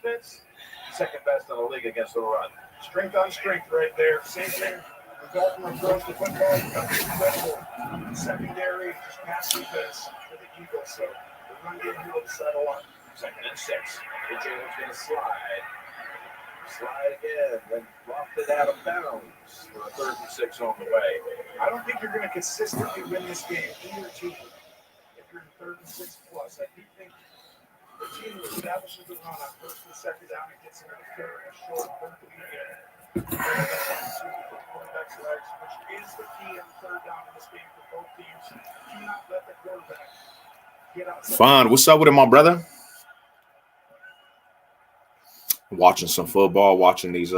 defense, second best in the league against the run. Strength on strength right there. Same thing. Gardner throws the football. Incredible secondary, just pass defense for the Eagles. So the run game here will decide a lot. Second and 6. Jalen's going to slide. Slide again, then dropped it out of bounds for a 3rd and 6 on the way. I don't think you're going to consistently win this game, either team, if you're in 3rd and 6 plus. I do think the team that establishes the run on 1st and 2nd down and gets into the 3rd and short 3rd and medium. Quarterback's legs, which is the key on 3rd down in this game for both teams. Do not let the quarterback get outside. Fun. What's up with it, my brother? Watching some football, watching these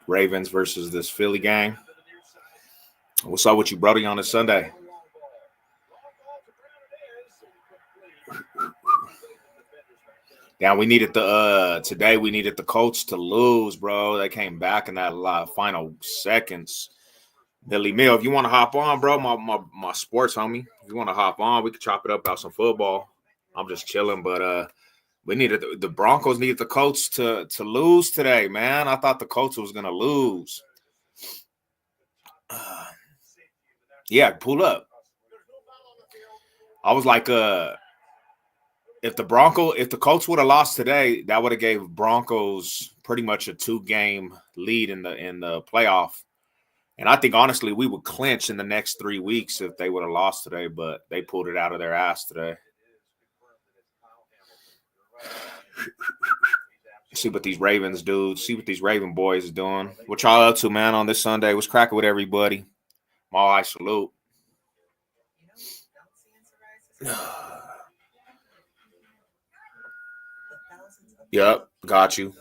Ravens versus this Philly game. What's up with you, Brody, on a Sunday? Yeah, we needed today we needed the Colts to lose, bro. They came back in that final seconds. Billy Mill, if you want to hop on, bro, my sports homie. If you want to hop on, we could chop it up about some football. I'm just chilling, but we needed the Broncos needed the Colts to lose today, man. I thought the Colts was gonna lose. Yeah, pull up. I was like, if the Colts would have lost today, that would have gave Broncos pretty much a 2-game lead in the playoff. And I think honestly we would clinch in the next 3 weeks if they would have lost today, but they pulled it out of their ass today. See what these Ravens dudes, see what these Raven boys is doing. What y'all up to, man, on this Sunday? What's cracking with everybody? Mall High salute. Yep, got you.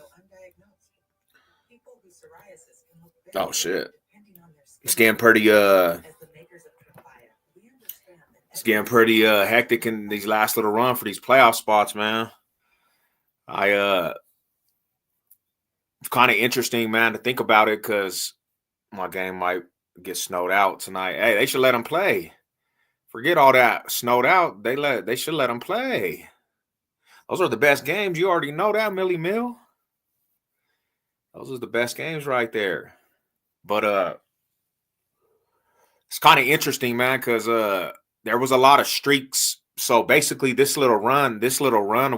Oh shit. It's getting pretty hectic in these last little run for these playoff spots, man. It's kind of interesting, man, to think about it because my game might get snowed out tonight. Hey, they should let them play. Forget all that snowed out. They should let them play. Those are the best games. You already know that, Millie Mill. Those are the best games right there. But it's kind of interesting, man, because there was a lot of streaks. So basically, this little run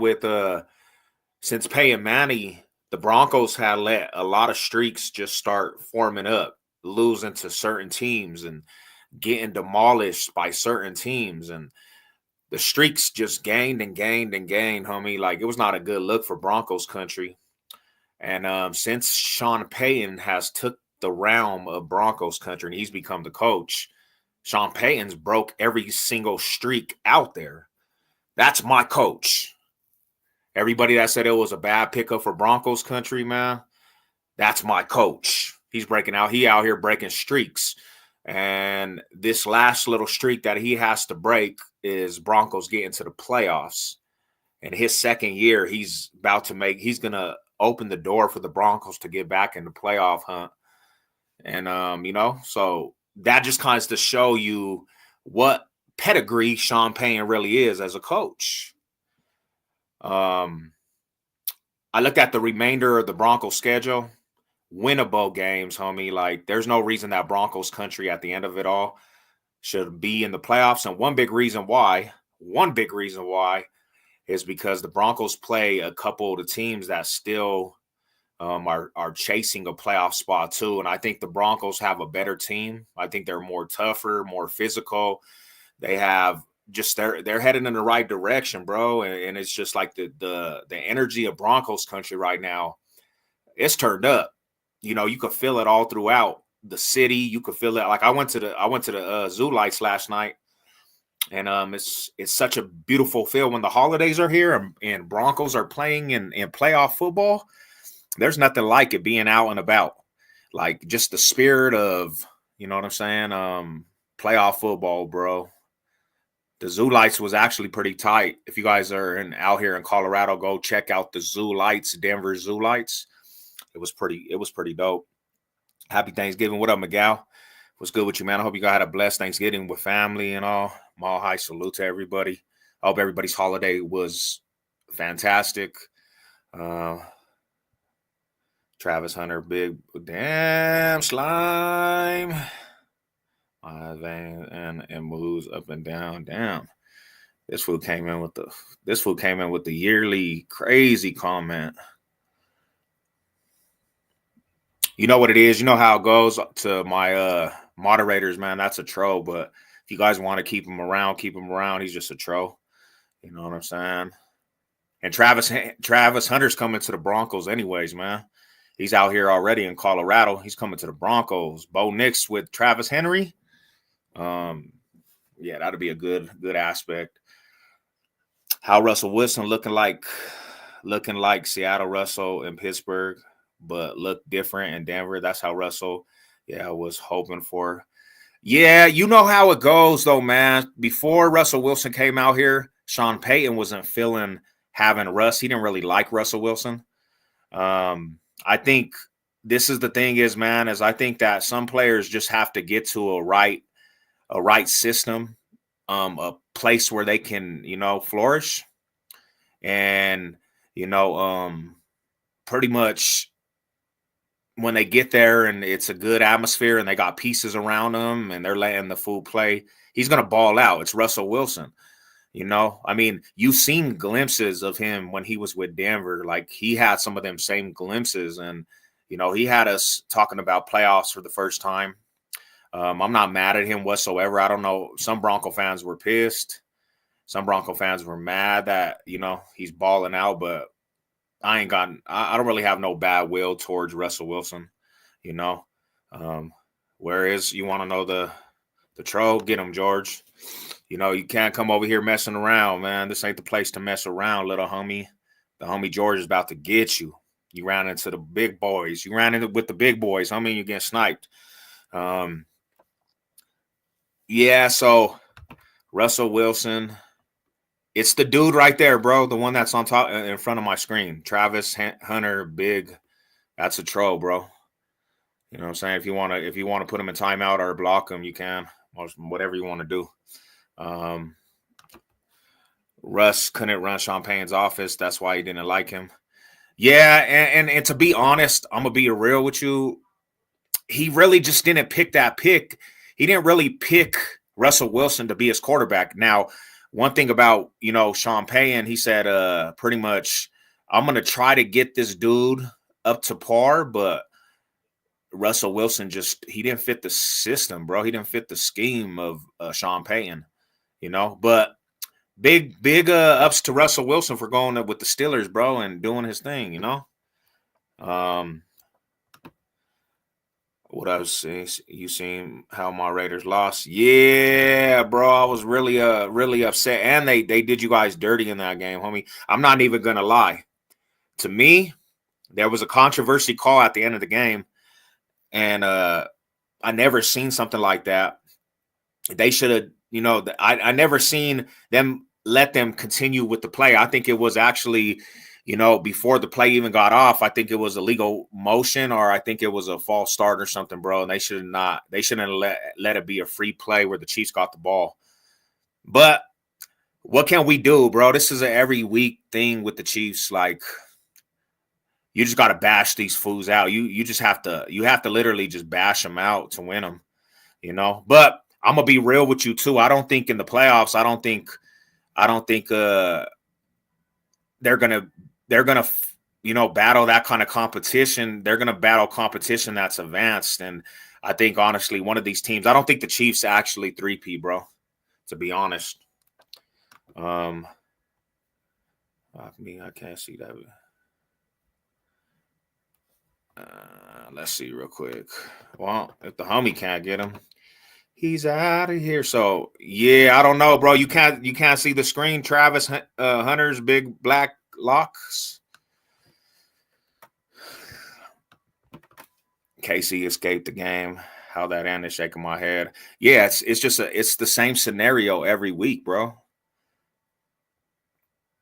with since Peyton Manning, the Broncos had let a lot of streaks just start forming up, losing to certain teams and getting demolished by certain teams. And the streaks just gained and gained and gained, homie. Like, it was not a good look for Broncos country. And since Sean Payton has took the realm of Broncos country and he's become the coach, Sean Payton's broke every single streak out there. That's my coach. Everybody that said it was a bad pickup for Broncos country, man, that's my coach. He's breaking out. He out here breaking streaks. And this last little streak that he has to break is Broncos getting to the playoffs. In his second year, he's going to open the door for the Broncos to get back in the playoff hunt. And, so that just kind of to show you what pedigree Sean Payton really is as a coach. I looked at the remainder of the Broncos schedule. Winnable games, homie. Like, there's no reason that Broncos country at the end of it all should be in the playoffs. And one big reason why is because the Broncos play a couple of the teams that still are chasing a playoff spot too. And I think the Broncos have a better team. I think they're more tougher, more physical. They have just they're heading in the right direction, bro. And it's just like the energy of Broncos country right now, it's turned up. You could feel it all throughout the city. You could feel it. Like, I went to the Zoo Lights last night, and it's such a beautiful feel when the holidays are here and Broncos are playing in playoff football. There's nothing like it being out and about. Like, just the spirit of, you know what I'm saying? Playoff football, bro. The Zoo Lights was actually pretty tight. If you guys are out here in Colorado, go check out the Zoo Lights, Denver Zoo Lights. It was pretty dope. Happy Thanksgiving. What up, Miguel? What's good with you, man? I hope you guys had a blessed Thanksgiving with family and all. Mall High salute to everybody. I hope everybody's holiday was fantastic. Travis Hunter, big damn slime. Vein and moves up and down. Damn. This fool came in with the yearly crazy comment. You know what it is. You know how it goes to my moderators, man. That's a troll. But if you guys want to keep him around, keep him around. He's just a troll. You know what I'm saying? And Travis Hunter's coming to the Broncos anyways, man. He's out here already in Colorado. He's coming to the Broncos. Bo Nix with Travis Henry. Yeah, that'd be a good aspect. How Russell Wilson looking like Seattle Russell in Pittsburgh, but look different in Denver. That's how Russell, I was hoping for. Yeah, you know how it goes though, man. Before Russell Wilson came out here, Sean Payton wasn't feeling having Russ. He didn't really like Russell Wilson. I think this is the thing is, man, is I think that some players just have to get to a right system, a place where they can, flourish. And, pretty much when they get there and it's a good atmosphere and they got pieces around them and they're letting the fool play, he's going to ball out. It's Russell Wilson. I mean, you've seen glimpses of him when he was with Denver. Like he had some of them same glimpses and, he had us talking about playoffs for the first time. I'm not mad at him whatsoever. I don't know. Some Bronco fans were pissed. Some Bronco fans were mad that, he's balling out, but I don't really have no bad will towards Russell Wilson, Whereas you want to know the troll, get him, George. You can't come over here messing around, man. This ain't the place to mess around, little homie. The homie George is about to get you. You ran into the big boys. You ran into with the big boys. I mean, you're getting sniped. Yeah, so Russell Wilson, it's the dude right there, bro. The one that's on top in front of my screen. Travis Hunter, big. That's a troll, bro. You know what I'm saying? If you want to put him in timeout or block him, you can. Whatever you want to do. Russ couldn't run Sean Payton's office. That's why he didn't like him. Yeah, and to be honest, I'm gonna be real with you. He really just didn't pick that pick. He didn't really pick Russell Wilson to be his quarterback. Now, one thing about, Sean Payton, he said pretty much, I'm going to try to get this dude up to par, but Russell Wilson he didn't fit the system, bro. He didn't fit the scheme of Sean Payton, But big ups to Russell Wilson for going up with the Steelers, bro, and doing his thing, What I was saying, you seen how my Raiders lost? Yeah, bro, I was really upset, and they did you guys dirty in that game, homie. I'm not even gonna lie. To me, there was a controversy call at the end of the game, and I never seen something like that. They should have, I never seen them let them continue with the play. I think it was actually. Before the play even got off, I think it was a legal motion or I think it was a false start or something, bro. And they shouldn't let it be a free play where the Chiefs got the ball. But what can we do, bro? This is an every week thing with the Chiefs. Like, you just got to bash these fools out. You have to literally just bash them out to win them, But I'm going to be real with you too. I don't think in the playoffs, I don't think they're gonna battle that kind of competition. They're gonna battle competition that's advanced, and I think honestly, one of these teams. I don't think the Chiefs actually 3P, bro. To be honest, I can't see that. Let's see real quick. Well, if the homie can't get him, he's out of here. So yeah, I don't know, bro. You can't see the screen. Travis Hunter's big black locks. Casey escaped the game. How that ended, shaking my head. Yeah, it's the same scenario every week, bro.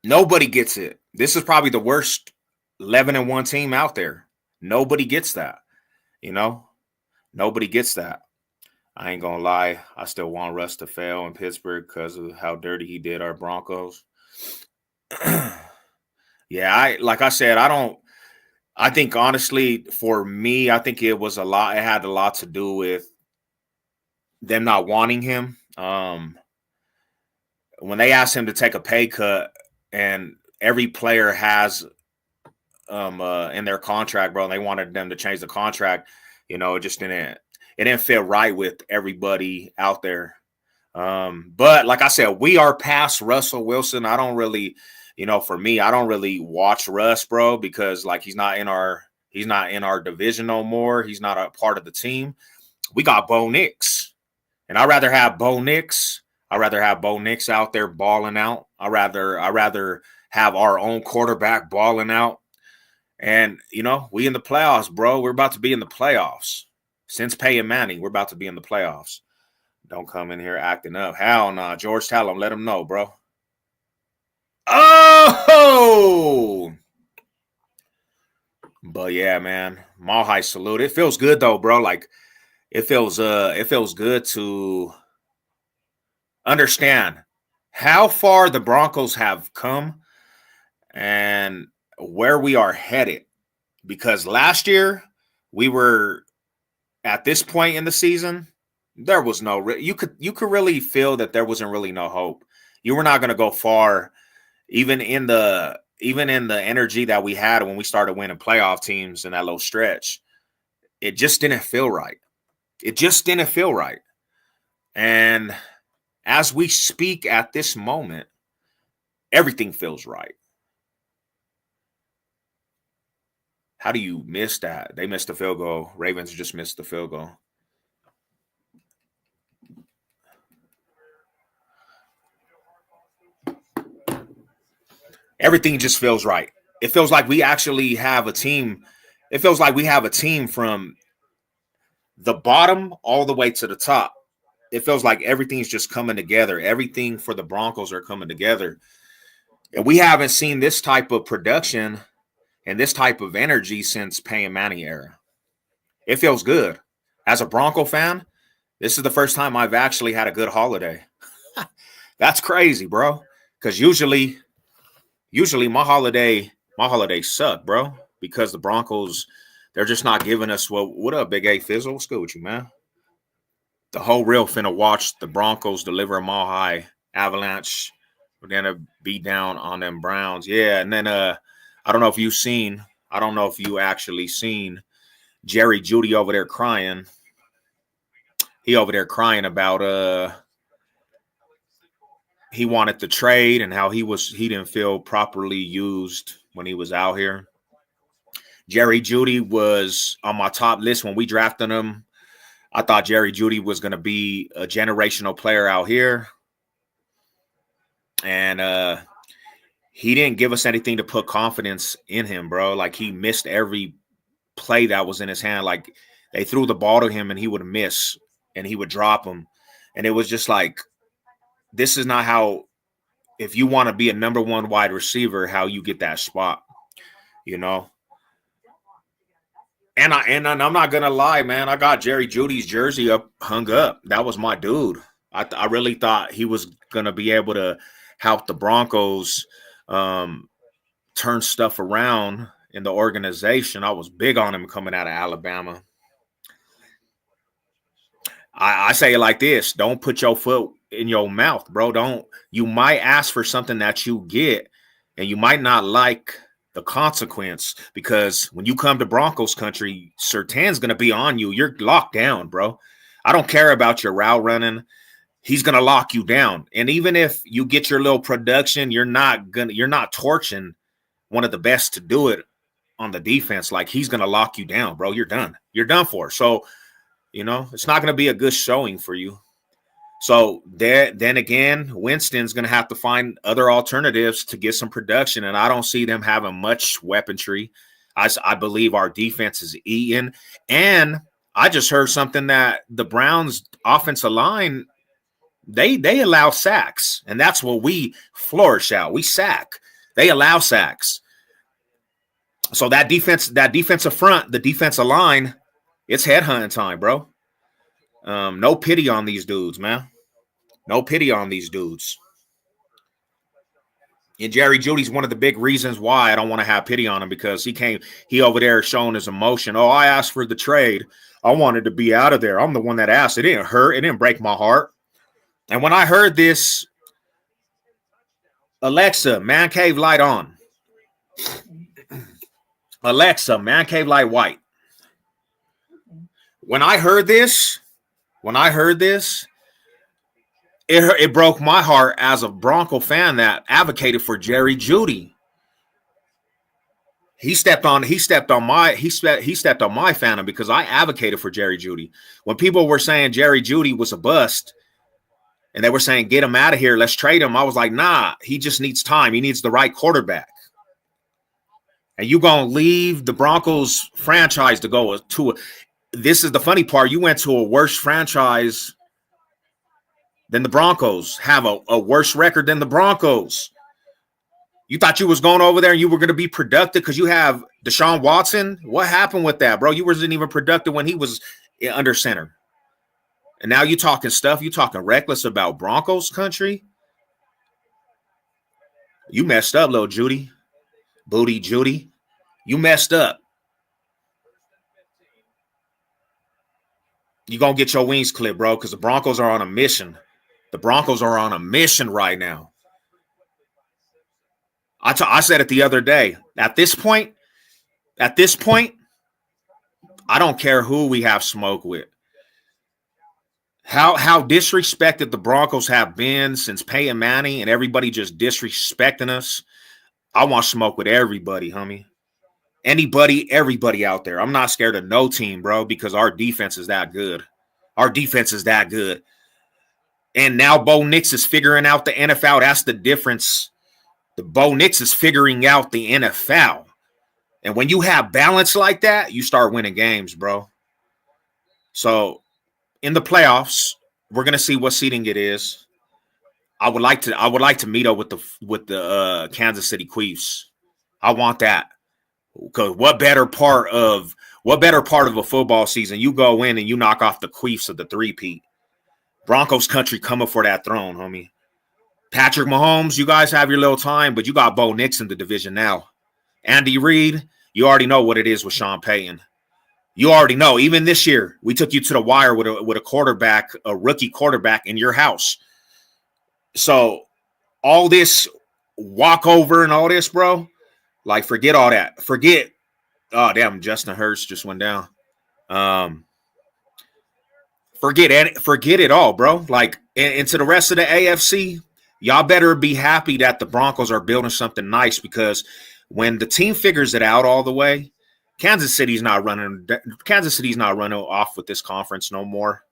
Nobody gets it. This is probably the worst 11-1 team out there. Nobody gets that. Nobody gets that. I ain't gonna lie. I still want Russ to fail in Pittsburgh because of how dirty he did our Broncos. Yeah, like I said, I think honestly, for me, I think it was a lot. It had a lot to do with them not wanting him. When they asked him to take a pay cut, and every player has in their contract, bro, and they wanted them to change the contract, it just didn't fit right with everybody out there. But like I said, we are past Russell Wilson. I don't really, for me, I don't really watch Russ, bro, because like he's not in our division no more. He's not a part of the team. We got Bo Nix, and I'd rather have Bo Nix. I'd rather have Bo Nix out there balling out. I'd rather have our own quarterback balling out. And, we in the playoffs, bro. We're about to be in the playoffs. Since Peyton Manning, we're about to be in the playoffs. Don't come in here acting up. Hell nah. George, tell him. Let him know, bro. Oh! But yeah, man. Mile high salute. It feels good though, bro. Like it feels good to understand how far the Broncos have come and where we are headed. Because last year we were at this point in the season, there was you could really feel that there wasn't really no hope. You were not going to go far, even in the energy that we had when we started winning playoff teams in that little stretch. It just didn't feel right. It just didn't feel right. And as we speak at this moment, everything feels right. How do you miss that? They missed the field goal. Ravens just missed the field goal. Everything just feels right. It feels like we actually have a team. It feels like we have a team from the bottom all the way to the top. It feels like everything's just coming together. Everything for the Broncos are coming together. And we haven't seen this type of production and this type of energy since Peyton Manning era. It feels good. As a Bronco fan, this is the first time I've actually had a good holiday. That's crazy, bro. Because usually my holidays suck, bro. Because the Broncos, they're just not giving us what up, Big A Fizzle? What's good with you, man? The whole real finna watch the Broncos deliver a mile high avalanche. We're gonna beat down on them Browns. Yeah, and then I don't know if you actually seen Jerry Jeudy over there crying. He over there crying about he wanted to trade and how he didn't feel properly used when he was out here. Jerry Jeudy was on my top list when we drafted him. I thought Jerry Jeudy was going to be a generational player out here. And he didn't give us anything to put confidence in him, bro. Like he missed every play that was in his hand. Like they threw the ball to him and he would miss and he would drop them. And it was just like, this is not how, if you want to be a number one wide receiver, how you get that spot, And I'm not gonna lie, man. I got Jerry Jeudy's jersey hung up. That was my dude. I really thought he was gonna be able to help the Broncos turn stuff around in the organization. I was big on him coming out of Alabama. I say it like this: don't put your foot in your mouth, bro. You might ask for something that you get, and you might not like the consequence, because when you come to Broncos country, Surtain's going to be on you. You're locked down, bro. I don't care about your route running. He's going to lock you down. And even if you get your little production, you're not torching one of the best to do it on the defense. Like he's going to lock you down, bro. You're done. You're done for. So, it's not going to be a good showing for you. So then again, Winston's going to have to find other alternatives to get some production, and I don't see them having much weaponry. I believe our defense is eating, and I just heard something that the Browns' offensive line, they allow sacks, and that's what we flourish at. We sack. They allow sacks. So that defensive front, the defensive line, it's headhunting time, bro. No pity on these dudes, man. No pity on these dudes. And Jerry Judy's one of the big reasons why I don't want to have pity on him, because he over there showing his emotion. Oh, I asked for the trade. I wanted to be out of there. I'm the one that asked. It didn't hurt. It didn't break my heart. And when I heard this, Alexa, man cave light on. Alexa, man cave light white. When I heard this, it broke my heart as a Bronco fan that advocated for Jerry Jeudy. He stepped on my fandom because I advocated for Jerry Jeudy. When people were saying Jerry Jeudy was a bust and they were saying, get him out of here, let's trade him, I was like, nah, he just needs time. He needs the right quarterback. And you going to leave the Broncos franchise to go to this is the funny part. You went to a worse franchise than the Broncos, have a worse record than the Broncos. You thought you was going over there and you were going to be productive because you have Deshaun Watson? What happened with that, bro? You wasn't even productive when he was under center. And now you talking stuff. You talking reckless about Broncos country? You messed up, little Judy. Booty Judy. You messed up. You're going to get your wings clipped, bro, because the Broncos are on a mission. The Broncos are on a mission right now. I said it the other day. At this point, I don't care who we have smoke with. How disrespected the Broncos have been since Peyton Manning and everybody just disrespecting us. I want smoke with everybody, homie. Anybody, everybody out there. I'm not scared of no team, bro, because our defense is that good. Our defense is that good. And now Bo Nix is figuring out the NFL. That's the difference. The Bo Nix is figuring out the NFL. And when you have balance like that, you start winning games, bro. So in the playoffs, we're gonna see what seeding it is. I would like to meet up with the Kansas City Chiefs. I want that. Because what better part of a football season you go in and you knock off the Chiefs of the three-peat. Broncos country coming for that throne, homie. Patrick Mahomes, you guys have your little time, but you got Bo Nix in the division now. Andy Reid, you already know what it is with Sean Payton. You already know. Even this year, we took you to the wire with a quarterback, a rookie quarterback in your house. So all this walkover and all this, bro, like, forget all that. Forget. Oh, damn, Justin Hurts just went down. Forget it all, bro. Like, and to the rest of the AFC, y'all better be happy that the Broncos are building something nice, because when the team figures it out all the way, Kansas City's not running off with this conference no more.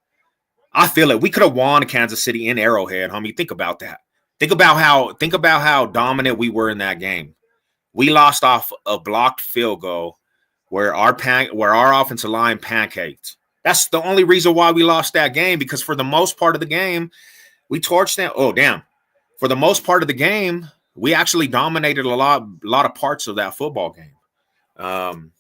I feel it. We could have won Kansas City in Arrowhead, homie. Think about that. Think about how dominant we were in that game. We lost off a blocked field goal where our offensive line pancaked. That's the only reason why we lost that game, because for the most part of the game, we torched them. Oh, damn. For the most part of the game, we actually dominated a lot of parts of that football game.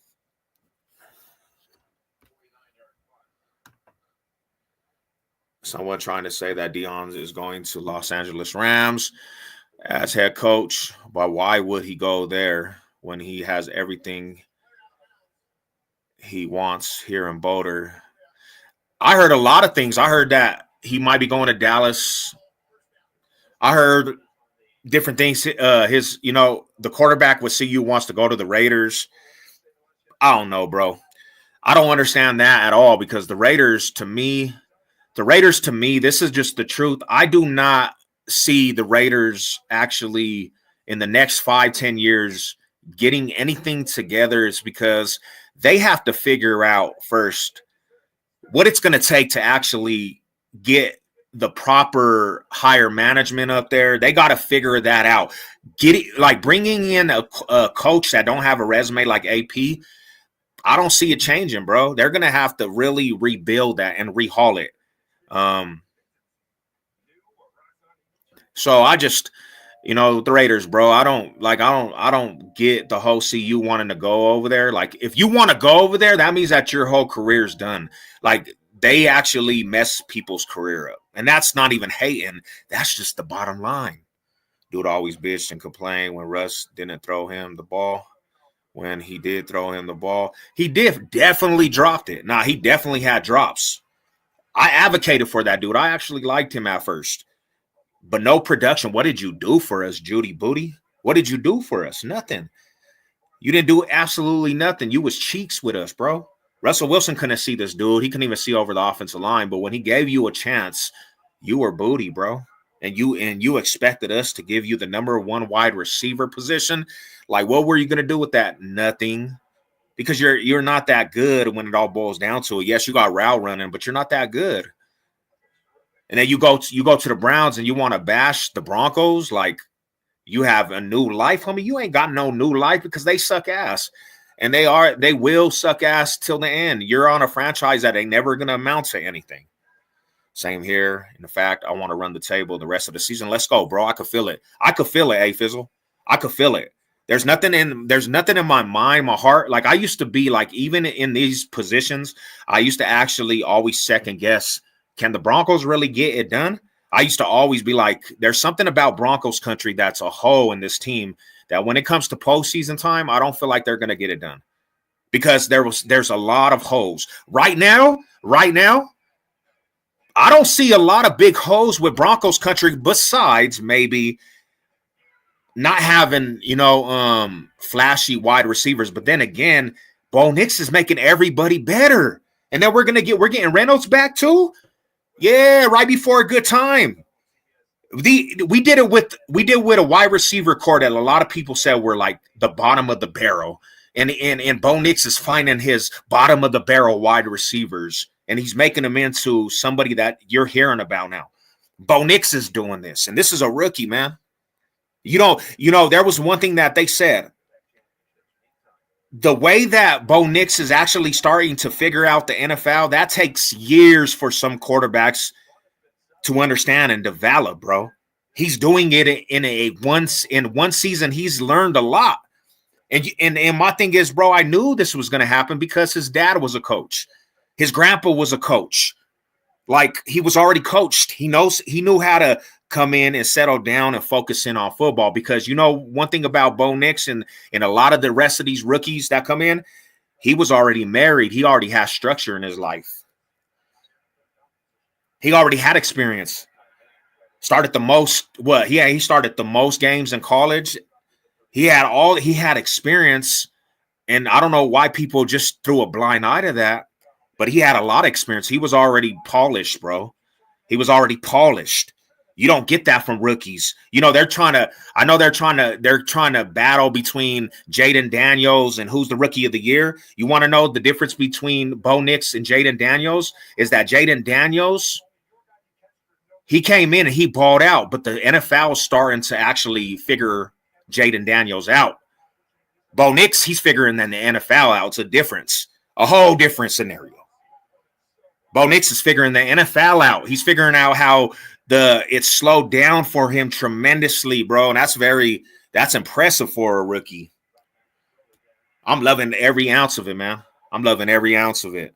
Someone trying to say that Deion is going to Los Angeles Rams as head coach, but why would he go there when he has everything he wants here in Boulder? I heard a lot of things. I heard that he might be going to Dallas. I heard different things. The quarterback with CU wants to go to the Raiders. I don't know, bro. I don't understand that at all, because the Raiders to me, this is just the truth. I do not see the Raiders actually in the next 5-10 years getting anything together. Is because they have to figure out first what it's going to take to actually get the proper higher management up there. They got to figure that out. Get it, like bringing in a coach that don't have a resume like AP. I don't see it changing, bro. They're going to have to really rebuild that and rehaul it. So I just, the Raiders, bro, I don't get the whole CU wanting to go over there. Like, if you want to go over there, that means that your whole career's done. Like, they actually mess people's career up. And that's not even hating. That's just the bottom line. Dude always bitched and complained when Russ didn't throw him the ball. When he did throw him the ball, he definitely dropped it. Nah, he definitely had drops. I advocated for that dude. I actually liked him at first. But no production. What did you do for us, Judy Booty? What did you do for us? Nothing. You didn't do absolutely nothing. You was cheeks with us, bro. Russell Wilson couldn't see this dude. He couldn't even see over the offensive line. But when he gave you a chance, you were booty, bro. And you expected us to give you the number one wide receiver position. Like, what were you going to do with that? Nothing. Because you're not that good when it all boils down to it. Yes, you got route running, but you're not that good. And then you go to the Browns and you want to bash the Broncos like you have a new life, homie. You ain't got no new life because they suck ass. And they will suck ass till the end. You're on a franchise that ain't never going to amount to anything. Same here. In fact, I want to run the table the rest of the season. Let's go, bro. I could feel it. Hey, Fizzle. I could feel it. There's nothing in my mind, my heart. Like, I used to be like, even in these positions, I used to actually always second guess, can the Broncos really get it done? I used to always be like, there's something about Broncos country that's a hole in this team that when it comes to postseason time, I don't feel like they're going to get it done because there's a lot of holes right now. I don't see a lot of big holes with Broncos country besides maybe not having, flashy wide receivers. But then again, Bo Nix is making everybody better. And then we're getting Reynolds back too. Yeah, right before a good time. We did with a wide receiver core that a lot of people said were like the bottom of the barrel. And Bo Nix is finding his bottom of the barrel wide receivers. And he's making them into somebody that you're hearing about now. Bo Nix is doing this. And this is a rookie, man. There was one thing that they said. The way that Bo Nix is actually starting to figure out the NFL, that takes years for some quarterbacks to understand and develop, bro. He's doing it in one season. He's learned a lot. And my thing is, bro, I knew this was going to happen because his dad was a coach. His grandpa was a coach. Like, he was already coached. He knew how to come in and settle down and focus in on football because, one thing about Bo Nix and a lot of the rest of these rookies that come in, he was already married. He already has structure in his life. He already had experience. He started the most games in college. He had experience. And I don't know why people just threw a blind eye to that. But he had a lot of experience. He was already polished, bro. He was already polished. You don't get that from rookies. They're trying to battle between Jaden Daniels and who's the rookie of the year. You want to know the difference between Bo Nix and Jaden Daniels is that Jaden Daniels, he came in and he balled out, but the NFL is starting to actually figure Jaden Daniels out. Bo Nix, he's figuring the NFL out. It's a difference, a whole different scenario. Bo Nix is figuring the NFL out. He's figuring out how it's slowed down for him tremendously, bro. And that's impressive for a rookie. I'm loving every ounce of it, man. I'm loving every ounce of it.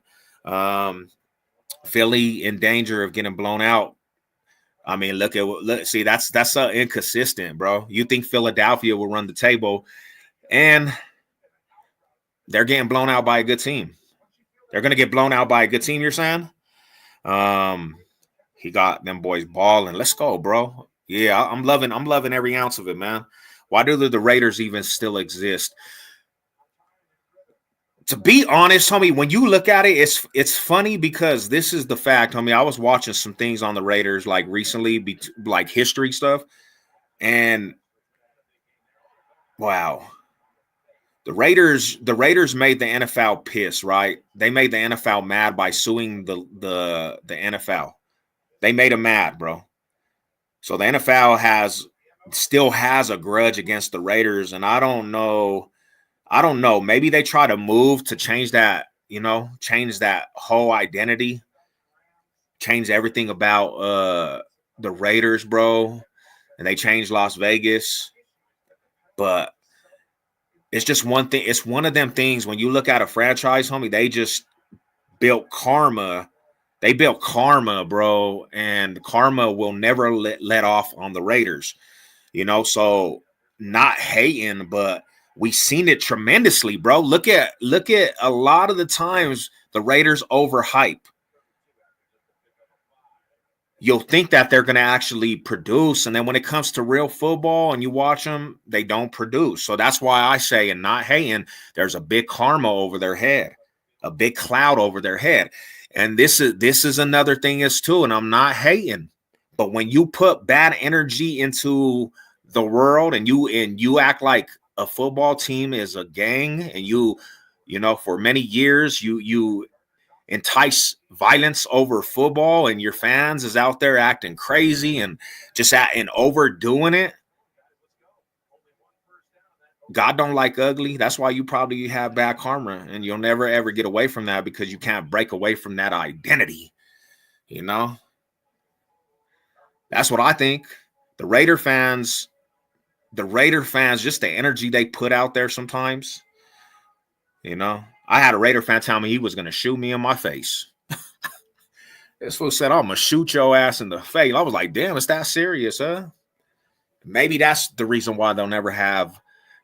Philly in danger of getting blown out. I mean, look, see, that's inconsistent, bro. You think Philadelphia will run the table, and they're getting blown out by a good team. They're going to get blown out by a good team, you're saying? He got them boys balling. Let's go, bro. Yeah, I'm loving every ounce of it, man. Why do the Raiders even still exist? To be honest, homie, when you look at it, it's funny because this is the fact, homie. I was watching some things on the Raiders like recently, like history stuff, and wow. The Raiders made the NFL piss, right? They made the NFL mad by suing the NFL. They made them mad, bro. So the NFL still has a grudge against the Raiders, and I don't know. Maybe they try to move to change that, change that whole identity, change everything about the Raiders, bro. And they changed Las Vegas, but it's just one thing. It's one of them things when you look at a franchise, homie, they just built karma. They built karma, bro, and karma will never let off on the Raiders. So not hating, but we seen it tremendously, bro. Look at a lot of the times the Raiders overhype. You'll think that they're going to actually produce, and then when it comes to real football and you watch them, they don't produce. So that's why I say, and not hating, there's a big karma over their head, a big cloud over their head. And this is another thing is too, and I'm not hating, but when you put bad energy into the world and you act like a football team is a gang, and for many years you entice violence over football, and your fans is out there acting crazy and and overdoing it. God don't like ugly. That's why you probably have bad karma, and you'll never ever get away from that because you can't break away from that identity. That's what I think. The Raider fans, just the energy they put out there sometimes. I had a Raider fan tell me he was going to shoot me in my face. This fool said, I'm going to shoot your ass in the face. I was like, damn, it's that serious, huh? Maybe that's the reason why they'll never have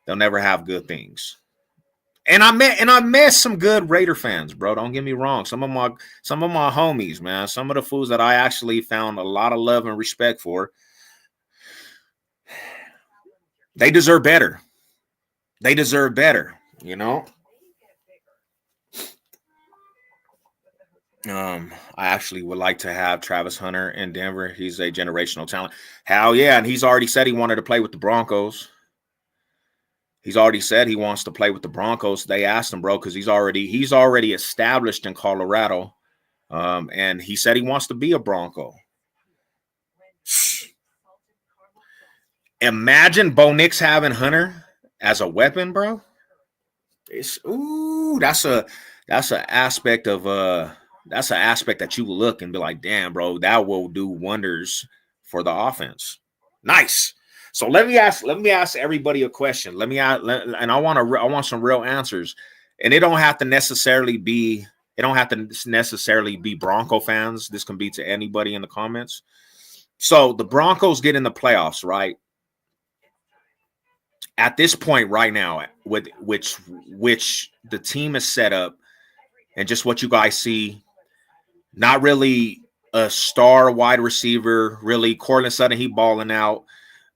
good things. And I met some good Raider fans, bro. Don't get me wrong. Some of my homies, man. Some of the fools that I actually found a lot of love and respect for. They deserve better. I actually would like to have Travis Hunter in Denver. He's a generational talent. Hell yeah. And he's already said he wanted to play with the Broncos. He's already said he wants to play with the Broncos. They asked him, bro, because he's already established in Colorado. And he said he wants to be a Bronco. Imagine Bo Nix having Hunter as a weapon, bro. That's an aspect that you look and be like, damn, bro, that will do wonders for the offense. Nice. So let me ask everybody a question. And I want some real answers. And it don't have to necessarily be Bronco fans. This can be to anybody in the comments. So the Broncos get in the playoffs, right? At this point right now, with which the team is set up, and just what you guys see, not really a star wide receiver, really. Courtland Sutton, he balling out,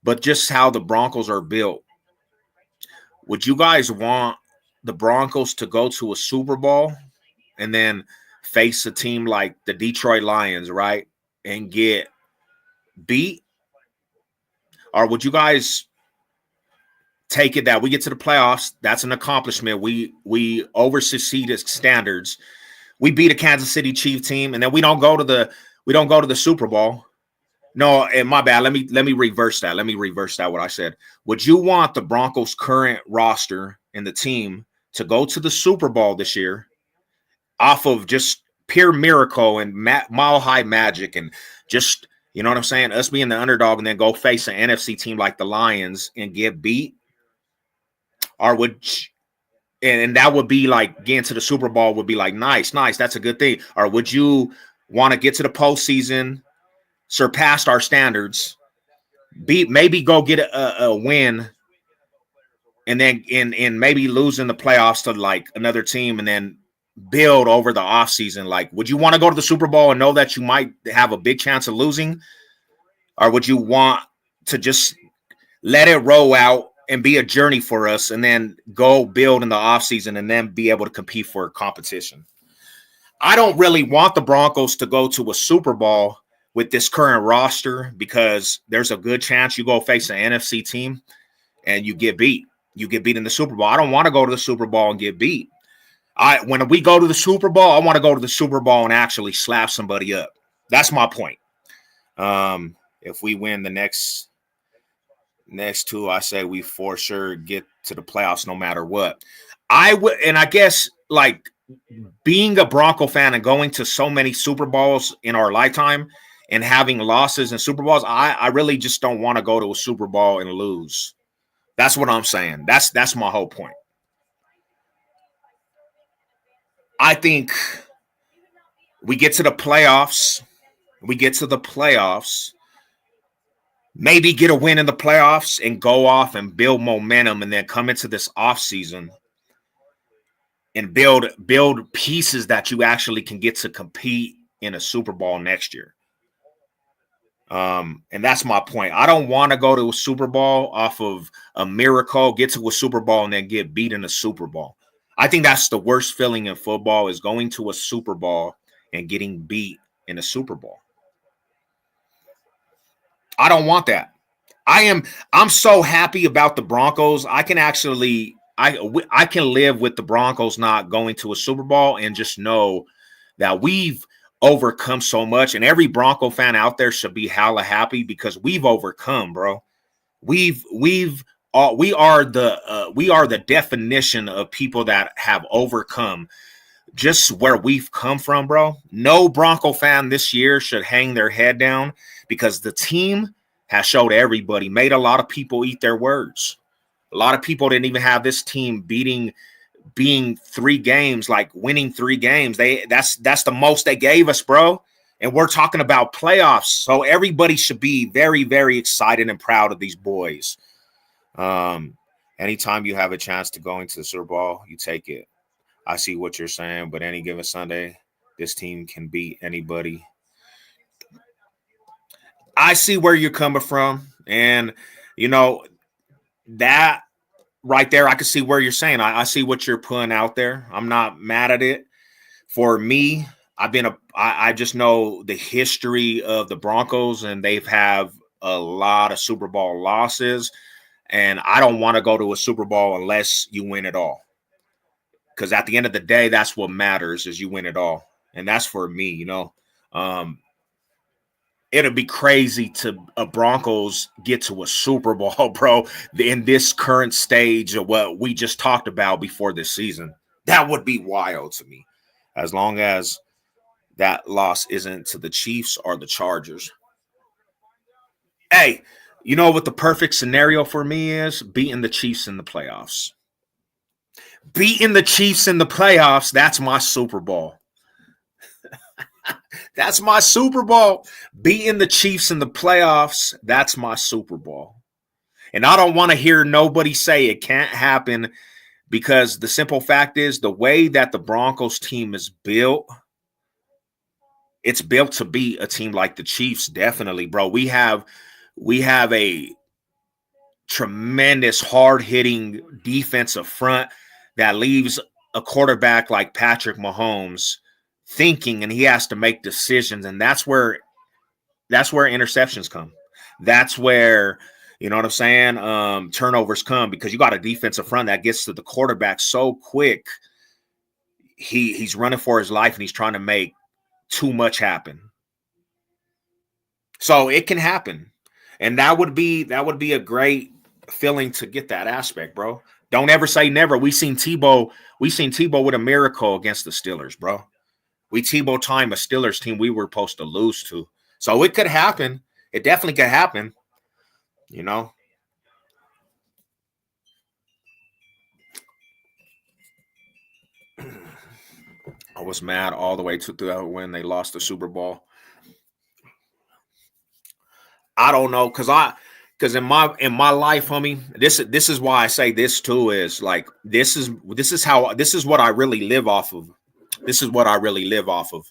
but just how the Broncos are built. Would you guys want the Broncos to go to a Super Bowl and then face a team like the Detroit Lions, right, and get beat? Or would you guys take it that we get to the playoffs? That's an accomplishment. We oversucceeded standards. We beat a Kansas City Chiefs team, and then we don't go to the Super Bowl. No, and my bad. Let me reverse that. What I said. Would you want the Broncos' current roster and the team to go to the Super Bowl this year off of just pure miracle and mile high magic, and just, you know what I'm saying, us being the underdog, and then go face an NFC team like the Lions and get beat? Or and that would be like getting to the Super Bowl would be like, nice, that's a good thing. Or would you want to get to the postseason, surpass our standards, maybe go get a win, and then in maybe losing the playoffs to like another team, and then build over the offseason? Like, would you want to go to the Super Bowl and know that you might have a big chance of losing? Or would you want to just let it roll out and be a journey for us, and then go build in the offseason and then be able to compete for competition? I don't really want the Broncos to go to a Super Bowl with this current roster, because there's a good chance you go face an NFC team and you get beat. You get beat in the Super Bowl. I don't want to go to the Super Bowl and get beat. When we go to the Super Bowl, I want to go to the Super Bowl and actually slap somebody up. That's my point. If we win the next two, I say we for sure get to the playoffs no matter what. And I guess, like, being a Bronco fan and going to so many Super Bowls in our lifetime and having losses in Super Bowls, I really just don't want to go to a Super Bowl and lose. That's what I'm saying. That's my whole point. I think we get to the playoffs. maybe get a win in the playoffs and go off and build momentum, and then come into this offseason and build pieces that you actually can get to compete in a Super Bowl next year. And that's my point. I don't want to go to a Super Bowl off of a miracle, get to a Super Bowl, and then get beat in a Super Bowl. I think that's the worst feeling in football, is going to a Super Bowl and getting beat in a Super Bowl. I don't want that. I'm so happy about the Broncos. I can actually I can live with the Broncos not going to a Super Bowl and just know that we've overcome so much, and every Bronco fan out there should be hella happy because we've overcome, bro. We are the definition of people that have overcome just where we've come from, bro. No Bronco fan this year should hang their head down because the team has showed everybody, made a lot of people eat their words. A lot of people didn't even have this team being 3 games, like winning 3 games. That's the most they gave us, bro. And we're talking about playoffs. So everybody should be very, very excited and proud of these boys. Anytime you have a chance to go into the Super Bowl, you take it. I see what you're saying, but any given Sunday, this team can beat anybody. I see where you're coming from. And, that right there, I can see where you're saying. I see what you're putting out there. I'm not mad at it. For me, I just know the history of the Broncos, and they've have a lot of Super Bowl losses. And I don't want to go to a Super Bowl unless you win it all. Because at the end of the day, that's what matters, is you win it all. And that's for me, it'll be crazy to a Broncos get to a Super Bowl, bro, in this current stage of what we just talked about before this season. That would be wild to me, as long as that loss isn't to the Chiefs or the Chargers. Hey, you know what the perfect scenario for me is? Beating the Chiefs in the playoffs. Beating the Chiefs in the playoffs, that's my Super Bowl. That's my Super Bowl. Beating the Chiefs in the playoffs, that's my Super Bowl. And I don't want to hear nobody say it can't happen, because the simple fact is, the way that the Broncos team is built, it's built to beat a team like the Chiefs, definitely, bro. We have a tremendous hard-hitting defensive front that leaves a quarterback like Patrick Mahomes thinking, and he has to make decisions, and that's where interceptions come. That's where, you know what I'm saying, turnovers come, because you got a defensive front that gets to the quarterback so quick. He's running for his life, and he's trying to make too much happen. So it can happen, and that would be a great feeling to get that aspect, bro. Don't ever say never. We seen Tebow with a miracle against the Steelers, bro. We Tebow time a Steelers team we were supposed to lose to. So it could happen. It definitely could happen. I was mad all the way to when they lost the Super Bowl. I don't know, because in my life, homie, this is why I say this too, is like this is what I really live off of. This is what I really live off of.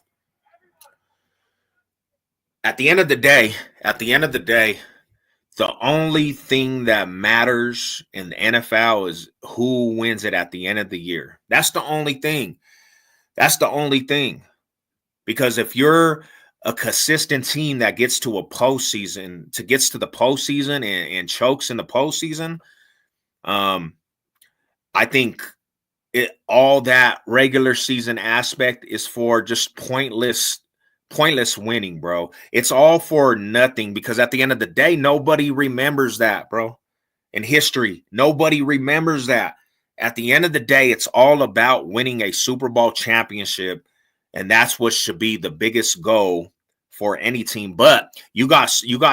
At the end of the day, the only thing that matters in the NFL is who wins it at the end of the year. That's the only thing. Because if you're a consistent team that gets to the postseason and chokes in the postseason, I think all that regular season aspect is for just pointless winning, bro. It's all for nothing, because at the end of the day, nobody remembers that, bro. In history, nobody remembers that. At the end of the day, it's all about winning a Super Bowl championship, and that's what should be the biggest goal for any team. But you got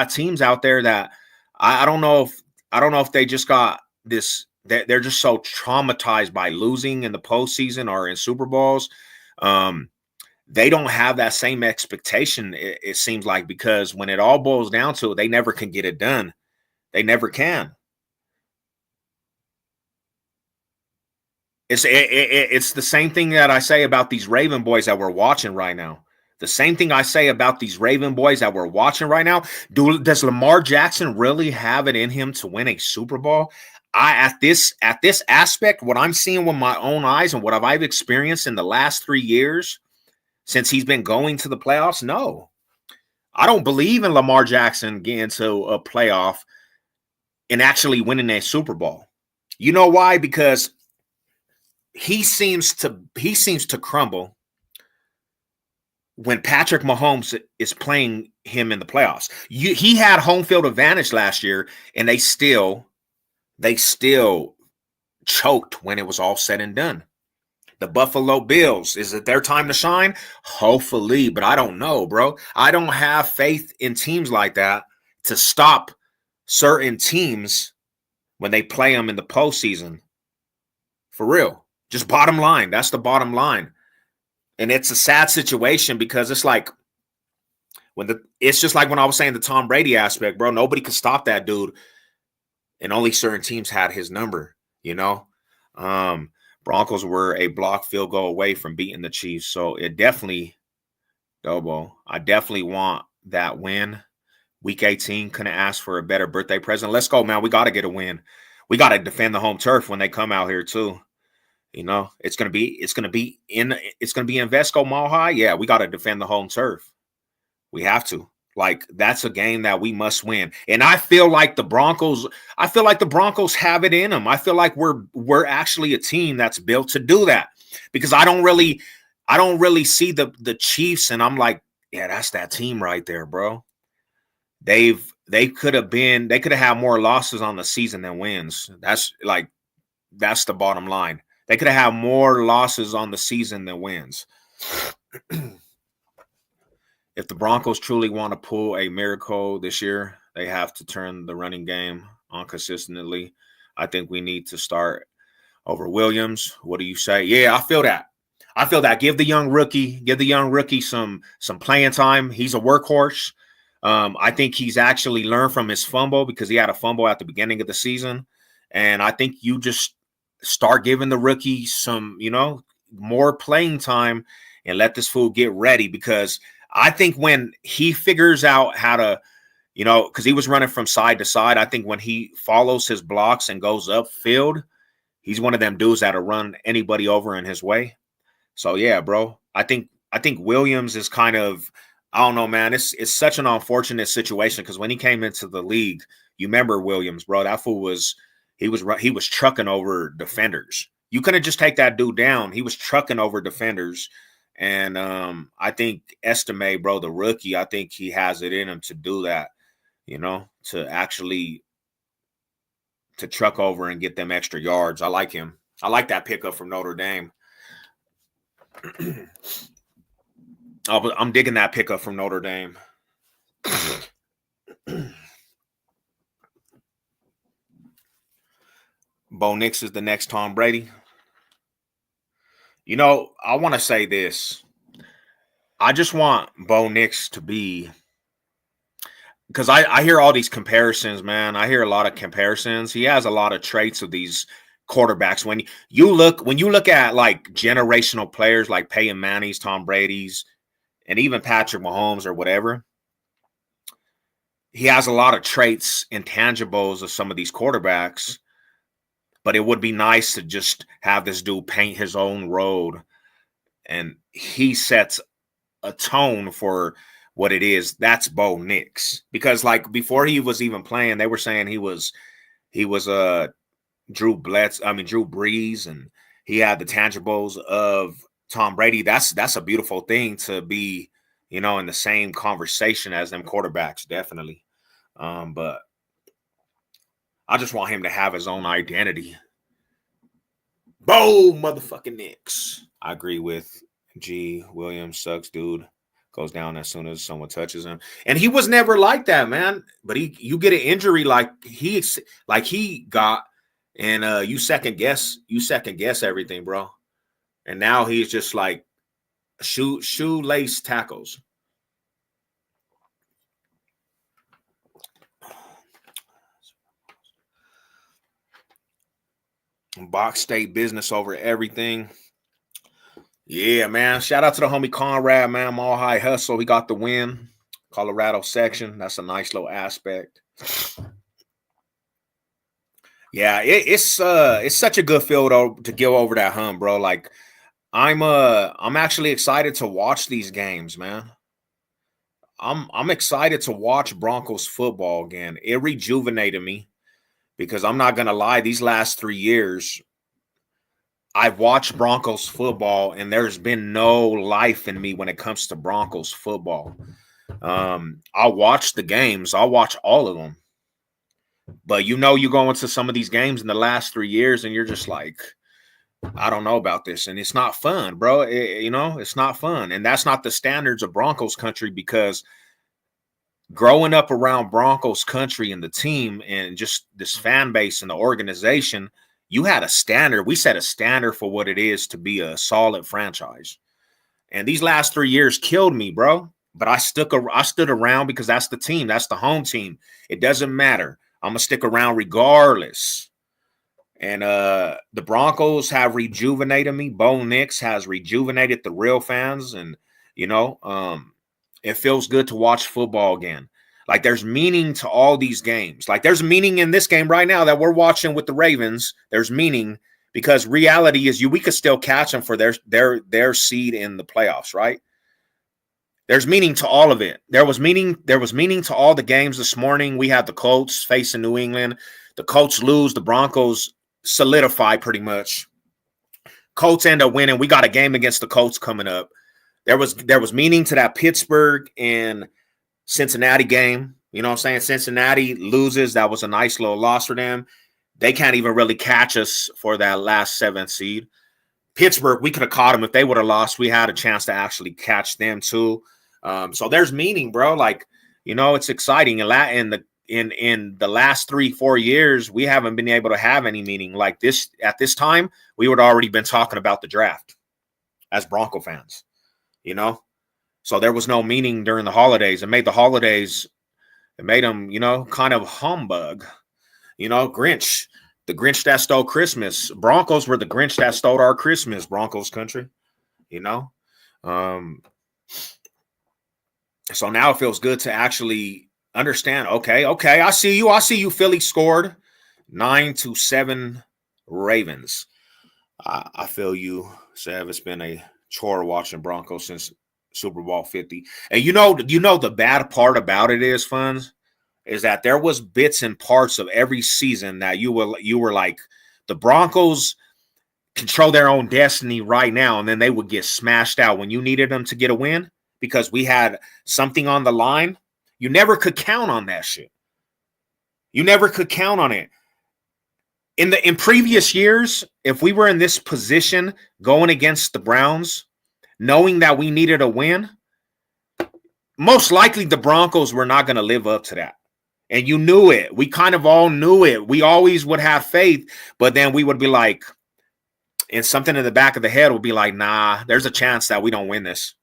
teams out there that I don't know if they just got this. They're just so traumatized by losing in the postseason or in Super Bowls. they don't have that same expectation, it seems like, because when it all boils down to it, they never can get it done. They never can. It's the same thing that I say about these Raven boys that we're watching right now. The same thing I say about these Raven boys that we're watching right now. Does Lamar Jackson really have it in him to win a Super Bowl? At this aspect, what I'm seeing with my own eyes and what I've experienced in the last 3 years since he's been going to the playoffs, no. I don't believe in Lamar Jackson getting to a playoff and actually winning a Super Bowl. You know why? Because he seems to crumble when Patrick Mahomes is playing him in the playoffs. He had home field advantage last year, and they still choked when it was all said and done. The Buffalo Bills, is it their time to shine? Hopefully, but I don't know, bro. I don't have faith in teams like that to stop certain teams when they play them in the postseason. For real. Just bottom line. That's the bottom line. And it's a sad situation because it's like it's just like when I was saying the Tom Brady aspect, bro. Nobody could stop that dude. And only certain teams had his number, you know. Broncos were a block field goal away from beating the Chiefs. So it definitely, Dobo, I definitely want that win. Week 18, couldn't ask for a better birthday present. Let's go, man. We got to get a win. We got to defend the home turf when they come out here too. You know, it's gonna be in Vesco Mile High. Yeah, we got to defend the home turf. We have to. Like, that's a game that we must win. And I feel like the Broncos have it in them. I feel like we're actually a team that's built to do that. Because I don't really see the Chiefs, and I'm like, yeah, that's that team right there, bro. They could have had more losses on the season than wins. That's the bottom line. They could have had more losses on the season than wins. If the Broncos truly want to pull a miracle this year, they have to turn the running game on consistently. I think we need to start over Williams. What do you say? Yeah, I feel that. Give the young rookie some playing time. He's a workhorse. I think he's actually learned from his fumble because he had a fumble at the beginning of the season. And I think you just start giving the rookie some, more playing time and let this fool get ready, because I think when he figures out how to, because he was running from side to side, I think when he follows his blocks and goes upfield, he's one of them dudes that'll run anybody over in his way. So yeah, bro, I think Williams is kind of, I don't know, man. It's such an unfortunate situation because when he came into the league, you remember Williams, bro. That fool was trucking over defenders. You couldn't just take that dude down. He was trucking over defenders. And I think Estime, bro, the rookie, I think he has it in him to do that, to actually to truck over and get them extra yards. I like him. I like that pickup from Notre Dame. I'm digging that pickup from Notre Dame. Bo Nix is the next Tom Brady. I want to say this. I just want Bo Nix to be, because I hear all these comparisons, man. I hear a lot of comparisons. He has a lot of traits of these quarterbacks. When you look at like generational players like Peyton Manning's, Tom Brady's, and even Patrick Mahomes or whatever, he has a lot of traits, intangibles of some of these quarterbacks. But it would be nice to just have this dude paint his own road, and he sets a tone for what it is. That's Bo Nix. Because like before he was even playing, they were saying he was Drew Brees, and he had the tangibles of Tom Brady. That's a beautiful thing to be, in the same conversation as them quarterbacks, definitely. But I just want him to have his own identity. Bo motherfucking Nix. I agree with G. Williams sucks, dude. Goes down as soon as someone touches him. And he was never like that, man. But you get an injury like he got, and you second guess everything, bro. And now he's just like shoelace tackles. Box State business over everything. Yeah, man. Shout out to the homie Conrad, man. Mall High Hustle. He got the win. Colorado section. That's a nice little aspect. Yeah, it's such a good field to go over that hump, bro. Like I'm actually excited to watch these games, man. I'm excited to watch Broncos football again. It rejuvenated me because I'm not gonna lie, these last 3 years I've watched Broncos football and there's been no life in me when it comes to Broncos football. I'll watch the games, I'll watch all of them. But you go into some of these games in the last 3 years and you're just like, I don't know about this. And it's not fun, bro. It's not fun. And that's not the standards of Broncos country, because growing up around Broncos country and the team and just this fan base and the organization, you had a standard. We set a standard for what it is to be a solid franchise. And these last 3 years killed me, bro. But I stood around because that's the team. That's the home team. It doesn't matter. I'm going to stick around regardless. And the Broncos have rejuvenated me. Bo Nix has rejuvenated the real fans. And, it feels good to watch football again. Like there's meaning to all these games. Like there's meaning in this game right now that we're watching with the Ravens. There's meaning because reality is we could still catch them for their seed in the playoffs, right? There's meaning to all of it. There was meaning to all the games this morning. We had the Colts facing New England. The Colts lose. The Broncos solidify pretty much. Colts end up winning. We got a game against the Colts coming up. There was meaning to that Pittsburgh and Cincinnati game. You know what I'm saying? Cincinnati loses. That was a nice little loss for them. They can't even really catch us for that last 7th seed. Pittsburgh, we could have caught them if they would have lost. We had a chance to actually catch them too. So there's meaning, bro. Like, it's exciting. And in the last 3-4 years, we haven't been able to have any meaning like this. At this time, we would already been talking about the draft as Bronco fans, So there was no meaning during the holidays. It made them, kind of humbug, Grinch. The Grinch that stole Christmas. Broncos were the Grinch that stole our Christmas, Broncos country, So now it feels good to actually understand. Okay. I see you. Philly scored 9-7 Ravens. I feel you, Sev. It's been a chore watching Broncos since Super Bowl 50. And the bad part about it is, Funds, is that there was bits and parts of every season that you were like, the Broncos control their own destiny right now, and then they would get smashed out when you needed them to get a win because we had something on the line. You never could count on that shit. You never could count on it. In previous years, if we were in this position going against the Browns, knowing that we needed a win, most likely the Broncos were not going to live up to that. And you knew it. We kind of all knew it. We always would have faith, but then we would be like, and something in the back of the head would be like, nah, there's a chance that we don't win this.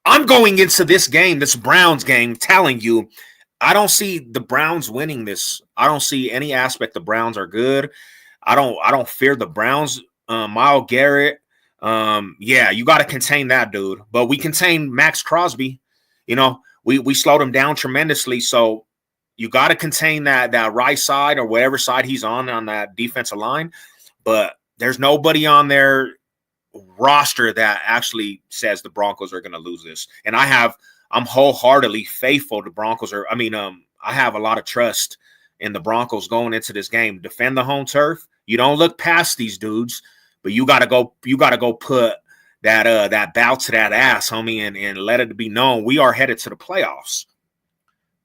I'm going into this game, this Browns game, telling you, I don't see the Browns winning this. I don't see any aspect the Browns are good. I don't fear the Browns. Myles Garrett. You got to contain that dude. But we contained Max Crosby. We slowed him down tremendously. So you got to contain that right side or whatever side he's on that defensive line. But there's nobody on their roster that actually says the Broncos are going to lose this. And I'm wholeheartedly faithful to Broncos. I have a lot of trust in the Broncos going into this game. Defend the home turf. You don't look past these dudes, but you gotta go put that bout to that ass, homie, and let it be known we are headed to the playoffs.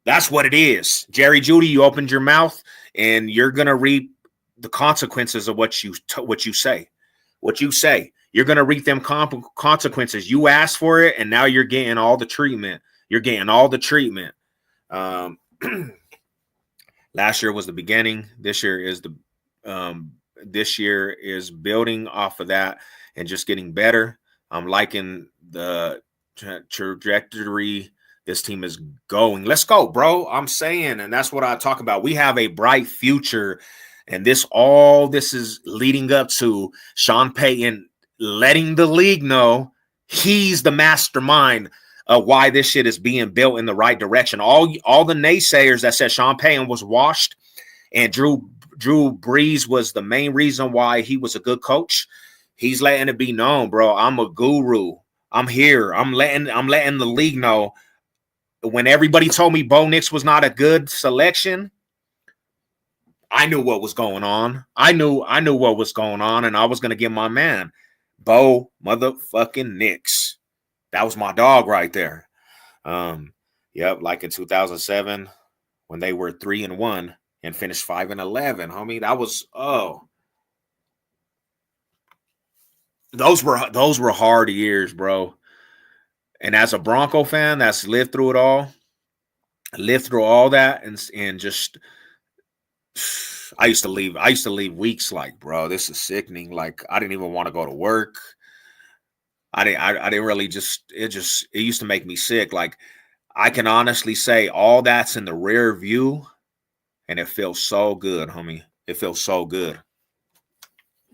That's what it is. Jerry Jeudy, you opened your mouth and you're gonna reap the consequences of what you say. What you say. You're going to reap them consequences. You asked for it, and now you're getting all the treatment. Last year was the beginning. This year is building off of that and just getting better. I'm liking the trajectory this team is going. Let's go, bro. I'm saying, and that's what I talk about. We have a bright future, and this is leading up to Sean Payton letting the league know he's the mastermind of why this shit is being built in the right direction. All the naysayers that said Sean Payton was washed and Drew Brees was the main reason why he was a good coach. He's letting it be known, bro. I'm a guru. I'm here. I'm letting the league know. When everybody told me Bo Nix was not a good selection, I knew what was going on. I knew what was going on, and I was gonna get my man, Bo motherfucking Nix. That was my dog right there. Yep, like in 2007 when they were 3-1 and finished 5-11, homie. That was those were hard years, bro. And as a Bronco fan that's lived through it all, lived through all that, and just I used to leave weeks like, bro, this is sickening. Like, I didn't even want to go to work. I didn't really it used to make me sick. Like, I can honestly say all that's in the rear view, and it feels so good, homie. It feels so good.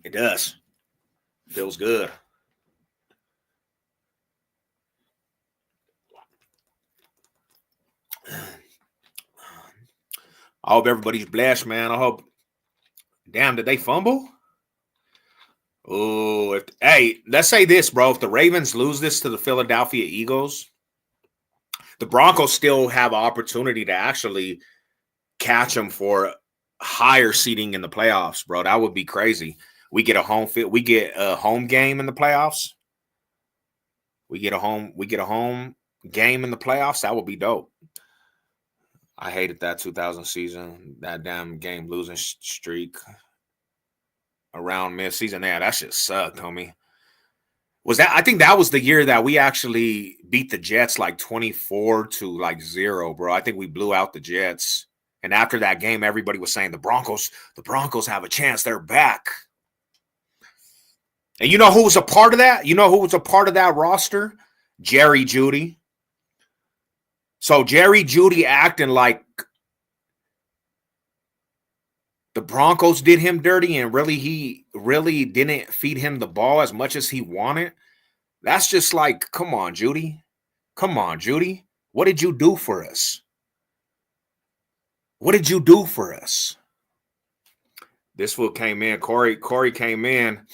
It does. It feels good. I hope everybody's blessed, man. I hope. Damn, did they fumble? Oh, hey, let's say this, bro. If the Ravens lose this to the Philadelphia Eagles, the Broncos still have an opportunity to actually catch them for higher seeding in the playoffs, bro. That would be crazy. We get a home game in the playoffs. We get a home game in the playoffs. That would be dope. I hated that 2000 season, that damn game losing streak around mid-season. Yeah, that shit sucked, homie. I think that was the year that we actually beat the Jets like 24-0, bro. I think we blew out the Jets. And after that game, everybody was saying the Broncos have a chance. They're back. And you know who was a part of that? You know who was a part of that roster? Jerry Jeudy. So Jerry Jeudy acting like the Broncos did him dirty and he really didn't feed him the ball as much as he wanted. That's just like, come on, Jeudy. Come on, Jeudy. What did you do for us? What did you do for us? This fool came in. Corey came in.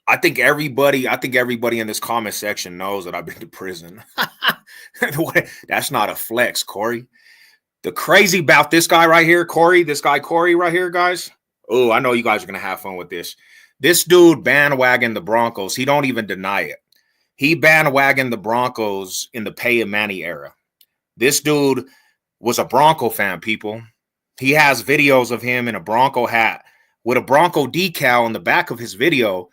I think everybody in this comment section knows that I've been to prison. That's not a flex, Corey. The crazy about this guy right here, Corey right here, guys. Oh, I know you guys are going to have fun with this. This dude bandwagoned the Broncos. He don't even deny it. He bandwagoned the Broncos in the Peyton Manning era. This dude was a Bronco fan, people. He has videos of him in a Bronco hat with a Bronco decal on the back of his video.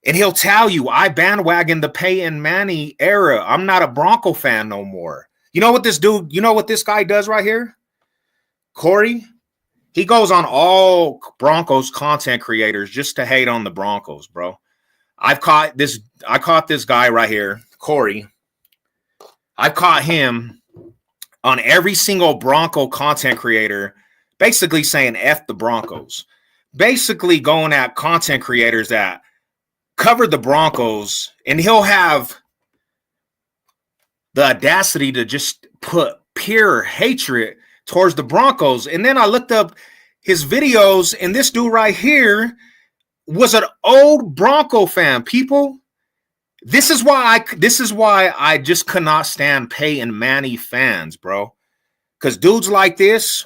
And he'll tell you, I bandwagoned the Peyton Manning era. I'm not a Bronco fan no more. You know what this guy does right here? Corey, he goes on all Broncos content creators just to hate on the Broncos, bro. I caught this guy right here, Corey. I caught him on every single Bronco content creator basically saying F the Broncos. Basically going at content creators that cover the Broncos, and he'll have the audacity to just put pure hatred towards the Broncos. And then I looked up his videos, and this dude right here was an old Bronco fan, people. This is why I just cannot stand Peyton Manning fans, bro. Because dudes like this,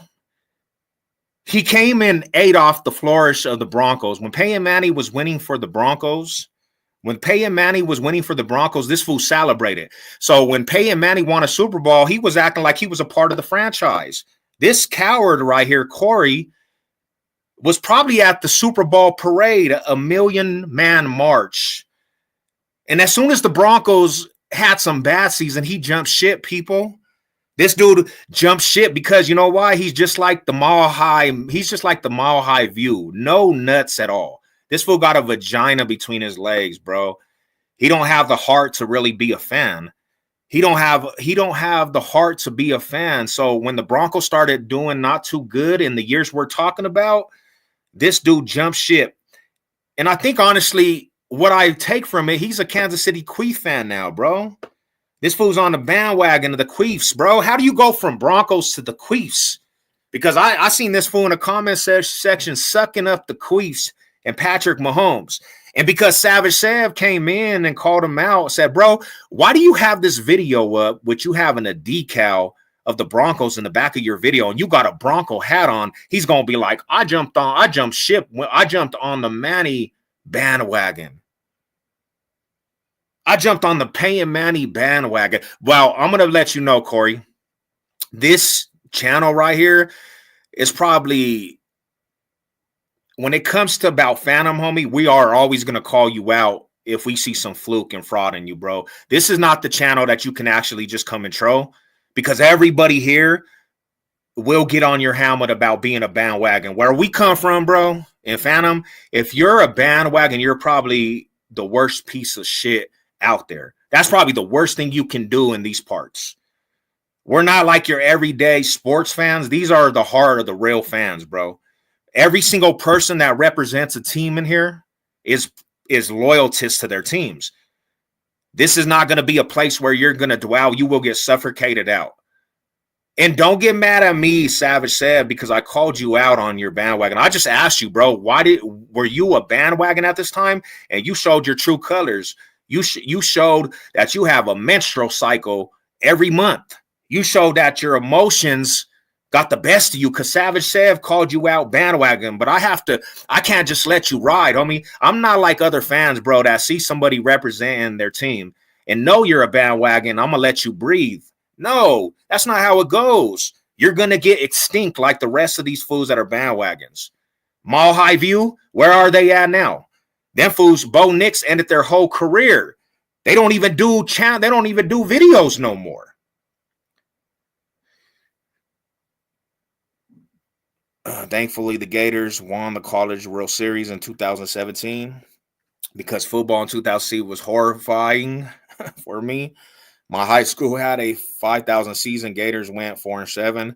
he came and ate off the flourish of the Broncos. When Peyton Manning was winning for the Broncos, this fool celebrated. So when Peyton Manning won a Super Bowl, he was acting like he was a part of the franchise. This coward right here, Corey, was probably at the Super Bowl parade, a 1,000,000-man march. And as soon as the Broncos had some bad season, he jumped ship, people. This dude jumped ship because you know why? He's just like the Mile High. He's just like the Mile High View. No nuts at all. This fool got a vagina between his legs, bro. He don't have the heart to really be a fan. He don't have the heart to be a fan. So when the Broncos started doing not too good in the years we're talking about, this dude jumped ship. And I think honestly, what I take from it, he's a Kansas City Chiefs fan now, bro. This fool's on the bandwagon of the Chiefs, bro. How do you go from Broncos to the Chiefs? Because I seen this fool in the comment section sucking up the Chiefs and Patrick Mahomes. And because Savage Sav came in and called him out, said, bro, why do you have this video up with you having a decal of the Broncos in the back of your video and you got a Bronco hat on? He's going to be like, I jumped ship. I jumped on the Manny bandwagon. I jumped on the Peyton Manny bandwagon. Well, I'm going to let you know, Corey, this channel right here is probably, when it comes to about Phantom, homie, we are always going to call you out if we see some fluke and fraud in you, bro. This is not the channel that you can actually just come and troll, because everybody here will get on your helmet about being a bandwagon. Where we come from, bro, in Phantom, if you're a bandwagon, you're probably the worst piece of shit out there. That's probably the worst thing you can do in these parts. We're not like your everyday sports fans. These are the heart of the real fans, bro. Every single person that represents a team in here is loyalist to their teams. This is not going to be a place where you're going to dwell. You will get suffocated out. And don't get mad at me, Savage said, because I called you out on your bandwagon. I just asked you, bro, were you a bandwagon at this time? And you showed your true colors. You showed that you have a menstrual cycle every month. You showed that your emotions got the best of you, because Savage Sav called you out bandwagon. But I can't just let you ride, homie. I'm not like other fans, bro, that see somebody representing their team and know you're a bandwagon. I'm going to let you breathe. No, that's not how it goes. You're going to get extinct like the rest of these fools that are bandwagons. Mile High View, where are they at now? Them fools, Bo Nix ended their whole career. They don't even do videos no more. Thankfully, the Gators won the College World Series in 2017 because football in 2000 was horrifying for me. My high school had a 5,000 season. Gators went 4-7.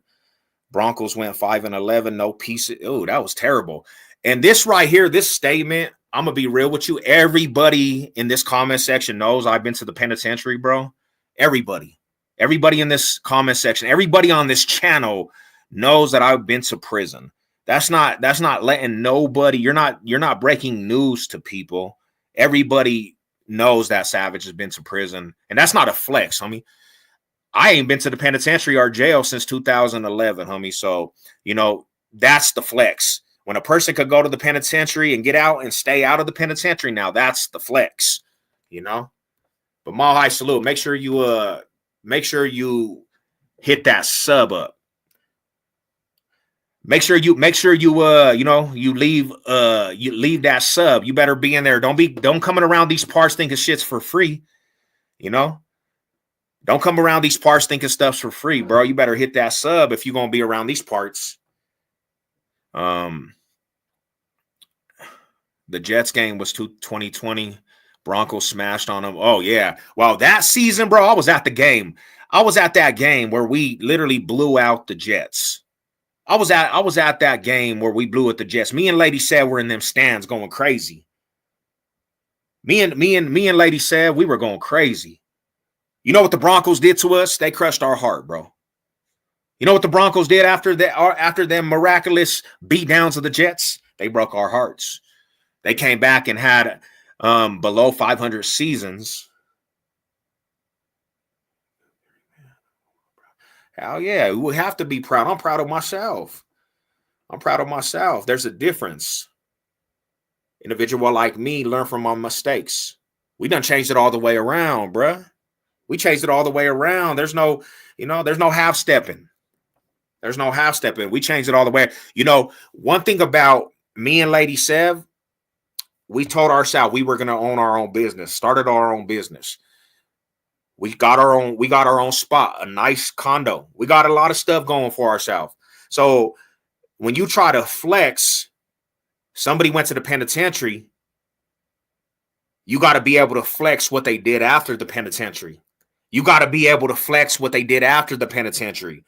Broncos went 5-11. No pieces. Oh, that was terrible. And this right here, this statement, I'm going to be real with you. Everybody in this comment section knows I've been to the penitentiary, bro. Everybody in this comment section, everybody on this channel knows that I've been to prison. That's not letting nobody, you're not breaking news to people. Everybody knows that Savage has been to prison, and that's not a flex, homie. I ain't been to the penitentiary or jail since 2011, homie. So, that's the flex. When a person could go to the penitentiary and get out and stay out of the penitentiary, now that's the flex, But Mile High salute. Make sure you hit that sub up. Make sure you leave that sub. You better be in there. Don't coming around these parts thinking shit's for free. Don't come around these parts thinking stuff's for free, bro. You better hit that sub if you're gonna be around these parts. The Jets game was 2020. Broncos smashed on them. Oh yeah. Well, that season, bro, I was at the game. I was at that game where we literally blew out the Jets. I was at that game where we blew at the Jets. Me and Lady said we're in them stands going crazy. Me and Lady said we were going crazy. You know what the Broncos did to us? They crushed our heart, bro. You know what the Broncos did after them miraculous beatdowns of the Jets? They broke our hearts. They came back and had below 500 seasons. Hell yeah, we have to be proud. I'm proud of myself. There's a difference. Individual like me learn from my mistakes. We done changed it all the way around, bruh. We changed it all the way around. There's no half stepping. We changed it all the way. One thing about me and Lady Sev, we told ourselves we were going to own our own business, started our own business. We got our own spot, a nice condo. We got a lot of stuff going for ourselves. So when you try to flex, somebody went to the penitentiary, You got to be able to flex what they did after the penitentiary. You got to be able to flex what they did after the penitentiary.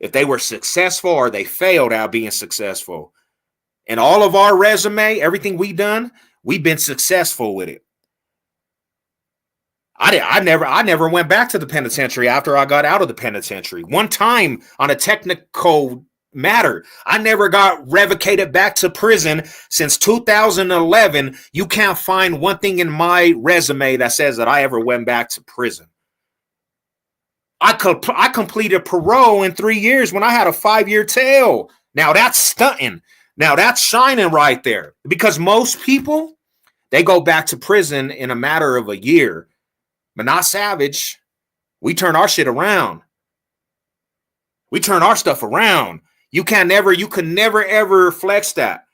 If they were successful or they failed at being successful. And all of our resume, everything we done, we've been successful with it. I never went back to the penitentiary after I got out of the penitentiary. One time on a technical matter, I never got revocated back to prison since 2011. You can't find one thing in my resume that says that I ever went back to prison. I completed parole in 3 years when I had a 5-year tail. Now that's stunting. Now that's shining right there. Because most people, they go back to prison in a matter of a year. But not Savage. We turn our shit around. We turn our stuff around. You could never ever flex that.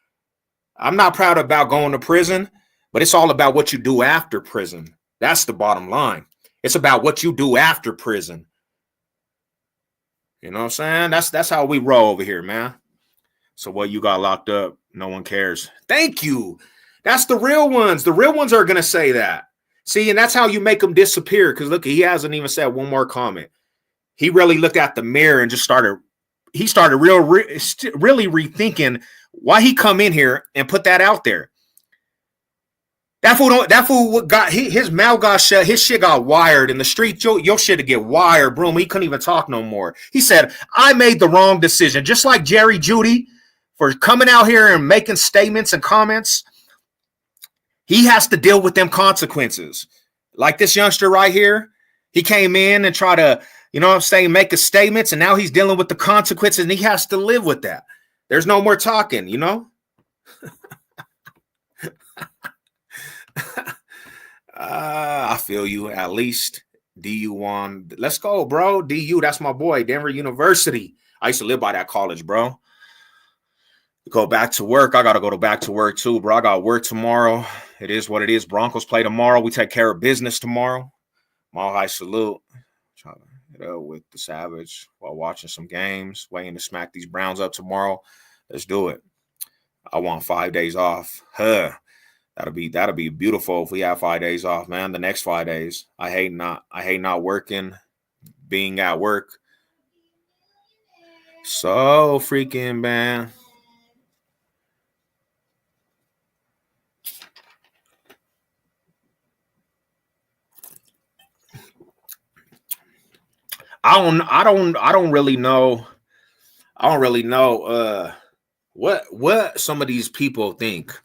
I'm not proud about going to prison, but it's all about what you do after prison. That's the bottom line. It's about what you do after prison. You know what I'm saying? That's how we roll over here, man. So what, you got locked up? No one cares. Thank you. That's the real ones. The real ones are going to say that. See, and that's how you make them disappear. Because look, he hasn't even said one more comment. He really looked at the mirror and just started really rethinking why he come in here and put that out there. That fool got his mouth got shut. His shit got wired in the street. Your shit to get wired, bro. He couldn't even talk no more. He said, I made the wrong decision. Just like Jerry Judy for coming out here and making statements and comments. He has to deal with them consequences. Like this youngster right here. He came in and tried to, you know what I'm saying, make a statements, and now he's dealing with the consequences, and he has to live with that. There's no more talking, you know? I feel you, at least. DU1. Let's go, bro. DU, that's my boy. Denver University. I used to live by that college, bro. Go back to work. I got to go back to work too, bro. I got work tomorrow. It is what it is. Broncos play tomorrow. We take care of business tomorrow. Mile High salute. Trying to hit up with the Savage while watching some games. Waiting to smack these Browns up tomorrow. Let's do it. I want 5 days off. That'll be beautiful if we have 5 days off, man. The next 5 days. I hate not working, being at work. So freaking bad. I don't really know. I don't really know what some of these people think.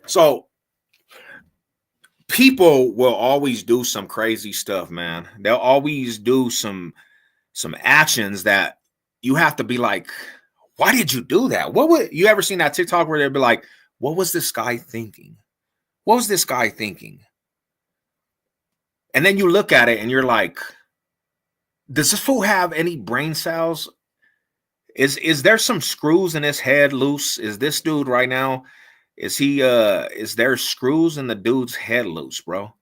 So people will always do some crazy stuff, man. They'll always do some actions that you have to be like, why did you do that? What would you ever seen that TikTok where they'd be like, what was this guy thinking? What was this guy thinking? And then you look at it and you're like, does this fool have any brain cells? Is there some screws in his head loose? Is this dude right now? Is there screws in the dude's head loose, bro?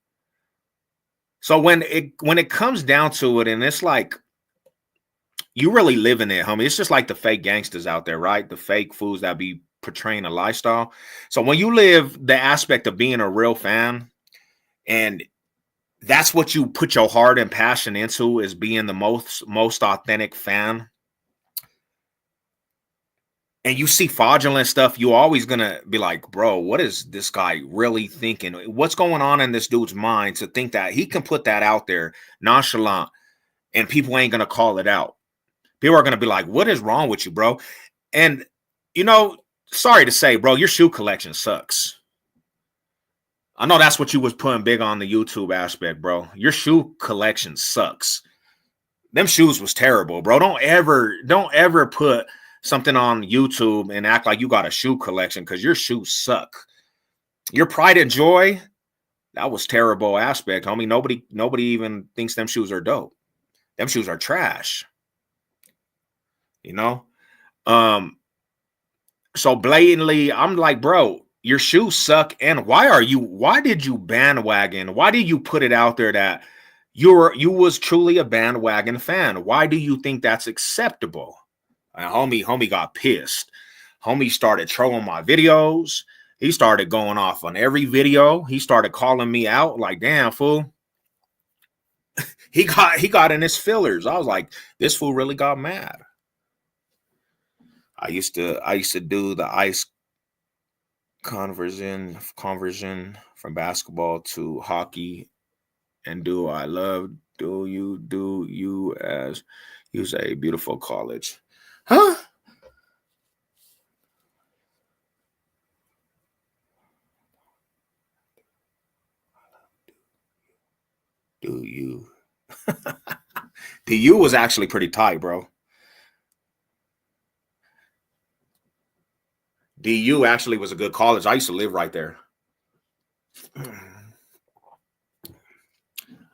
So when it comes down to it, and it's like you really live in it, homie. It's just like the fake gangsters out there, right? The fake fools that be portraying a lifestyle. So when you live the aspect of being a real fan, and that's what you put your heart and passion into, is being the most authentic fan. And you see fraudulent stuff, you're always going to be like, bro, what is this guy really thinking? What's going on in this dude's mind to think that he can put that out there nonchalant and people ain't going to call it out? People are going to be like, what is wrong with you, bro? And, you know, sorry to say, bro, your shoe collection sucks. I know that's what you was putting big on the YouTube aspect, bro. Your shoe collection sucks. Them shoes was terrible, bro. Don't ever put something on YouTube and act like you got a shoe collection, because your shoes suck. Your pride and joy, that was terrible aspect, homie. Nobody even thinks them shoes are dope. Them shoes are trash. You know? So blatantly, I'm like, bro, your shoes suck. And why did you bandwagon? Why did you put it out there that you was truly a bandwagon fan? Why do you think that's acceptable? And homie got pissed. Homie started trolling my videos. He started going off on every video. He started calling me out like, damn, fool. He got in his fillers. I was like, this fool really got mad. I used to do the ice conversion from basketball to hockey, and do I love do you as use a beautiful college. Huh? Do you? The U was actually pretty tight, bro. DU actually was a good college. I used to live right there.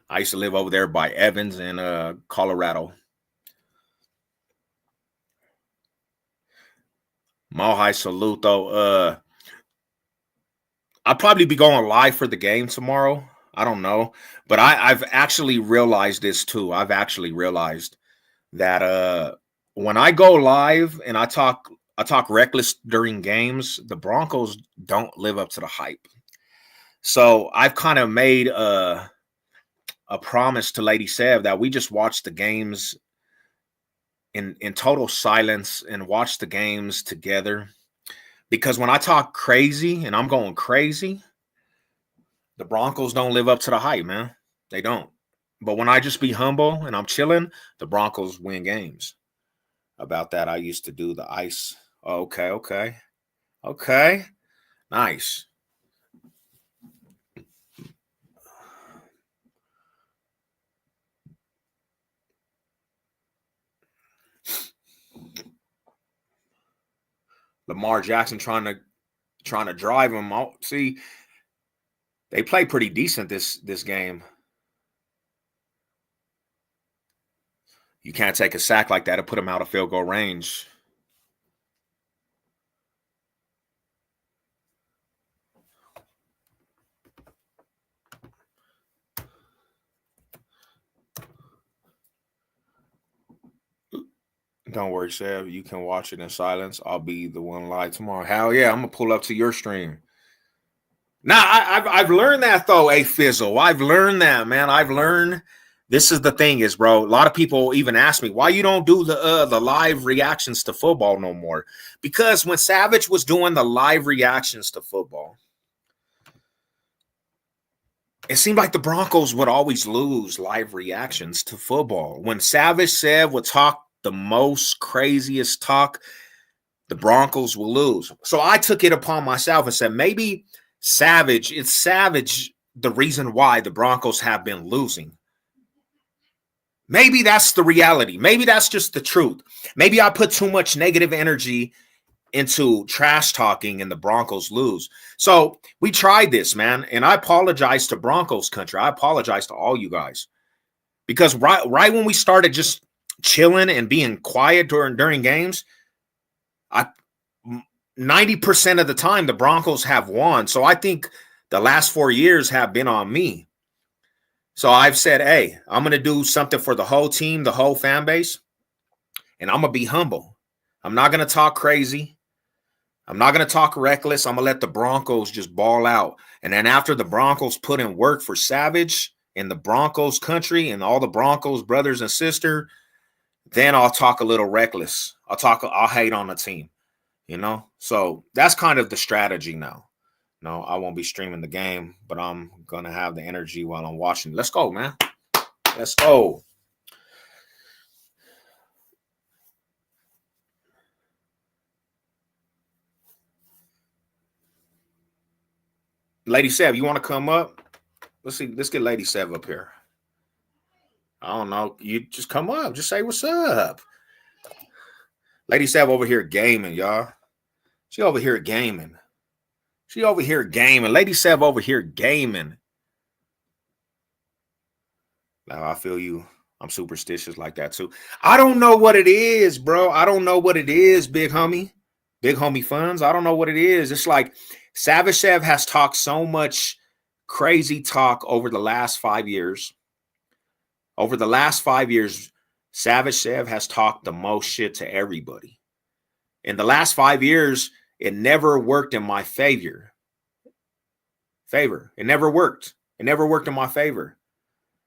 I used to live over there by Evans in Colorado. Mahai salute though. I'll probably be going live for the game tomorrow. I don't know. But I've actually realized this too. I've actually realized that when I go live and I talk reckless during games, the Broncos don't live up to the hype. So I've kind of made a promise to Lady Sev that we just watch the games in total silence and watch the games together. Because when I talk crazy and I'm going crazy, the Broncos don't live up to the hype, man. They don't. But when I just be humble and I'm chilling, the Broncos win games. About that, I used to do the ice. Okay. Nice. Lamar Jackson trying to drive him out. See, they play pretty decent this game. You can't take a sack like that and put him out of field goal range. Don't worry, Sev. You can watch it in silence. I'll be the one live tomorrow. Hell yeah, I'm gonna pull up to your stream. Now I've learned that though, Fizzle. I've learned that, man. I've learned. This is the thing, is bro. A lot of people even ask me why you don't do the live reactions to football no more. Because when Savage was doing the live reactions to football, it seemed like the Broncos would always lose live reactions to football. When Savage said would talk the most craziest talk, the Broncos will lose. So I took it upon myself and said, maybe it's Savage the reason why the Broncos have been losing. Maybe that's the reality. Maybe that's just the truth. Maybe I put too much negative energy into trash talking and the Broncos lose. So we tried this, man. And I apologize to Broncos country. I apologize to all you guys. Because right when we started just chilling and being quiet during games, 90% of the time the Broncos have won. So I think the last 4 years have been on me. So I've said, hey, I'm going to do something for the whole team, the whole fan base, and I'm going to be humble. I'm not going to talk crazy. I'm not going to talk reckless. I'm going to let the Broncos just ball out. And then after the Broncos put in work for Savage in the Broncos country and all the Broncos brothers and sisters, then I'll talk a little reckless. I'll hate on the team, you know? So that's kind of the strategy now. No, I won't be streaming the game, but I'm going to have the energy while I'm watching. Let's go, man. Let's go. Lady Sev, you want to come up? Let's get Lady Sev up here. I don't know. You just come up. Just say what's up. Lady Sev over here gaming, y'all. She over here gaming. Lady Sev over here gaming. Now I feel you. I'm superstitious like that too. I don't know what it is, bro. I don't know what it is, big homie. Big homie funds. I don't know what it is. It's like Savage Sev has talked so much crazy talk over the last 5 years. Over the last 5 years, Savage Sev has talked the most shit to everybody. In the last 5 years, it never worked in my favor. favor. It never worked. It never worked in my favor.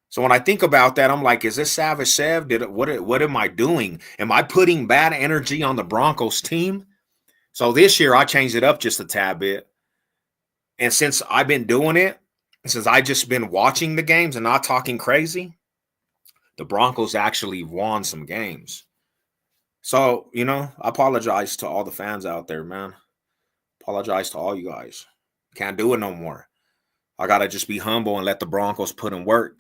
So when I think about that, I'm like, is this Savage Sev? What am I doing? Am I putting bad energy on the Broncos team? So this year I changed it up just a tad bit. And since I've been doing it, since I just been watching the games and not talking crazy, the Broncos actually won some games. So, I apologize to all the fans out there, man. Apologize to all you guys. Can't do it no more. I got to just be humble and let the Broncos put in work.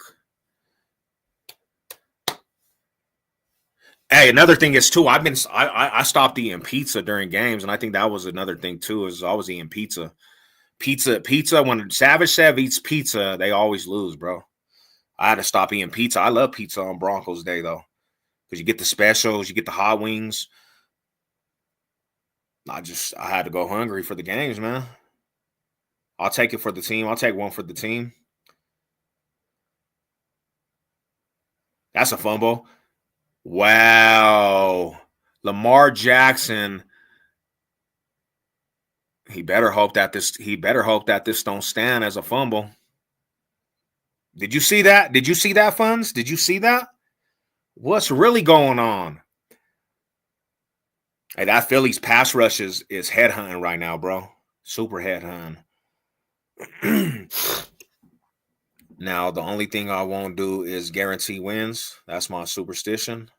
Hey, another thing is too, I stopped eating pizza during games, and I think that was another thing too, is I was eating pizza. Pizza, when Savage Sev eats pizza, they always lose, bro. I had to stop eating pizza. I love pizza on Broncos Day, though, because you get the specials, you get the hot wings. I had to go hungry for the games, man. I'll take it for the team. I'll take one for the team. That's a fumble. Wow. Lamar Jackson. He better hope that this don't stand as a fumble. Did you see that? Did you see that, Funds? Did you see that? What's really going on? Hey, that Phillies pass rush is headhunting right now, bro. Super headhunting. Now, the only thing I won't do is guarantee wins. That's my superstition.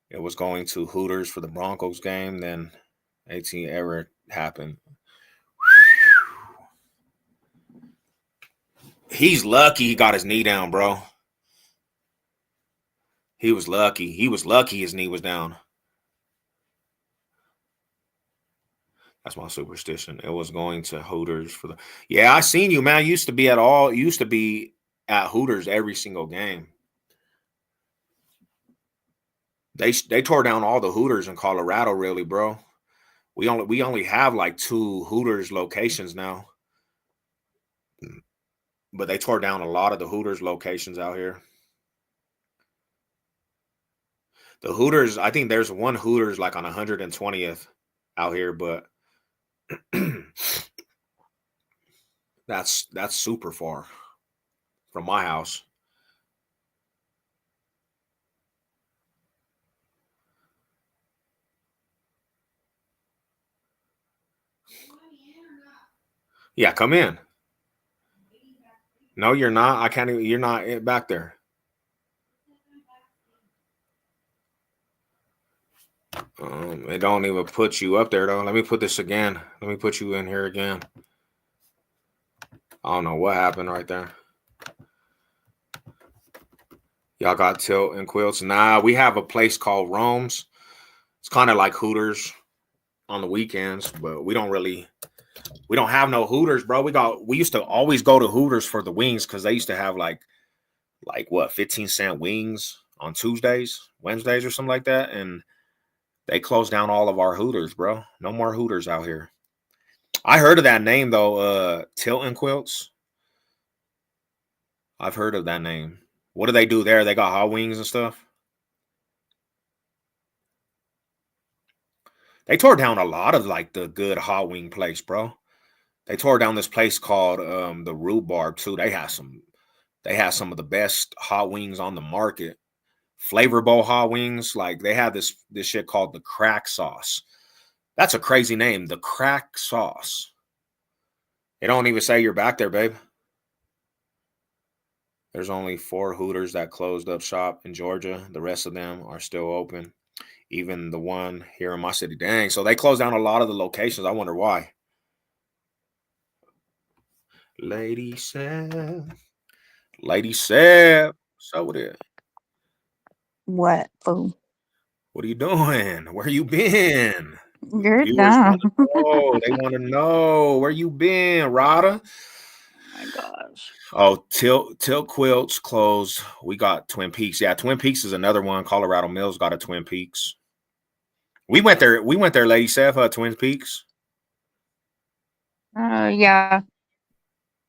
It was going to Hooters for the Broncos game. Then 18 error happened. He's lucky he got his knee down, bro. He was lucky. He was lucky his knee was down. That's my superstition. It was going to Hooters for the. Yeah, I seen you, man. Used to be at Hooters every single game. They tore down all the Hooters in Colorado, really, bro. We only have like 2 Hooters locations now. But they tore down a lot of the Hooters locations out here. The Hooters, I think there's one Hooters like on 120th out here, but that's super far from my house. Yeah, come in. No, you're not. I can't even. You're not back there. It don't even put you up there, though. Let me put this again. Let me put you in here again. I don't know what happened right there. Y'all got Tilt and Quilts? Nah, we have a place called Rome's. It's kind of like Hooters on the weekends, but we don't have no Hooters, bro. We used to always go to Hooters for the wings because they used to have like what, 15-cent wings on Tuesdays, Wednesdays, or something like that. And they closed down all of our Hooters, bro. No more Hooters out here. I heard of that name though, Tilt and Quilts. I've heard of that name. What do they do there? They got hot wings and stuff. They tore down a lot of like the good hot wing place, bro. They tore down this place called the Rhubarb too. They had some of the best hot wings on the market. Flavor Bowl hot wings. Like they had this shit called the Crack Sauce. That's a crazy name, the Crack Sauce. They don't even say you're back there, babe. There's only 4 Hooters that closed up shop in Georgia. The rest of them are still open. Even the one here in my city. Dang, so they closed down a lot of the locations. I wonder why. Lady Sev. So with it. What, fool? What are you doing? Where you been? You're Viewers dumb. they want to know where you been, Rada. Oh my gosh. Oh, Tilt Quilts closed. We got Twin Peaks. Yeah, Twin Peaks is another one. Colorado Mills got a Twin Peaks. We went there, Lady Sev, Twin Peaks. Yeah.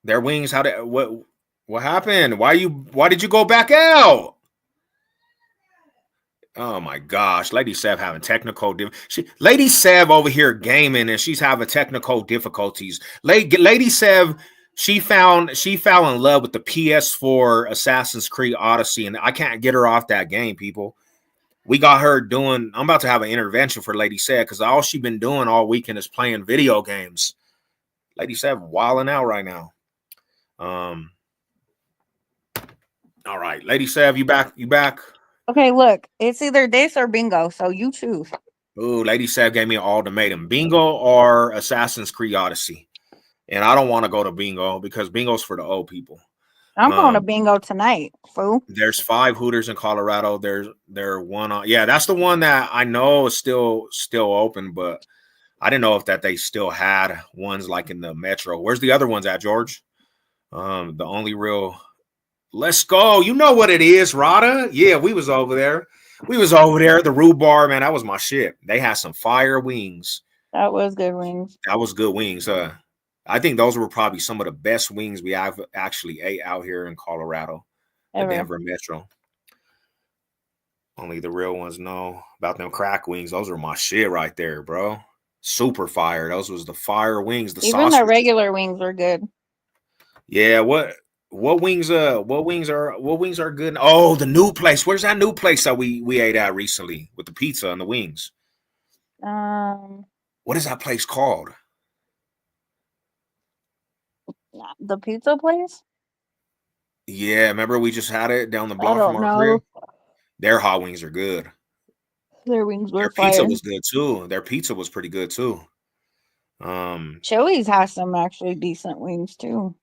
Their wings, what happened? Why did you go back out? Oh my gosh, Lady Sev having technical Lady Sev over here gaming and she's having technical difficulties. Lady Sev she fell in love with the PS4 Assassin's Creed Odyssey, and I can't get her off that game, people. We got her doing. I'm about to have an intervention for Lady Said because all she been doing all weekend is playing video games. Lady Said wilding out right now. All right, Lady Sav, you back? You back? Okay, look, it's either this or bingo, so you choose. Ooh, Lady Sav gave me an ultimatum: bingo or Assassin's Creed Odyssey. And I don't want to go to bingo because bingo's for the old people. I'm going to bingo tonight, fool. There's 5 Hooters in Colorado. There's one on. Yeah, that's the one that I know is still open, but I didn't know if that they still had ones like in the metro. Where's the other ones at, George? The only real. Let's go. You know what it is, Rada. Yeah, we was over there. The Rue Bar, man, that was my shit. They had some fire wings. That was good wings. That was good wings. I think those were probably some of the best wings we have actually ate out here in Colorado, the Denver Metro. Only the real ones know about them crack wings. Those were my shit right there, bro. Super fire. Those was the fire wings. Even the regular wings were good. Yeah, what wings are good? Oh, the new place. Where's that new place that we ate at recently with the pizza and the wings? What is that place called? The pizza place? Yeah, remember we just had it down the block from our crib? Their hot wings are good. Their wings were Their pizza was good too. Their pizza was pretty good too. Chili's has some actually decent wings too.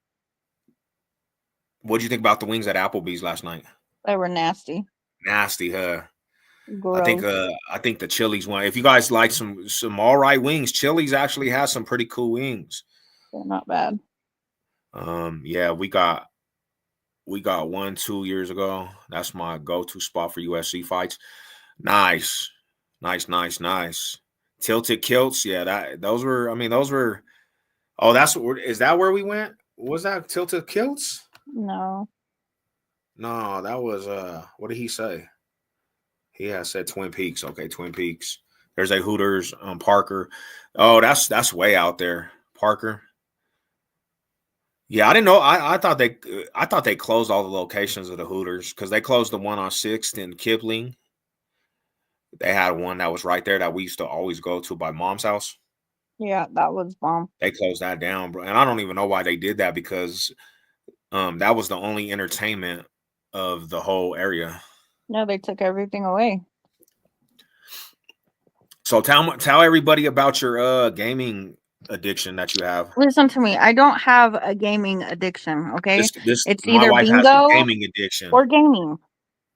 What'd you think about the wings at Applebee's last night? They were nasty. Nasty, huh? Gross. I think the Chili's one. If you guys like some all right wings, Chili's actually has some pretty cool wings. They're not bad. Yeah, we got 1-2 years ago. That's my go-to spot for UFC fights. Nice. Tilted Kilts. Yeah, those were. Oh, is that where we went? Was that Tilted Kilts? No, that was what did he say? He has said Twin Peaks. Okay, Twin Peaks. There's a Hooters Parker. Oh, that's way out there. Parker. Yeah, I didn't know. I thought they closed all the locations of the Hooters because they closed the one on 6th in Kipling. They had one that was right there that we used to always go to by Mom's house. Yeah, that was bomb. They closed that down, bro. And I don't even know why they did that because that was the only entertainment of the whole area. No, they took everything away. So tell everybody about your gaming addiction that you have. Listen to me. I don't have a gaming addiction. Okay, it's either wife bingo has a gaming addiction or gaming.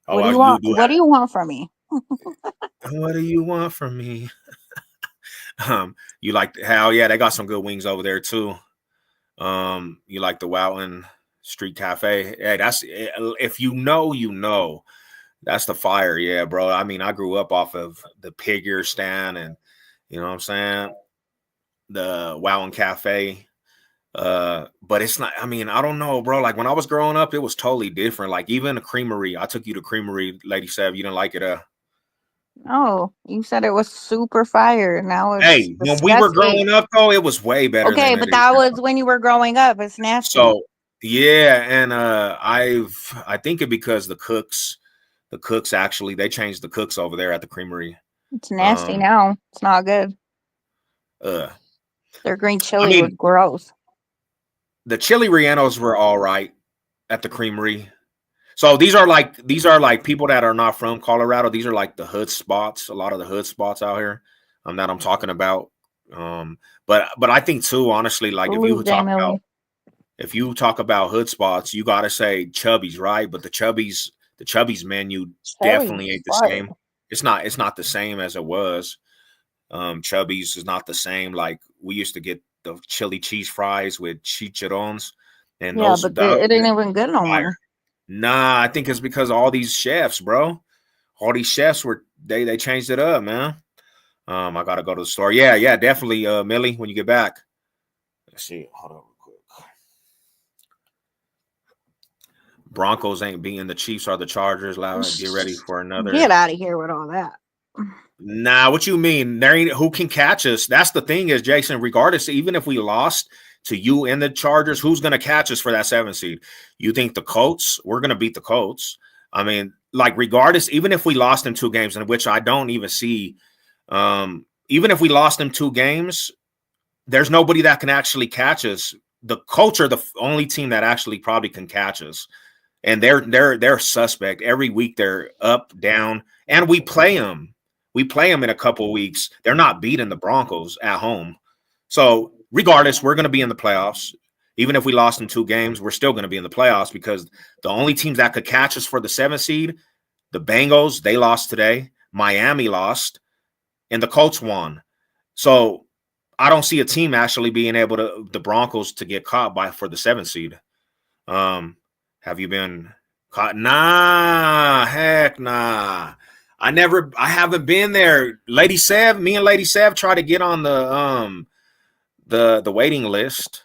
Oh, what do you want? What do you want from me? What do you want from me? You like hell yeah, they got some good wings over there too. You like the Wowton Street Cafe? Hey, that's if you know, that's the fire, yeah, bro. I mean, I grew up off of the pig ear stand, and you know what I'm saying, the Wowton Cafe. But it's not. I mean, I don't know, bro. Like when I was growing up, it was totally different. Like even the creamery, I took you to creamery, Lady Sav. You didn't like it, Oh, you said it was super fire. Now it's hey, when we were growing up, though, it was way better. Okay, but that was when you were growing up. It's nasty. So yeah, and I think it because the cooks actually they changed the cooks over there at the creamery. It's nasty now. It's not good. Their green chili was gross. The chili rellenos were all right at the creamery. So these are like people that are not from Colorado. These are like the hood spots, a lot of the hood spots out here that I'm talking about. But I think too, honestly, like if you talk about hood spots, you gotta say Chubby's, right? But the Chubby's menu definitely ain't the same. It's not the same as it was. Chubby's is not the same. Like we used to get the chili cheese fries with chicharrones, and it ain't even good no more. Nah, I think it's because all these chefs, bro. All these chefs they changed it up, man. I gotta go to the store. Yeah, definitely, Millie, when you get back. Let's see. Hold on real quick. Broncos ain't beating the Chiefs or the Chargers. Get ready for another. Get out of here with all that. Nah, what you mean? There ain't who can catch us. That's the thing is, Jason, regardless, even if we lost to you and the Chargers, who's going to catch us for that 7 seed? You think the Colts? We're going to beat the Colts. I mean, like, regardless, even if we lost in 2 games, in which I don't even see, even if we lost in 2 games, there's nobody that can actually catch us. The Colts are the only team that actually probably can catch us. And they're suspect. Every week they're up, down, and we play them. We play them in a couple of weeks. They're not beating the Broncos at home. So regardless, we're going to be in the playoffs. Even if we lost in 2 games, we're still going to be in the playoffs because the only teams that could catch us for the 7 seed, the Bengals, they lost today. Miami lost, and the Colts won. So I don't see a team actually being able to, the Broncos, to get caught for the 7 seed. Have you been caught? Nah, heck nah. I haven't been there. Me and Lady Sev tried to get on the waiting list.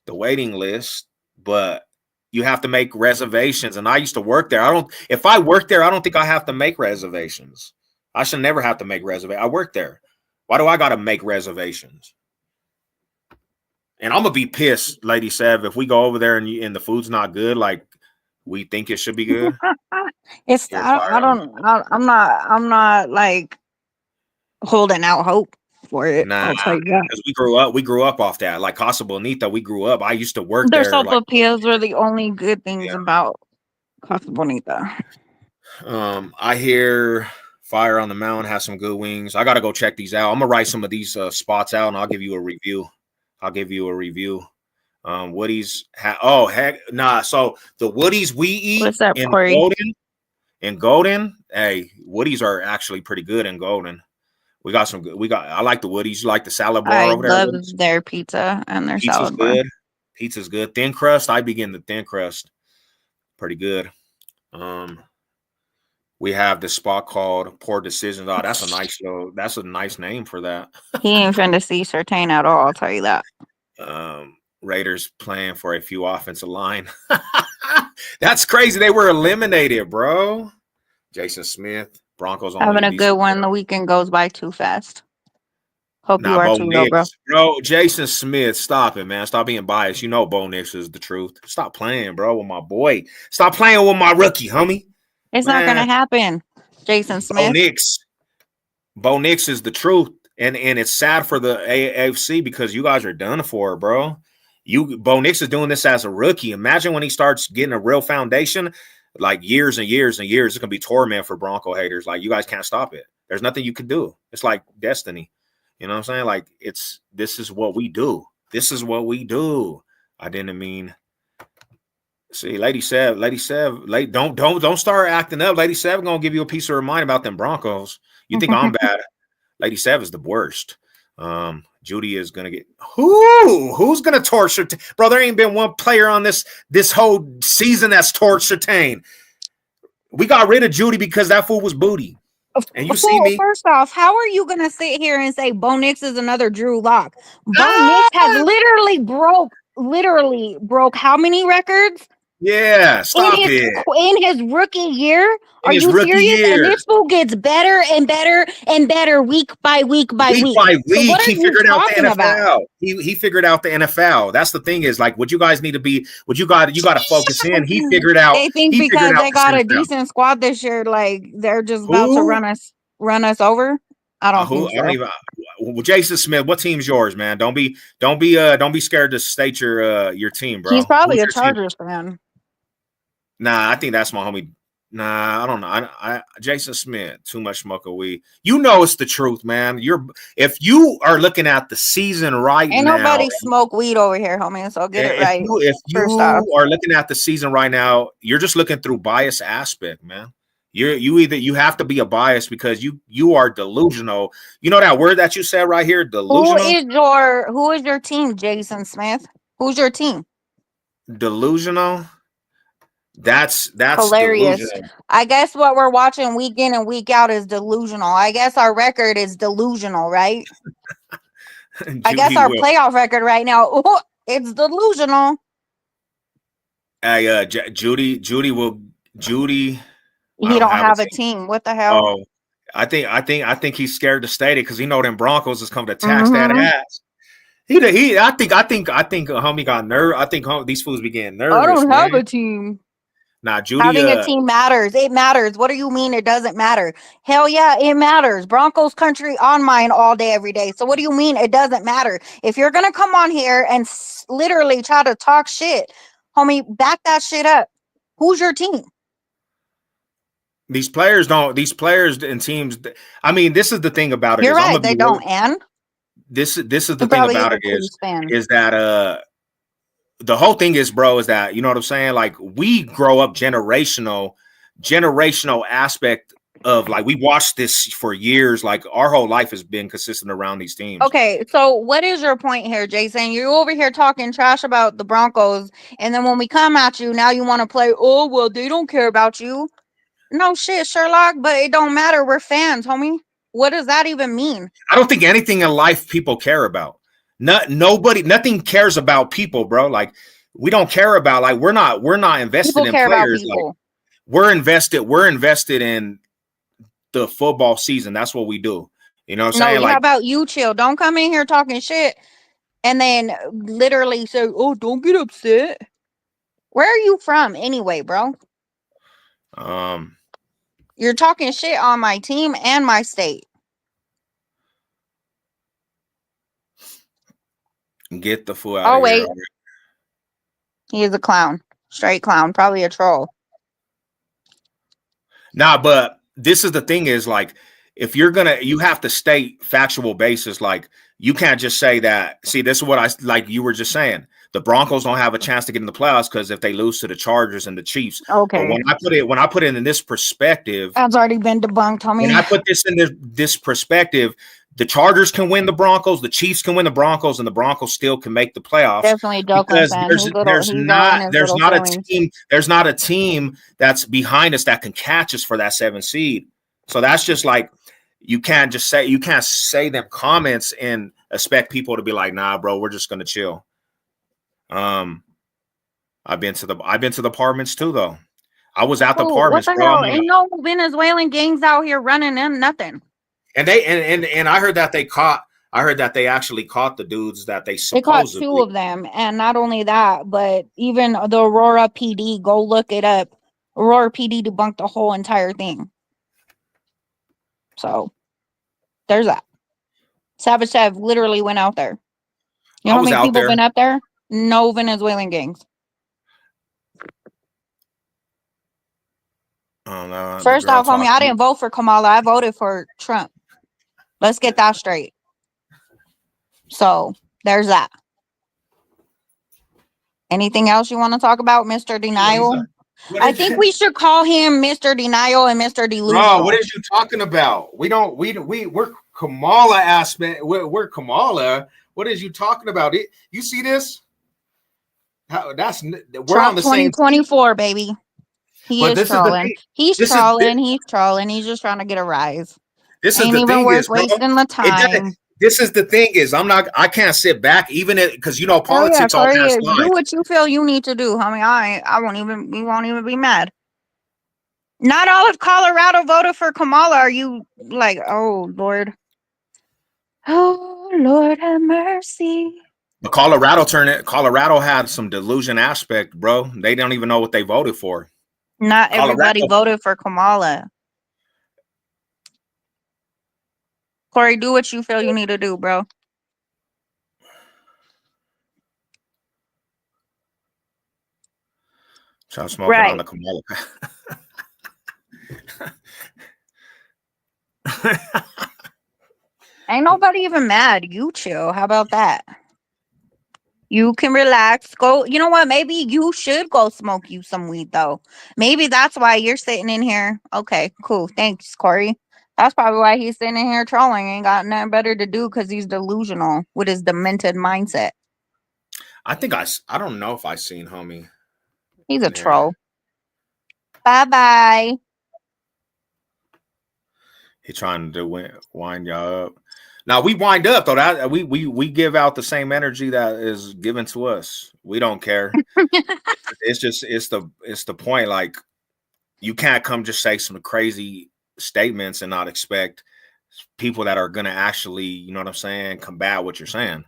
The waiting list, but you have to make reservations. And I used to work there. If I work there, I don't think I have to make reservations. I should never have to make reservations. I work there. Why do I got to make reservations? And I'm gonna be pissed, Lady Sev, if we go over there and the food's not good, like we think it should be good. I'm not like holding out hope for it. Nah, I'll tell you that. Because we grew up off that. Like Casa Bonita, we grew up. I used to work Their there. sopapillas were the only good things about Casa Bonita. I hear Fire on the Mountain has some good wings. I gotta go check these out. I'm gonna write some of these spots out and I'll give you a review. Woody's so the Woody's we eat What's up, in Corey? Golden, hey, Woody's are actually pretty good in Golden. I like the Woody's. You like the salad bar over there? I love their pizza and their salad bar. Pizza's good. Thin crust, I begin the thin crust. Pretty good. We have this spot called Poor Decisions. Oh, that's a nice show. That's a nice name for that. He ain't finna see Surtain at all, I'll tell you that. Raiders playing for a few offensive line. That's crazy. They were eliminated, bro. Jason Smith, Broncos having a good one. The weekend goes by too fast. Hope you are too, bro. Bro, Jason Smith, stop it, man. Stop being biased. You know Bo Nix is the truth. Stop playing, bro, with my boy. Stop playing with my rookie, homie. It's not gonna happen, Jason Smith. Bo Nix is the truth. And it's sad for the AFC because you guys are done for, bro. Bo Nix is doing this as a rookie. Imagine when he starts getting a real foundation, like years and years and years, it's gonna be torment for Bronco haters. Like, you guys can't stop it. There's nothing you can do. It's like destiny. You know what I'm saying? Like, this is what we do. This is what we do. I didn't mean. See, Lady Sev, don't start acting up. Lady Sev gonna give you a piece of her mind about them Broncos. You think I'm bad? Lady Sev is the worst. Judy is gonna get who's gonna torture? Bro, there ain't been one player on this whole season that's tortured Surtain. We got rid of Judy because that fool was booty. And you see me. First off, how are you gonna sit here and say Bo Nix is another Drew Lock? Bo Nix has literally broke how many records? Yeah, stop it. In his rookie year? Are you serious? And this fool gets better and better and better week by week by week. So he figured out the NFL. He figured out the NFL. That's the thing is, like, what you guys need to be, you got to focus in. He figured out. They think because they got a decent squad this year, like they're just about to run us over. I don't think so. Well, Jason Smith, what team's yours, man? Don't be scared to state your team, bro. He's probably a Chargers fan. Nah, I think that's my homie. Nah, I don't know. Jason Smith, too much smoke of weed. You know it's the truth, man. If you are looking at the season right now, ain't nobody smoke weed over here, homie. So get it right. If you are looking at the season right now, you're just looking through bias aspect, man. You have to be a bias because you are delusional. You know that word that you said right here, delusional. Who is your team, Jason Smith? Who's your team? Delusional. That's hilarious. Delusional. I guess what we're watching week in and week out is delusional. I guess our record is delusional, right? I guess our playoff record right now, it's delusional. Judy. He don't have a team. What the hell? I think he's scared to state it because he know them Broncos is coming to tax that ass. I think homie got nerve. I think these fools be getting nervous. I don't have man. a team. Nah, Judy. Having a team matters. It matters. What do you mean it doesn't matter? Hell yeah, it matters. Broncos country on mine all day, every day. So what do you mean it doesn't matter? If you're going to come on here and literally try to talk shit, homie, back that shit up. Who's your team? These players and teams. I mean, this is the thing about it. You're right. They don't. And this is the thing about it is that the whole thing is, bro, is that, you know what I'm saying? Like, we grow up generational aspect of, like, we watched this for years. Like, our whole life has been consistent around these teams. Okay, so what is your point here, Jason? You're over here talking trash about the Broncos, and then when we come at you, now you want to play, oh, well, they don't care about you. No shit, Sherlock, but it don't matter. We're fans, homie. What does that even mean? I don't think anything in life people care about. Nothing cares about people, bro. Like, we don't care about, like, we're not invested People in care players. About people. Like, we're invested in the football season. That's what we do. You know what I'm saying? Like, how about you chill? Don't come in here talking shit and then literally say, oh, don't get upset. Where are you from anyway, bro? You're talking shit on my team and my state. Get the fool out of here. Wait. He is a clown. Straight clown. Probably a troll. Nah, but this is the thing is, like, if you're you have to state factual basis. Like, you can't just say that. See, this is what like you were just saying. The Broncos don't have a chance to get in the playoffs because if they lose to the Chargers and the Chiefs. Okay. But when I put it in this perspective, that's already been debunked, homie. When I put this in this perspective, the Chargers can win the Broncos, the Chiefs can win the Broncos, and the Broncos still can make the playoffs. Definitely because there's not a team that's behind us that can catch us for that 7th seed. So that's just like, you can't say them comments and expect people to be like, nah, bro, we're just gonna chill. I've been to the apartments too, though. I was at the apartments. What the hell? Ain't no Venezuelan gangs out here running in nothing. And I heard that they actually caught the dudes that they supposedly. They caught 2 of them, and not only that, but even the Aurora PD. Go look it up. Aurora PD debunked the whole entire thing. So there's that. Savage Sev literally went out there. You know how many people been up there? No Venezuelan gangs. Oh, no, first off, homie, I didn't vote for Kamala. I voted for Trump. Let's get that straight. So there's that. Anything else you want to talk about, Mr. Denial? I think we should call him Mr. Denial and Mr. Delusional. Bro, what is you talking about? We're Kamala aspect. We're Kamala. What is you talking about? You see this? We're Trump on the 2024, baby. He is trolling. He's trolling. He's trolling. He's just trying to get a rise. This is the thing is, wasting the time. This is the thing is, I can't sit back even because politics all has do what you feel you need to do, homie. We won't even be mad. Not all of Colorado voted for Kamala. Are you like, oh Lord? Oh Lord, have mercy. But Colorado had some delusion aspect, bro. They don't even know what they voted for. Not everybody voted for Kamala. Corey, do what you feel you need to do, bro. So I'm smoking on the Kamala. Ain't nobody even mad. You chill. How about that? You can relax. Go. You know what? Maybe you should go smoke you some weed, though. Maybe that's why you're sitting in here. Okay, cool. Thanks, Corey. That's probably why he's sitting in here trolling. Ain't got nothing better to do because he's delusional with his demented mindset. I think I don't know if I seen homie. He's a troll. Bye-bye. He trying to wind y'all up. Now we wind up though. That we give out the same energy that is given to us. We don't care. It's the point. Like, you can't come just say some crazy statements and not expect people that are going to actually, you know what I'm saying, combat what you're saying,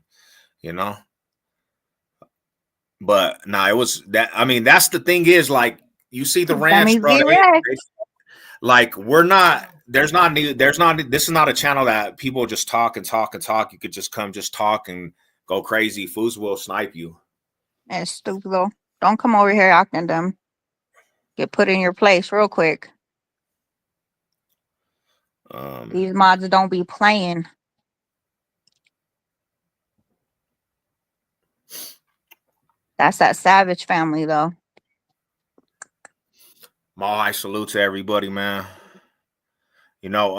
you know? But nah, it was that. I mean, that's the thing is, like, you see the ranch, bro. Like, we're not, this is not a channel that people just talk and talk and talk. You could just come, just talk and go crazy. Fools will snipe you. It's stupid though. Don't come over here acting dumb. Get put in your place real quick. These mods don't be playing. That's that Savage family though. Mall high salute to everybody, man. You know,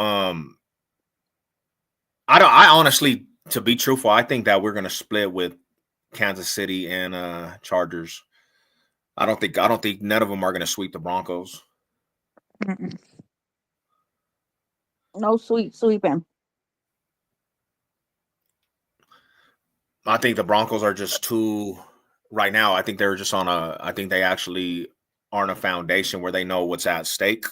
I honestly, to be truthful, I think that we're gonna split with Kansas City and Chargers. I don't think none of them are gonna sweep the Broncos. Mm-mm. No sweeping. I think the Broncos are just too right now. I think they're just I think they actually are on a foundation where they know what's at stake.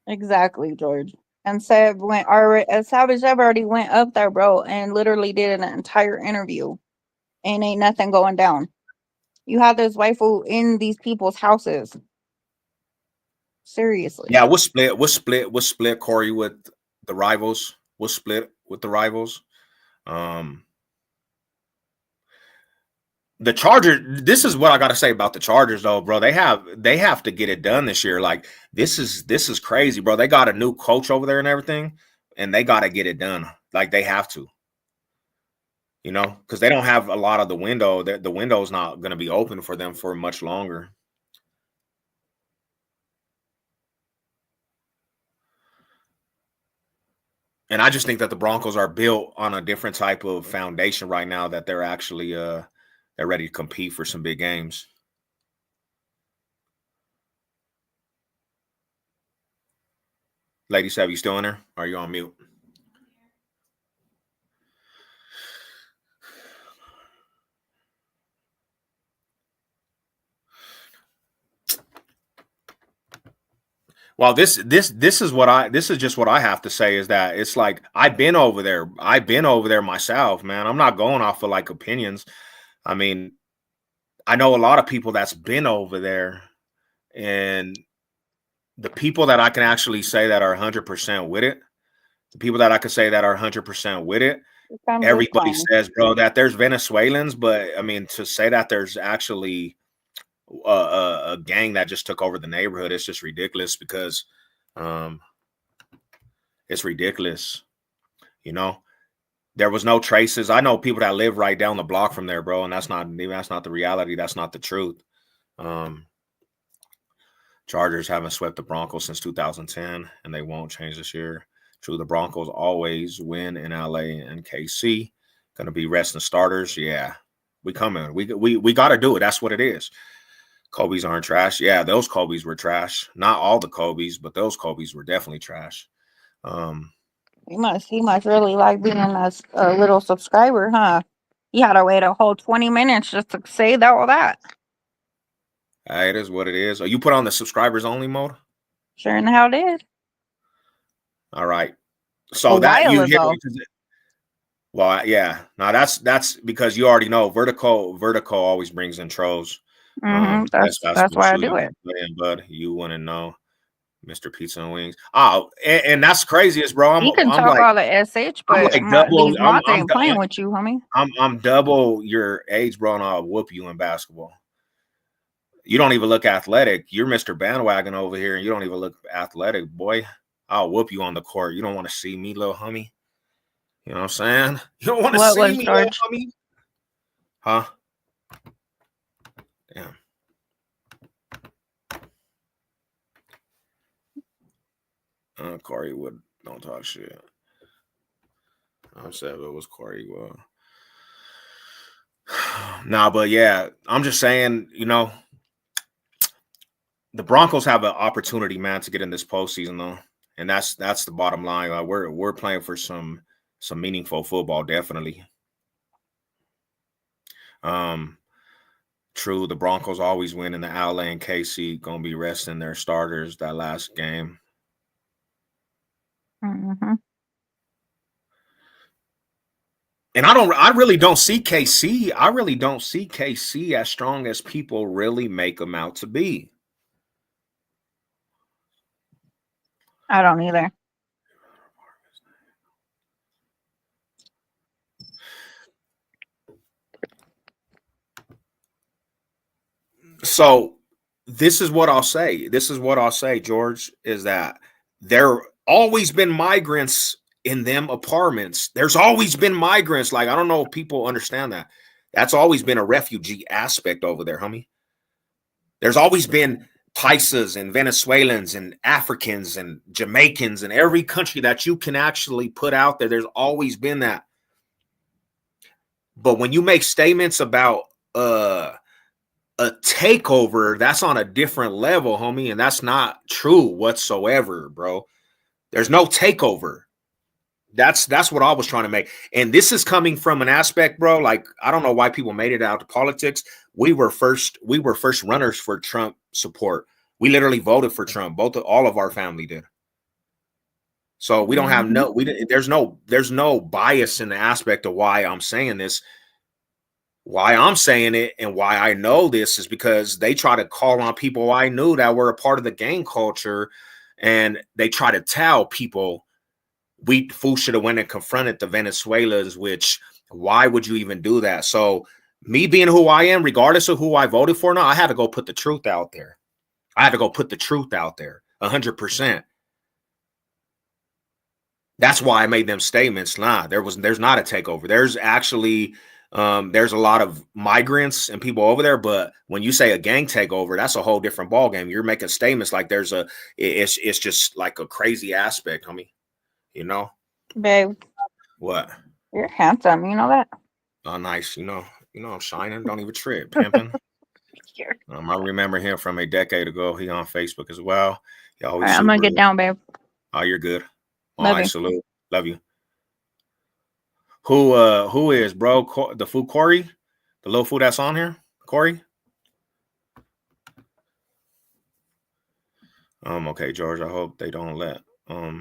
Exactly, George. And Savage already went up there, bro, and literally did an entire interview, and ain't nothing going down. You have this waifu in these people's houses. Seriously. Yeah, we'll split Corey with the rivals. We'll split with the rivals. The Chargers, this is what I got to say about the Chargers though, bro. They have to get it done this year. Like, this is crazy, bro. They got a new coach over there and everything, and they got to get it done. Like, they have to. You know, because they don't have a lot of the window. The window's not going to be open for them for much longer. And I just think that the Broncos are built on a different type of foundation right now, that they're actually they're ready to compete for some big games. Lady Sav, you still in there? Or are you on mute? Well, this is just what I have to say is that it's like, I've been over there myself, man. I'm not going off of like opinions. I mean, I know a lot of people that's been over there, and the people that I can actually say that are 100% with it, the people that I can say that are 100% with it, everybody says, bro, that there's Venezuelans, but I mean, to say that there's actually a gang that just took over the neighborhood, it's just ridiculous, because it's ridiculous. You know, there was no traces. I know people that live right down the block from there, bro, and that's not the reality. That's not the truth. Chargers haven't swept the Broncos since 2010, and they won't change this year. True, the Broncos always win in LA and KC. Going to be resting starters. Yeah, we coming. We got to do it. That's what it is. Kobe's aren't trash. Yeah, those Kobe's were trash. Not all the Kobe's, but those Kobe's were definitely trash. He must really like being a little subscriber, huh? He had to wait a whole 20 minutes just to say all that. It is what it is. You put on the subscribers only mode? Sure in the hell did. All right. So that you hear. Well, yeah. Now that's because you already know Vertical always brings in trolls. That's why I do it. Bud, you wouldn't know, Mr. Pizza and Wings. Oh, and that's craziest, bro. You can talk all the SH, but these mods ain't playing with you, homie. I'm double your age, bro, and I'll whoop you in basketball. You don't even look athletic. You're Mr. Bandwagon over here, and you don't even look athletic, boy. I'll whoop you on the court. You don't want to see me, little homie. You know what I'm saying? You don't want to see me, little homie. Huh? Damn. Corey Wood, don't talk shit. I said it was Corey Wood. Nah, but yeah, I'm just saying, you know, the Broncos have an opportunity, man, to get in this postseason, though, and that's the bottom line. Like, we're playing for some meaningful football, definitely. true. The Broncos always win in the Outlet, and KC gonna be resting their starters that last game. Mm-hmm. And I really don't see KC. I really don't see KC as strong as people really make them out to be. I don't either. So this is what I'll say. George, is that there always been migrants in them apartments. There's always been migrants. Like, I don't know if people understand that. That's always been a refugee aspect over there, homie. There's always been Paisas and Venezuelans and Africans and Jamaicans and every country that you can actually put out there. There's always been that. But when you make statements about a takeover, that's on a different level, homie, and that's not true whatsoever, bro. There's no takeover. That's what I was trying to make. And this is coming from an aspect, bro. Like, I don't know why people made it out to politics. We were first runners for Trump support. We literally voted for Trump. All of our family did. So we don't have there's no bias in the aspect of why I'm saying this. Why I'm saying it and why I know this is because they try to call on people I knew that were a part of the gang culture, and they try to tell people we fool should have went and confronted the Venezuelans, which why would you even do that? So me being who I am, regardless of who I voted for now, I had to go put the truth out there. 100%. That's why I made them statements. There's not a takeover. There's actually there's a lot of migrants and people over there, but when you say a gang takeover, that's a whole different ballgame. You're making statements like it's just like a crazy aspect, homie. You know, Babe, what? you're handsome. You know that? Oh, nice. You know, I'm shining. Don't even trip, pimping. I remember him from a decade ago. He on Facebook as well. All right, I'm gonna get down, babe. Oh, you're good. Love you. Salute. Love you. Who is, bro? The fool Corey? The little fool that's on here? Corey? Okay, George. I hope they don't let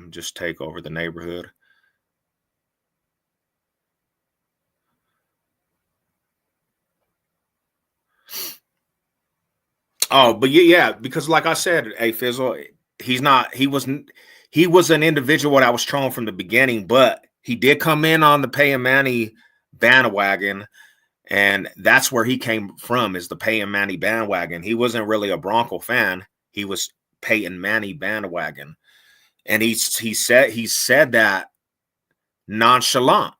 just take over the neighborhood. Oh, but yeah, because like I said, hey Fizzle, he was an individual that was strong from the beginning, but he did come in on the Peyton Manning bandwagon, and that's where he came from, is the Peyton Manning bandwagon. He wasn't really a Bronco fan. He was Peyton Manning bandwagon. And he said that nonchalant.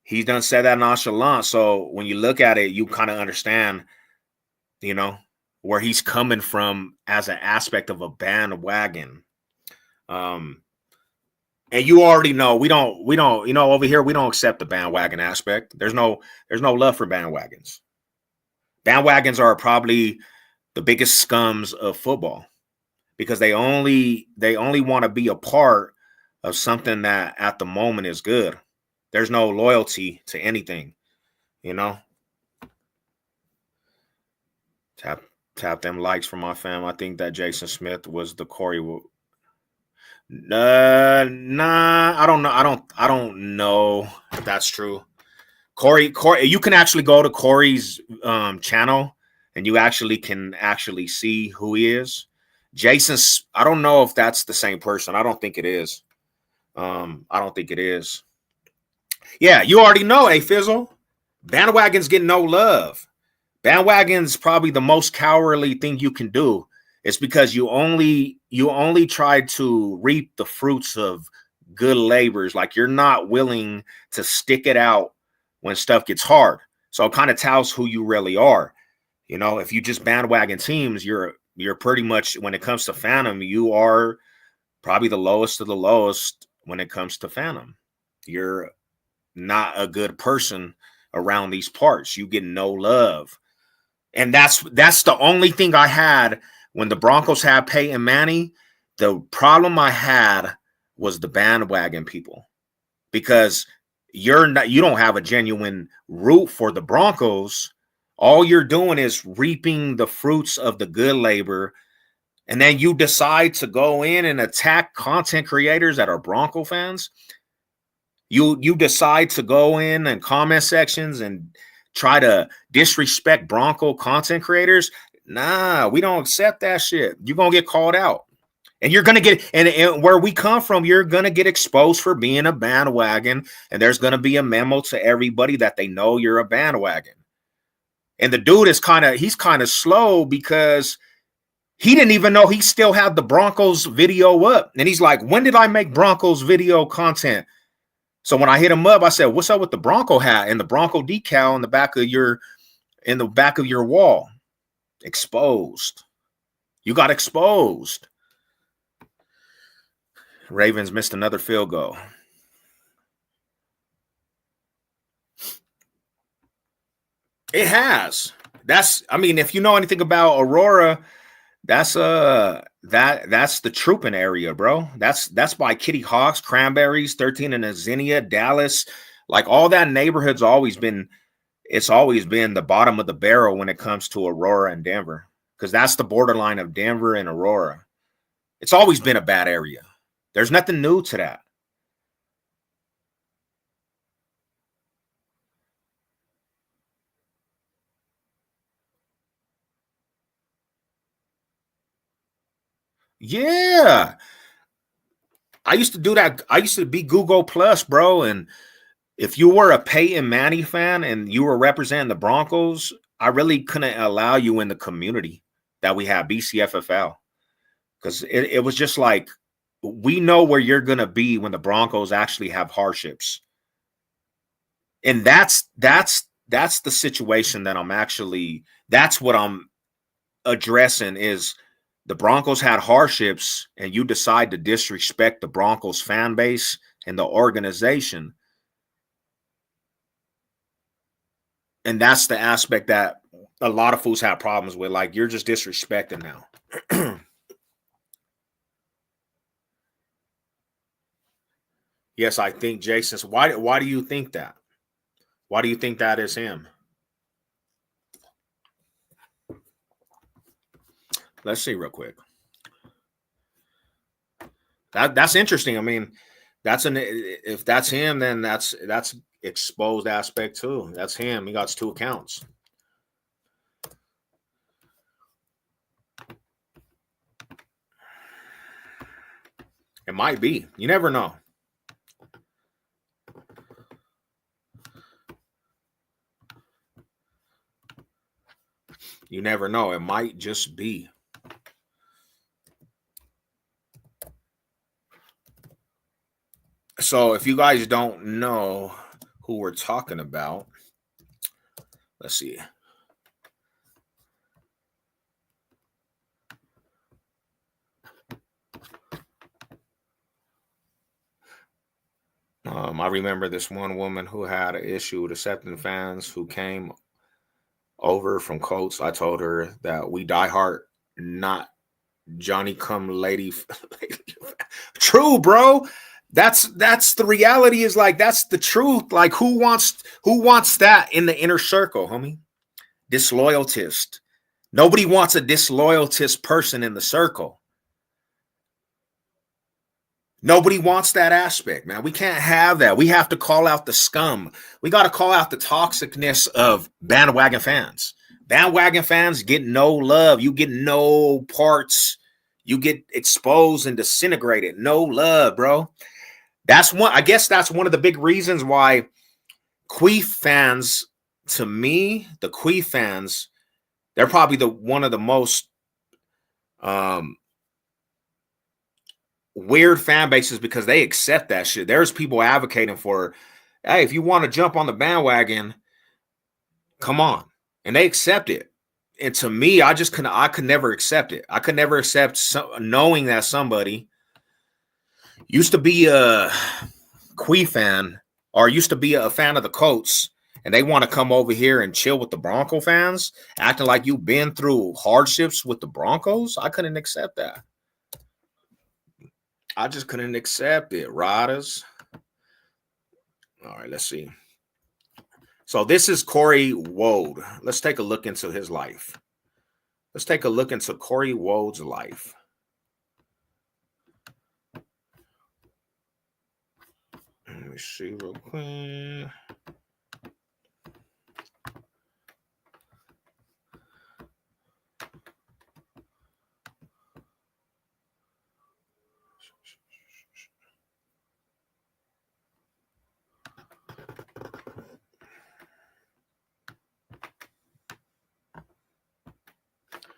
He's done said that nonchalant. So when you look at it, you kind of understand, where he's coming from as an aspect of a bandwagon. And you already know we don't, over here, we don't accept the bandwagon aspect. There's no love for bandwagons. Bandwagons are probably the biggest scums of football, because they only want to be a part of something that at the moment is good. There's no loyalty to anything, Tap them likes for my fam. I think that Jason Smith was the Corey. Nah, I don't know. I don't know if that's true. Corey, you can actually go to Corey's channel, and you can see who he is. Jason's, I don't know if that's the same person. I don't think it is. Yeah, you already know, Fizzle. Bandwagons get no love. Bandwagon's probably the most cowardly thing you can do. It's because you only try to reap the fruits of good labors. Like, you're not willing to stick it out when stuff gets hard. So it kind of tells who you really are. If you just bandwagon teams, you're pretty much, when it comes to Phantom, you are probably the lowest of the lowest when it comes to Phantom. You're not a good person around these parts. You get no love. And that's the only thing I had when the Broncos had Peyton Manning. The problem I had was the bandwagon people, because you don't have a genuine root for the Broncos. All you're doing is reaping the fruits of the good labor. And then you decide to go in and attack content creators that are Bronco fans. You decide to go in and comment sections and try to disrespect Bronco content creators. Nah, we don't accept that shit. You're going to get called out. And you're going to get, and where we come from, you're going to get exposed for being a bandwagon. And there's going to be a memo to everybody that they know you're a bandwagon. And the dude is he's kind of slow because he didn't even know he still had the Broncos video up. And he's like, when did I make Broncos video content? So when I hit him up, I said, what's up with the Bronco hat and the Bronco decal in the back of your wall? Exposed. You got exposed. Ravens missed another field goal. It has. If you know anything about Aurora, that's the trooping area, bro. That's by Kitty Hawks, Cranberries, 13 and Zinnia, Dallas. Like all that neighborhood's always been the bottom of the barrel when it comes to Aurora and Denver, because that's the borderline of Denver and Aurora. It's always been a bad area. There's nothing new to that. Yeah. I used to do that. I used to be Google Plus, bro. And if you were a Peyton Manning fan and you were representing the Broncos, I really couldn't allow you in the community that we have, BCFFL. Because it was just like, we know where you're going to be when the Broncos actually have hardships. And that's the situation that that's what I'm addressing is the Broncos had hardships and you decide to disrespect the Broncos fan base and the organization. And that's the aspect that a lot of fools have problems with. Like, you're just disrespecting now. Yes, I think Jason's. Why do you think that? Why do you think that is him? Let's see real quick. That's interesting. I mean, if that's him, then that's exposed aspect too. That's him. He got 2 accounts. It might be. You never know. You never know. It might just be. So if you guys don't know who we're talking about, let's see. I remember this one woman who had an issue with accepting fans who came over from Colts. I told her that we die hard, not Johnny come lady. True, bro. That's the reality. Is like, that's the truth. Like, who wants that in the inner circle, homie? Disloyalist. Nobody wants a disloyalist person in the circle. Nobody wants that aspect, man. We can't have that. We have to call out the scum. We got to call out the toxicness of bandwagon fans. Bandwagon fans get no love. You get no parts. You get exposed and disintegrated. No love, bro. I guess that's one of the big reasons why Queef fans, to me, the Queef fans, they're probably one of the most weird fan bases, because they accept that shit. There's people advocating for, hey, if you want to jump on the bandwagon, come on. And they accept it. And to me, I could never accept it. I could never accept knowing that somebody used to be a Quee fan or used to be a fan of the Colts, and they want to come over here and chill with the Bronco fans, acting like you've been through hardships with the Broncos. I couldn't accept that. I just couldn't accept it. Riders. All right, let's see. So this is Corey Wold. Let's take a look into his life. Let's take a look into Corey Wold's life. Let me see real quick.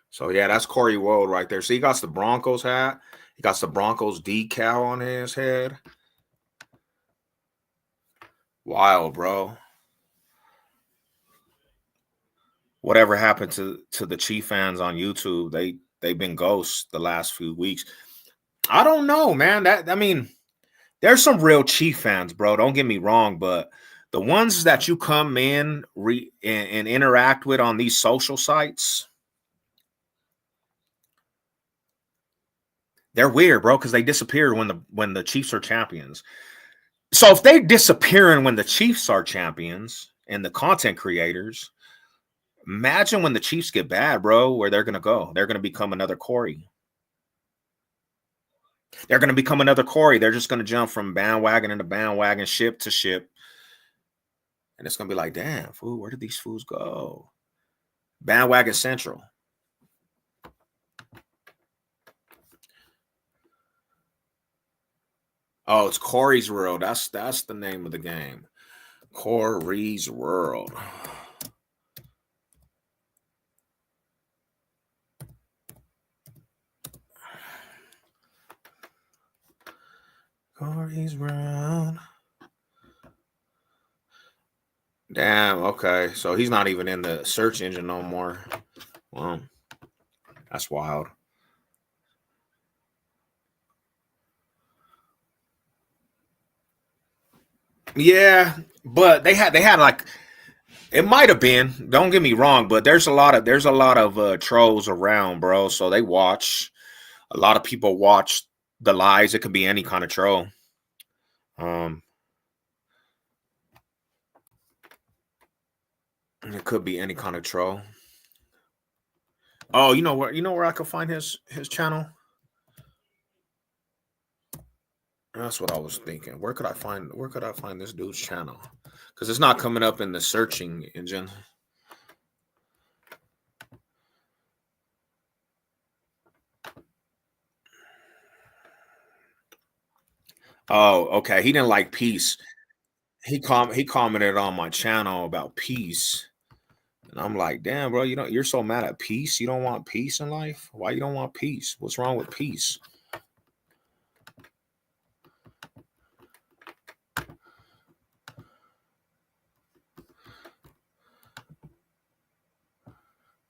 So, yeah, that's Corey Wold right there. See, he got the Broncos hat. He got the Broncos decal on his head. Wild, bro. Whatever happened to the Chief fans on YouTube? They've been ghosts the last few weeks. I don't know, man. There's some real Chief fans, bro. Don't get me wrong, but the ones that you come in and interact with on these social sites, they're weird, bro, because they disappeared when the Chiefs are champions. So if they disappearing when the Chiefs are champions and the content creators, imagine when the Chiefs get bad, bro, where they're going to go. They're going to become another Corey. They're going to become another Corey. They're just going to jump from bandwagon into bandwagon, ship to ship. And it's going to be like, damn, fool, where did these fools go? Bandwagon Central. Oh, it's Corey's World. That's the name of the game. Corey's World. Corey's World. Damn, okay. So he's not even in the search engine no more. Well, that's wild. Yeah, but they had like, it might have been, don't get me wrong, but there's a lot of trolls around, bro. So they watch. A lot of people watch the lives. It could be any kind of troll. It could be any kind of troll. Oh, you know where I could find his channel? That's what I was thinking. Where could I find this dude's channel? Because it's not coming up in the searching engine. Oh, okay. He didn't like peace. He commented on my channel about peace. And I'm like, damn, bro, you're so mad at peace. You don't want peace in life? Why you don't want peace? What's wrong with peace?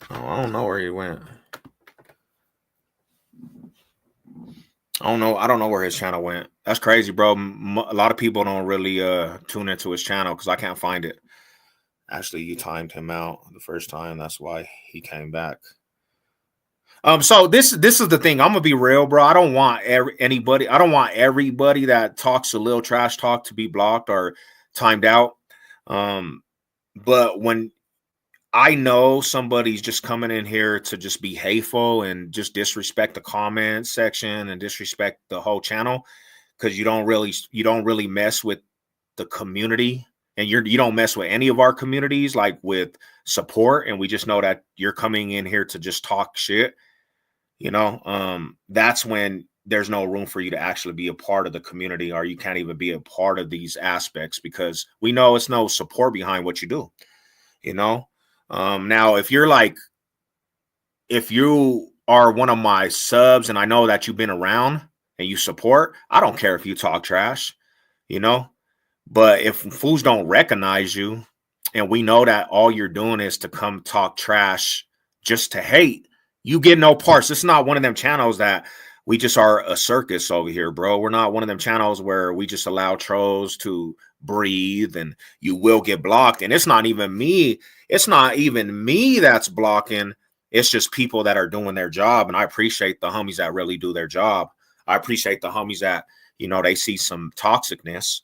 Oh, I don't know where he went. I don't know where his channel went. That's crazy, bro. A lot of people don't really tune into his channel because I can't find it. Actually, you timed him out the first time. That's why he came back. So this is the thing. I'm gonna be real, bro. I don't want anybody. I don't want everybody that talks a little trash talk to be blocked or timed out. But when I know somebody's just coming in here to just be hateful and just disrespect the comment section and disrespect the whole channel, because you don't really mess with the community, and you don't mess with any of our communities, like with support, and we just know that you're coming in here to just talk shit, that's when there's no room for you to actually be a part of the community, or you can't even be a part of these aspects, because we know it's no support behind what you do. Now, if you are one of my subs and I know that you've been around and you support, I don't care if you talk trash, but if fools don't recognize you and we know that all you're doing is to come talk trash just to hate, you get no parts. It's not one of them channels that we just are a circus over here, bro. We're not one of them channels where we just allow trolls to breathe and you will get blocked. And it's not even me. It's not even me that's blocking. It's just people that are doing their job. And I appreciate the homies that really do their job. I appreciate the homies that, they see some toxicness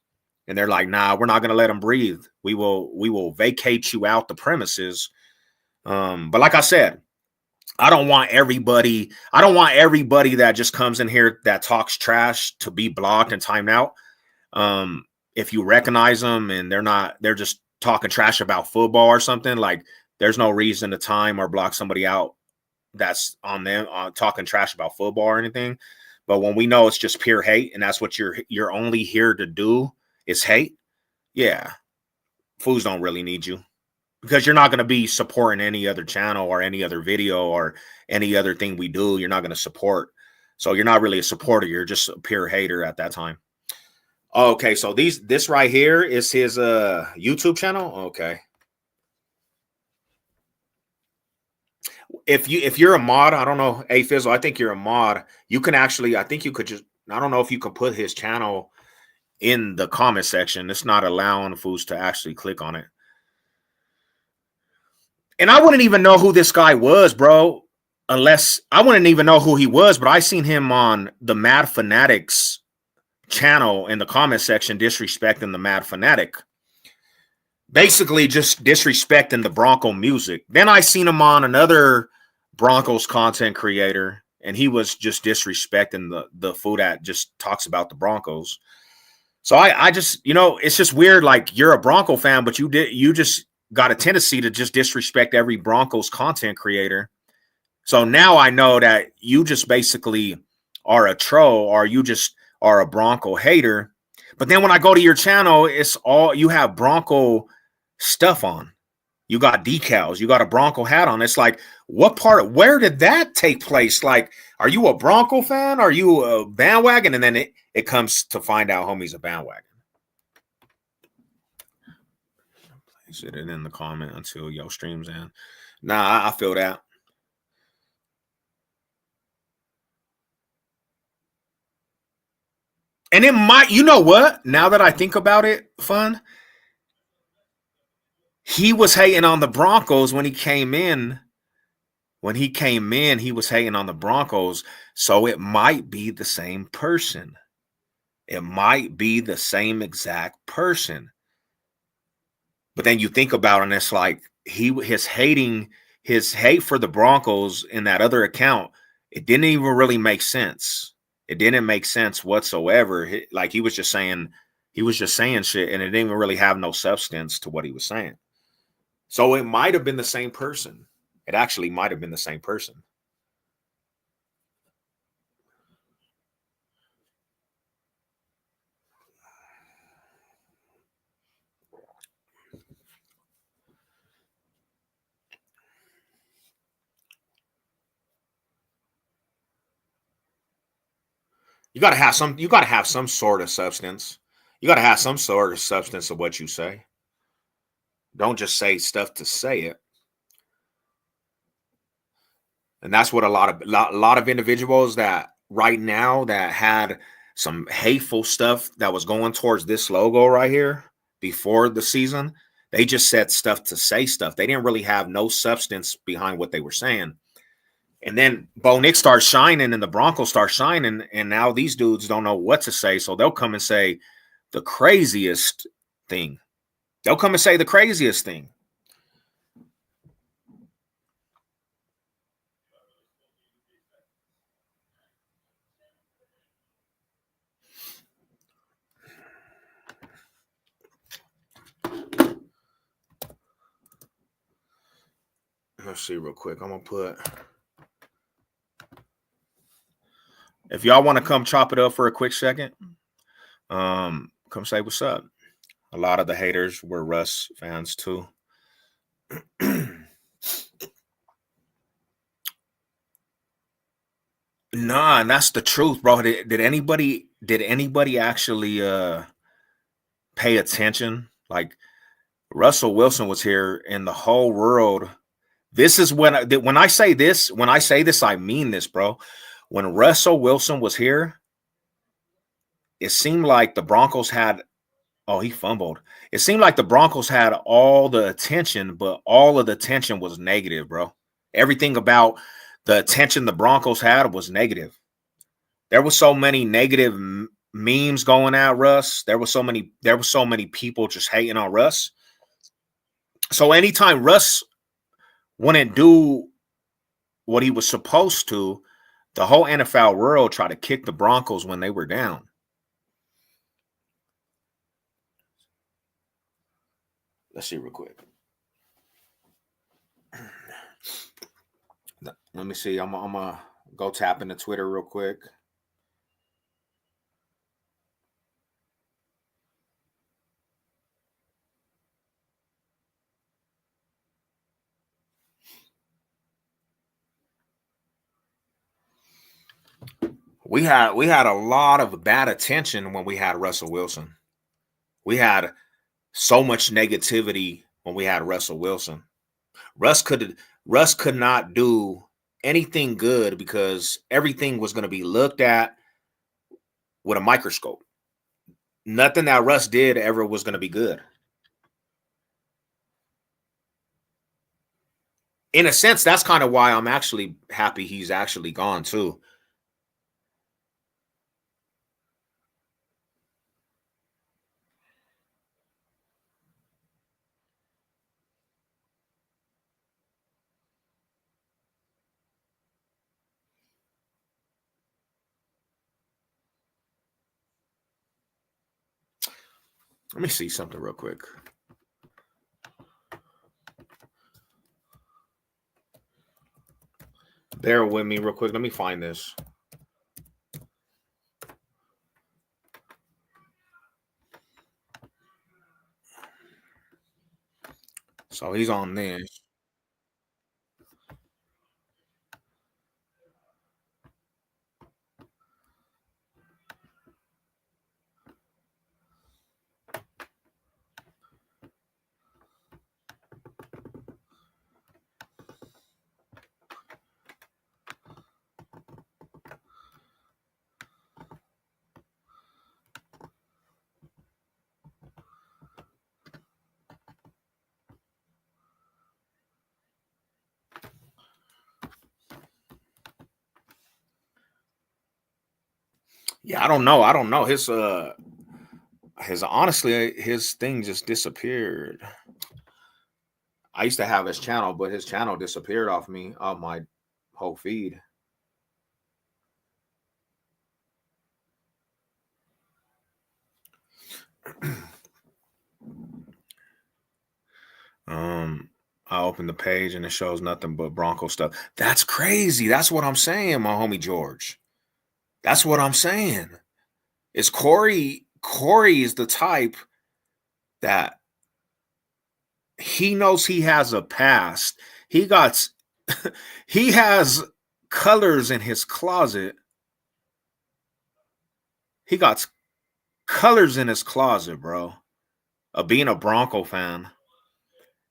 and they're like, nah, we're not going to let him breathe. We will vacate you out the premises. But like I said, I don't want everybody that just comes in here that talks trash to be blocked and timed out. If you recognize them and they're just talking trash about football or something, like there's no reason to time or block somebody out that's on them talking trash about football or anything. But when we know it's just pure hate and that's what you're only here to do is hate, yeah, fools don't really need you, because you're not going to be supporting any other channel or any other video or any other thing we do. You're not going to support. So you're not really a supporter. You're just a pure hater at that time. Okay, so this right here is his YouTube channel. Okay. If you're a mod, I don't know, hey Fizzle, I think you're a mod. You can actually, I think you could just, I don't know if you can put his channel in the comment section. It's not allowing fools to actually click on it. And I wouldn't even know who this guy was, bro, unless I wouldn't even know who he was, but I seen him on the Mad Fanatics channel in the comment section disrespecting the Mad Fanatic. Basically just disrespecting the Bronco music. Then I seen him on another Broncos content creator, and he was just disrespecting the fool that just talks about the Broncos. So I just, it's just weird. Like, you're a Bronco fan, but you just got a tendency to just disrespect every Broncos content creator. So now I know that you just basically are a troll, or you just are a Bronco hater. But then when I go to your channel, it's all, you have Bronco stuff on. You got decals, you got a Bronco hat on. It's like, where did that take place? Like, are you a Bronco fan? Are you a bandwagon? And then it comes to find out homie's a bandwagon. Place it in the comment until your stream's in. Nah, I feel that. And it might, you know what? Now that I think about it, Fun, he was hating on the Broncos when he came in. When he came in, he was hating on the Broncos. So it might be the same person. It might be the same exact person. But then you think about it, and it's like his hate for the Broncos in that other account, it didn't even really make sense. It didn't make sense whatsoever. Like, he was just saying shit, and it didn't even really have no substance to what he was saying. So it might have been the same person. It actually might have been the same person. You gotta have some sort of substance. You gotta have some sort of substance of what you say. Don't just say stuff to say it. And that's what a lot of individuals that right now that had some hateful stuff that was going towards this logo right here before the season, they just said stuff to say stuff. They didn't really have no substance behind what they were saying. And then Bo Nick starts shining and the Broncos start shining, and now these dudes don't know what to say. So they'll come and say the craziest thing. They'll come and say the craziest thing. Let's see real quick. I'm going to put, if y'all want to come chop it up for a quick second, come say what's up. A lot of the haters were Russ fans too. Nah, and that's the truth, bro. Did anybody actually pay attention? Like, Russell Wilson was here, and the whole world. This is when I say this, I mean this, bro. When Russell Wilson was here, it seemed like the Broncos had, he fumbled. It seemed like the Broncos had all the attention, but all of the attention was negative, bro. Everything about the attention the Broncos had was negative. There was so many negative memes going at Russ. There were so many people just hating on Russ. So anytime Russ wouldn't do what he was supposed to, the whole NFL world tried to kick the Broncos when they were down. Let's see real quick. Let me see. I'm gonna go tap into Twitter real quick. We had a lot of bad attention when we had Russell Wilson. We had so much negativity when we had Russell Wilson. Russ could not do anything good because everything was going to be looked at with a microscope. Nothing that Russ did ever was going to be good. In a sense, that's kind of why I'm actually happy he's actually gone too. Let me see something real quick. Bear with me real quick. Let me find this. So he's on this. Yeah, I don't know. His honestly, his thing just disappeared. I used to have his channel, but his channel disappeared off my whole feed. I opened the page and it shows nothing but Bronco stuff. That's crazy. That's what I'm saying, my homie George. That's what I'm saying. Is Corey is the type that he knows he has a past. He has colors in his closet. He got colors in his closet, bro, of being a Bronco fan.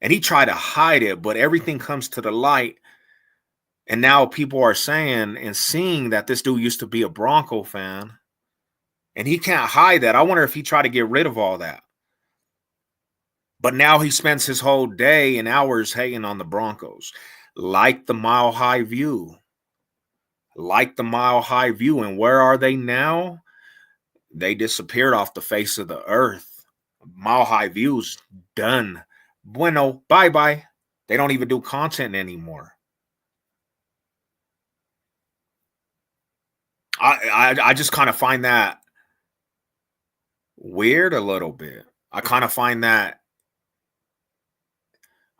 And he tried to hide it, but everything comes to the light. And now people are saying and seeing that this dude used to be a Bronco fan. And he can't hide that. I wonder if he tried to get rid of all that. But now he spends his whole day and hours hating on the Broncos. Like the Mile High View. And where are they now? They disappeared off the face of the earth. Mile High View's done. Bueno, bye-bye. They don't even do content anymore. I just kind of find that weird a little bit. I kind of find that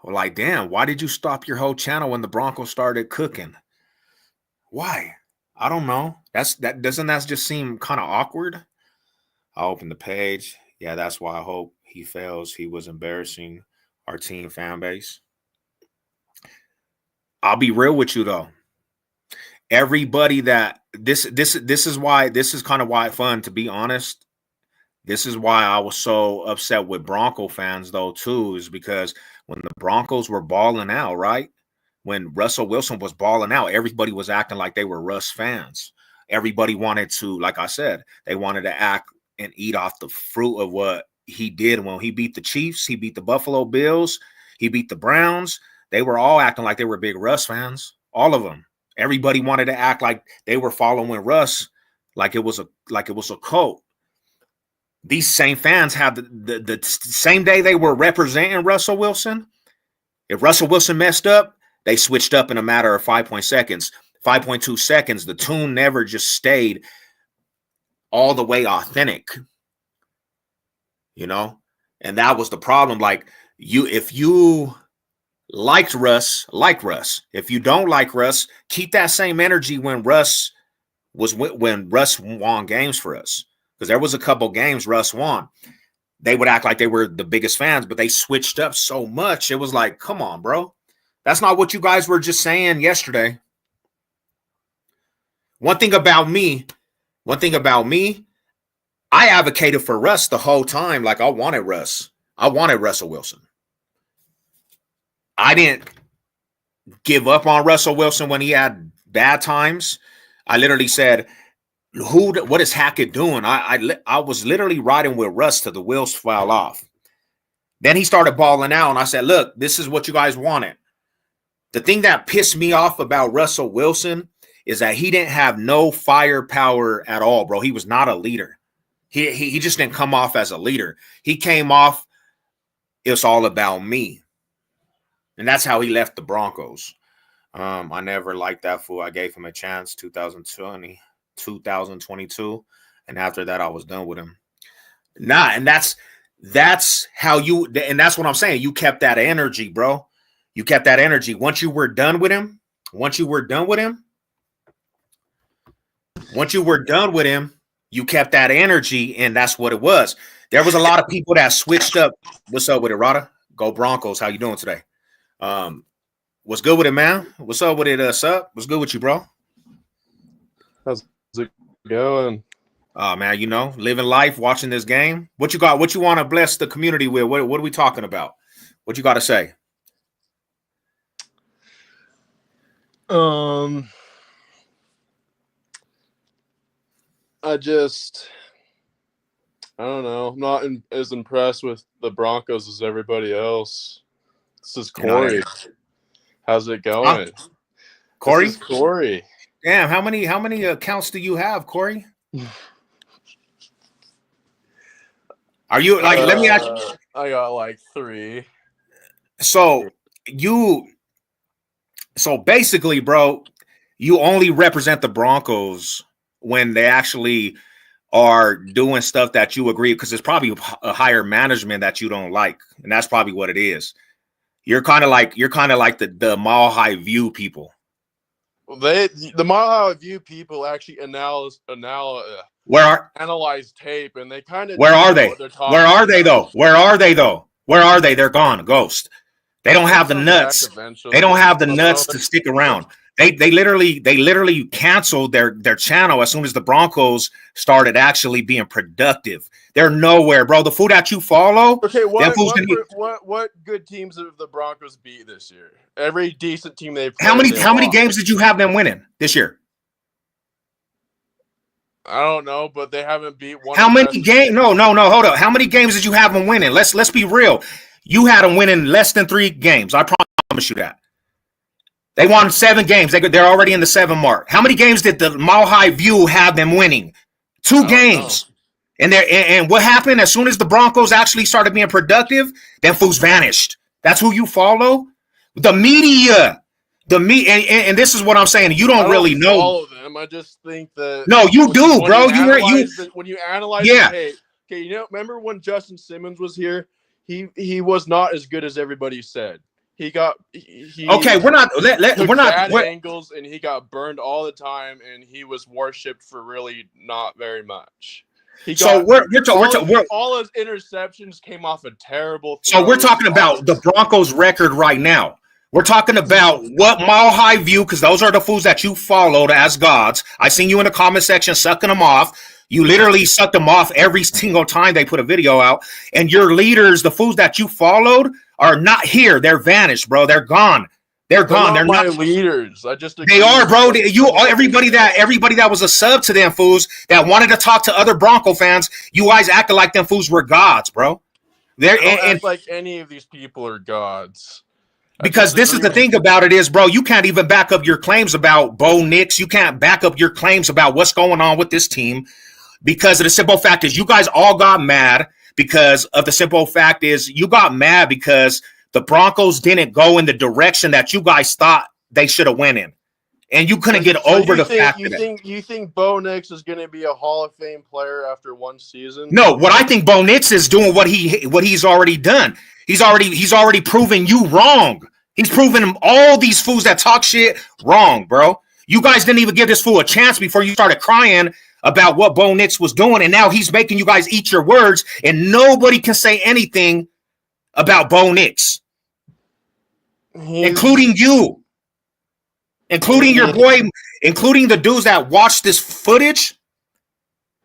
like, damn, why did you stop your whole channel when the Broncos started cooking? Why? I don't know. Doesn't that just seem kind of awkward? I'll open the page. Yeah, that's why I hope he fails. He was embarrassing our team fan base. I'll be real with you though. Everybody that this is why this is kind of why fun, to be honest. This is why I was so upset with Bronco fans though too, is because when the Broncos were balling out, right? When Russell Wilson was balling out, everybody was acting like they were Russ fans. Everybody wanted to, like I said, they wanted to act and eat off the fruit of what he did when he beat the Chiefs, he beat the Buffalo Bills, he beat the Browns. They were all acting like they were big Russ fans, all of them. Everybody wanted to act like they were following Russ like it was a cult. these same fans have the same day they were representing Russell Wilson. If Russell Wilson messed up, they switched up in a matter of 5.2 seconds. The tune never just stayed all the way authentic, you know? And that was the problem. Like, if you liked Russ, like Russ. If you don't like Russ, keep that same energy when Russ won games for us. Because there was a couple games Russ won. They would act like they were the biggest fans, but they switched up so much. It was like, come on, bro. That's not what you guys were just saying yesterday. One thing about me, I advocated for Russ the whole time. Like, I wanted Russ. I wanted Russell Wilson. I didn't give up on Russell Wilson when he had bad times. I literally said, what is Hackett doing? I was literally riding with Russ till the wheels fell off. Then he started balling out, and I said, look, this is what you guys wanted. The thing that pissed me off about Russell Wilson is that he didn't have no firepower at all, bro. He was not a leader. He just didn't come off as a leader. He came off, it's all about me. And that's how he left the Broncos. I never liked that fool. I gave him a chance 2022. And after that, I was done with him. And that's how you, and that's what I'm saying. You kept that energy, bro. You kept that energy. Once you were done with him, you kept that energy, and that's what it was. There was a lot of people that switched up. What's up with it, Rada? Go Broncos. How you doing today? What's good with it, man? What's up with it, Sup? What's good with you, bro? How's it going? Man, you know, living life, watching this game. What you got? What you want to bless the community with? What are we talking about? What you got to say? I don't know. I'm not as impressed with the Broncos as everybody else. This is Corey. How's it going? Corey? This is Corey. Damn, how many accounts do you have, Corey? Are you like, let me ask you. I got like 3. So basically, bro, you only represent the Broncos when they actually are doing stuff that you agree, because it's probably a higher management that you don't like, and that's probably what it is. You're kind of like the Mile High View people. The Mile High View people actually analyze tape, and they kind of. Where are they? Where are they though? They're gone. Ghost. They don't have the nuts. They don't have the nuts to stick around. They literally canceled their channel as soon as the Broncos started actually being productive. They're nowhere, bro. The fool that you follow. Okay, what good teams have the Broncos beat this year? Every decent team they've played. How many games did you have them winning this year? I don't know, but they haven't beat one. How many games? No, hold up. How many games did you have them winning? Let's be real. You had them winning less than 3 games. I promise you that. They won 7 games. They're already in the 7 mark. How many games did the Mile High View have them winning? 2 games. And what happened as soon as the Broncos actually started being productive? Them fools vanished. That's who you follow? The media. And this is what I'm saying. You don't really know. Follow them. I just think that. No, you do, bro. When you analyze the tape. Okay, you know, remember when Justin Simmons was here? He was not as good as everybody said. We're not angles, and he got burned all the time, and he was worshipped for really not very much. All his interceptions came off a terrible throw. So we're talking about the Broncos record right now. We're talking about what Mile High View, because those are the fools that you followed as gods. I seen you in the comment section sucking them off. You literally sucked them off every single time they put a video out. And your leaders, the fools that you followed, are not here. They're vanished, bro. They're gone. They're gone. They're not my leaders. They are, bro. Everybody that was a sub to them fools that wanted to talk to other Bronco fans, you guys acted like them fools were gods, bro. Act like any of these people are gods. Because this is the thing about it is, bro, you can't even back up your claims about Bo Nix. You can't back up your claims about what's going on with this team. because of the simple fact is you guys all got mad because of the simple fact is you got mad because the Broncos didn't go in the direction that you guys thought they should have went in. And you couldn't get over the fact that you think Bo Nix is going to be a Hall of Fame player after one season? No, what I think Bo Nix is doing what he's already done. He's already proven you wrong. He's proven all these fools that talk shit wrong, bro. You guys didn't even give this fool a chance before you started crying about what Bo Nix was doing, and now he's making you guys eat your words, and nobody can say anything about Bo Nix, including you. Including your boy, including the dudes that watched this footage.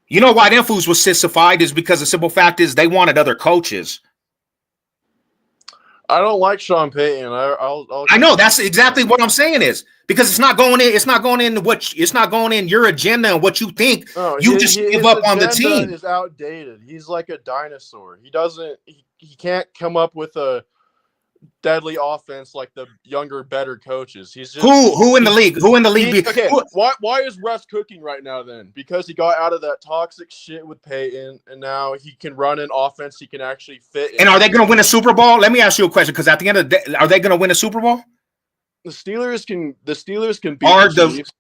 You know why them fools was sissified is because the simple fact is they wanted other coaches. I don't like Sean Payton. I know that's exactly what I'm saying is because it's not going in. It's not going in it's not going in your agenda and what you think. No, you just give up on the team. Is outdated. He's like a dinosaur. He can't come up with a deadly offense like the younger, better coaches. He's just who in the league? Who in the league? Okay, why is Russ cooking right now then? Because he got out of that toxic shit with Peyton, and now he can run an offense he can actually fit in. And are they going to win a Super Bowl? Let me ask you a question, because at the end of the day, are they going to win a Super Bowl? The Steelers can beat the Chiefs.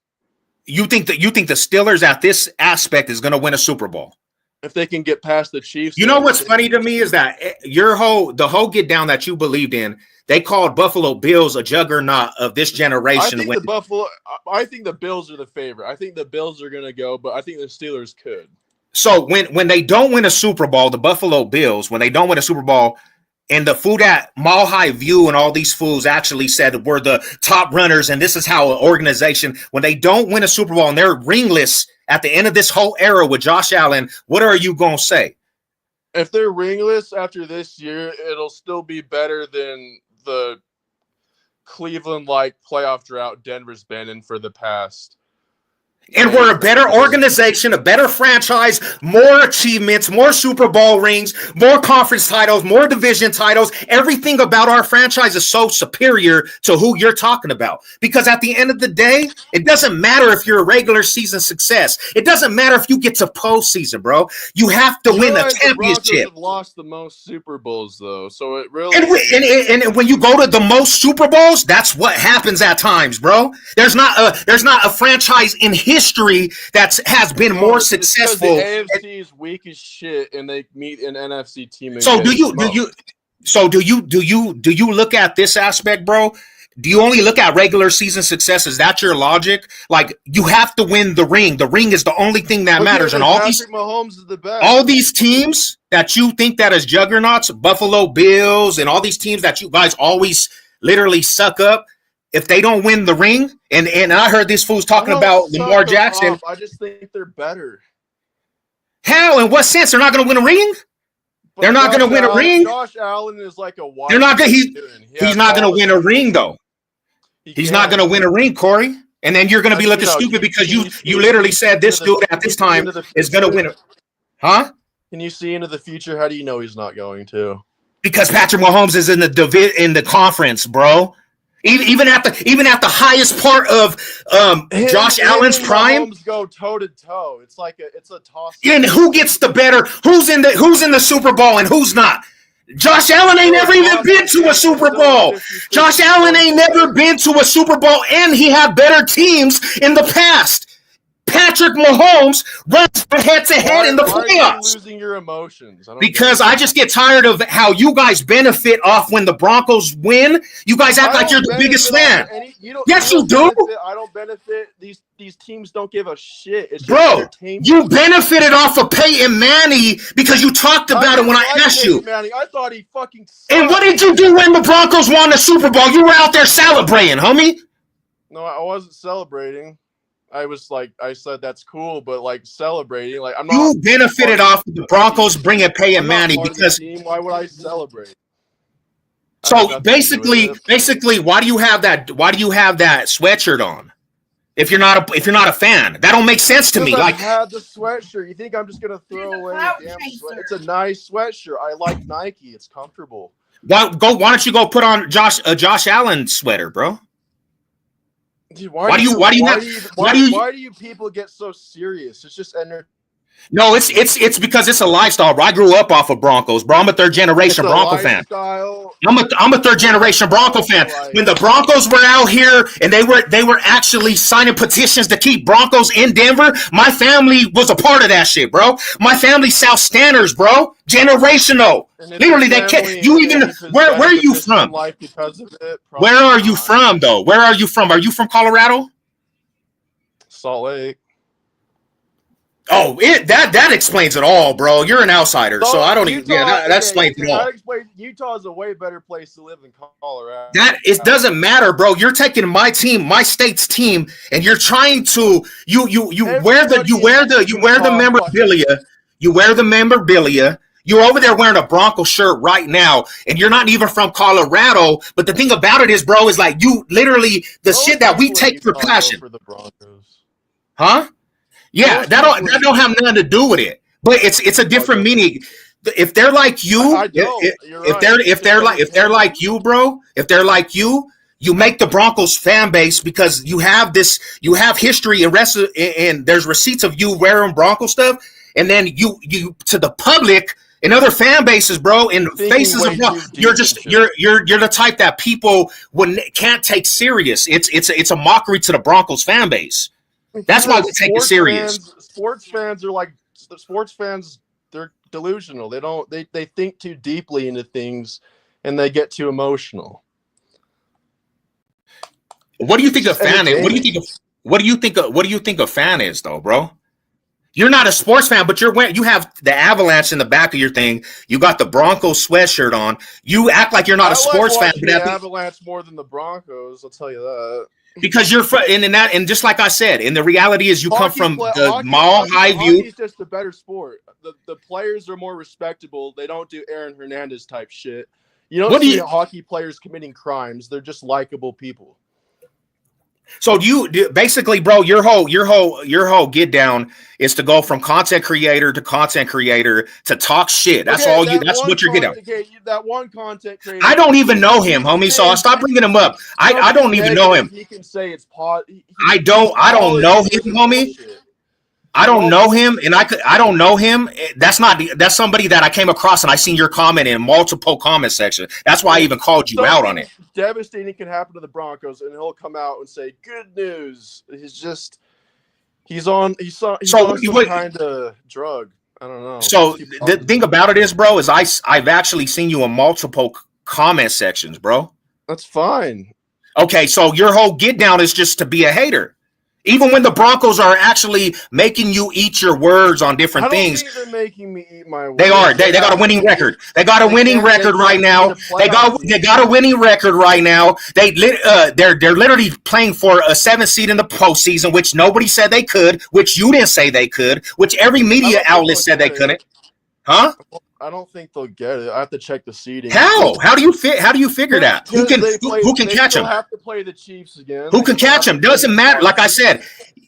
You think the Steelers at this aspect is going to win a Super Bowl? If they can get past the Chiefs. You know what's funny to me is that the whole get down that you believed in, they called Buffalo Bills a juggernaut of this generation. I think the Bills are the favorite. I think the Bills are going to go, but I think the Steelers could. So when they don't win a Super Bowl, the Buffalo Bills, when they don't win a Super Bowl, and the food at Mile High View and all these fools actually said we're the top runners, and this is how an organization, when they don't win a Super Bowl and they're ringless at the end of this whole era with Josh Allen, what are you going to say? If they're ringless after this year, it'll still be better than the Cleveland-like playoff drought Denver's been in for the past. And we're a better organization, a better franchise, more achievements, more Super Bowl rings, more conference titles, more division titles. Everything about our franchise is so superior to who you're talking about. Because at the end of the day, it doesn't matter if you're a regular season success. It doesn't matter if you get to postseason, bro. You have to win a championship. The Broncos have lost the most Super Bowls, though, so it really. And when you go to the most Super Bowls, that's what happens at times, bro. There's not a franchise in history that has been more successful. The AFC is weak as shit, and they meet an NFC team. So do you look at this aspect, bro? Do you only look at regular season success? Is that your logic? Like, you have to win the ring. The ring is the only thing that matters. And Mahomes is the best. All these teams that you think that is juggernauts, Buffalo Bills, and all these teams that you guys always literally suck up, if they don't win the ring, and I heard these fools talking about Lamar Jackson. I just think they're better. How? In what sense? They're not going to win a ring? They're not going to win a ring? Josh Allen is like a wild. They're not going. He's not going to win a ring, though. He's not going to win a ring, Corey. And then you're going to be looking stupid because you literally said this dude at this time is going to win a. Huh? Can you see into the future? How do you know he's not going to? Because Patrick Mahomes is in the conference, bro. Even at the highest part of Josh Allen's prime, Mahomes go toe to toe. It's a toss. And who gets the better? Who's in the Super Bowl and who's not? Josh Allen ain't never even been to a Super Bowl. Josh Allen ain't never been to a Super Bowl, and he had better teams in the past. Patrick Mahomes runs head-to-head in the playoffs. Why are you losing your emotions? Because I just get tired of how you guys benefit off when the Broncos win. You guys act like you're the biggest fan. Yes, you do. I don't benefit. These teams don't give a shit. It's bro, you benefited off of Peyton Manning because you talked about it when I asked you. I thought he fucking sucked. And what did you do when the Broncos won the Super Bowl? You were out there celebrating, homie. No, I wasn't celebrating. I said that's cool, but like celebrating, like I'm not. You benefited off of the Broncos bringing Peyton Manning because. Why would I celebrate? So basically, why do you have that? Why do you have that sweatshirt on? If you're not a fan, that don't make sense to me. Like, I had the sweatshirt. You think I'm just gonna throw away a damn sweatshirt? It's a nice sweatshirt. I like Nike. It's comfortable. Why don't you go put on a Josh Allen sweater, bro? Dude, why do you people get so serious? It's just entertainment. No, it's because it's a lifestyle, bro. I grew up off of Broncos, bro. I'm a third generation Bronco fan. I'm a third generation Bronco fan. When the Broncos were out here and they were actually signing petitions to keep Broncos in Denver, my family was a part of that shit, bro. My family South Standers, bro. Generational. Literally, they can't. You even where are you from? Where are you from, though? Where are you from? Are you from Colorado? Salt Lake. Oh, that explains it all, bro. You're an outsider, so I don't even. Yeah, that explains it all. Utah is a way better place to live than Colorado. It doesn't matter, bro. You're taking my team, my state's team, and you're trying to you wear the memorabilia. You wear the memorabilia. You're over there wearing a Bronco shirt right now, and you're not even from Colorado. But the thing about it is, bro, is like you literally the shit that we take for passion. For the Broncos. Huh? Yeah, that don't have nothing to do with it. But it's a different meaning. If they're like you, if they're like you, bro, if they're like you, you make the Broncos fan base because you have history and there's receipts of you wearing Bronco stuff, and then you to the public and other fan bases, bro, and faces of you're the type that people can't take serious. It's a mockery to the Broncos fan base. That's why we take it serious. Sports fans are like sports fans. They're delusional. They think too deeply into things, and they get too emotional. What do you think a fan is? What do you think a fan is, though, bro? You're not a sports fan, but you have the Avalanche in the back of your thing. You got the Broncos sweatshirt on. You act like you're not a sports fan. But the Avalanche more than the Broncos. I'll tell you that. Because you're from, and just like I said, and the reality is you come from the Mall High View. Hockey's just a better sport. The players are more respectable. They don't do Aaron Hernandez type shit. You don't see hockey players committing crimes. They're just likable people. So basically, bro, your whole get down is to go from content creator to talk shit. That's all you. That's what you're getting. Okay, that one content creator. I don't even know him, homie. So I'll stop bringing him up. I don't even know him. He can say it's pot. I don't know him, homie. I don't know him, and I don't know him. That's somebody that I came across, and I seen your comment in multiple comment sections. That's why I even called you out on it. Devastating can happen to the Broncos, and he'll come out and say, "Good news." He's on some kind of drug. I don't know. So the thing about it is, bro, is I've actually seen you in multiple comment sections, bro. That's fine. Okay, so your whole get down is just to be a hater. Even when the Broncos are actually making you eat your words on different things. I don't think they're making me eat my words. They are. They got a winning record. They got a winning record right now. They got a winning record right now. They're literally playing for a 7th seed in the postseason, which nobody said they could, which you didn't say they could, which every media outlet said they couldn't. Huh? I don't think they'll get it. I have to check the seeding. How? How do you figure that? Who can catch them? Have to play the Chiefs again. Who can catch them? Doesn't matter. Like I said,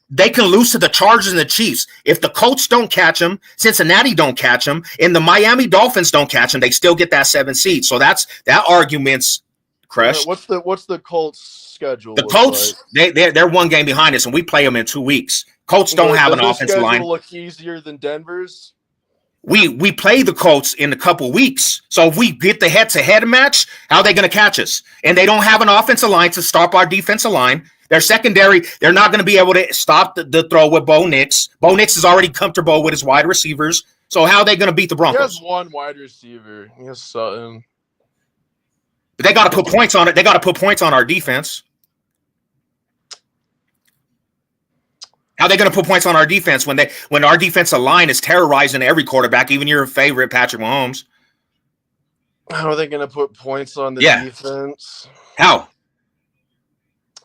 they can lose to the Chargers and the Chiefs. If the Colts don't catch them, Cincinnati don't catch them, and the Miami Dolphins don't catch them, they still get that 7th seed. So that argument's crushed. What's the Colts schedule? The Colts, they're one game behind us, and we play them in 2 weeks. Colts don't have an offensive line. Look easier than Denver's. We play the Colts in a couple weeks. So if we get the head-to-head match, how are they going to catch us? And they don't have an offensive line to stop our defensive line. Their secondary, they're not going to be able to stop the throw with Bo Nix. Bo Nix is already comfortable with his wide receivers. So how are they going to beat the Broncos? He has one wide receiver. He has Sutton. But they got to put points on it. They got to put points on our defense. How are they going to put points on our defense when our defensive line is terrorizing every quarterback, even your favorite Patrick Mahomes? How are they going to put points on the defense? How?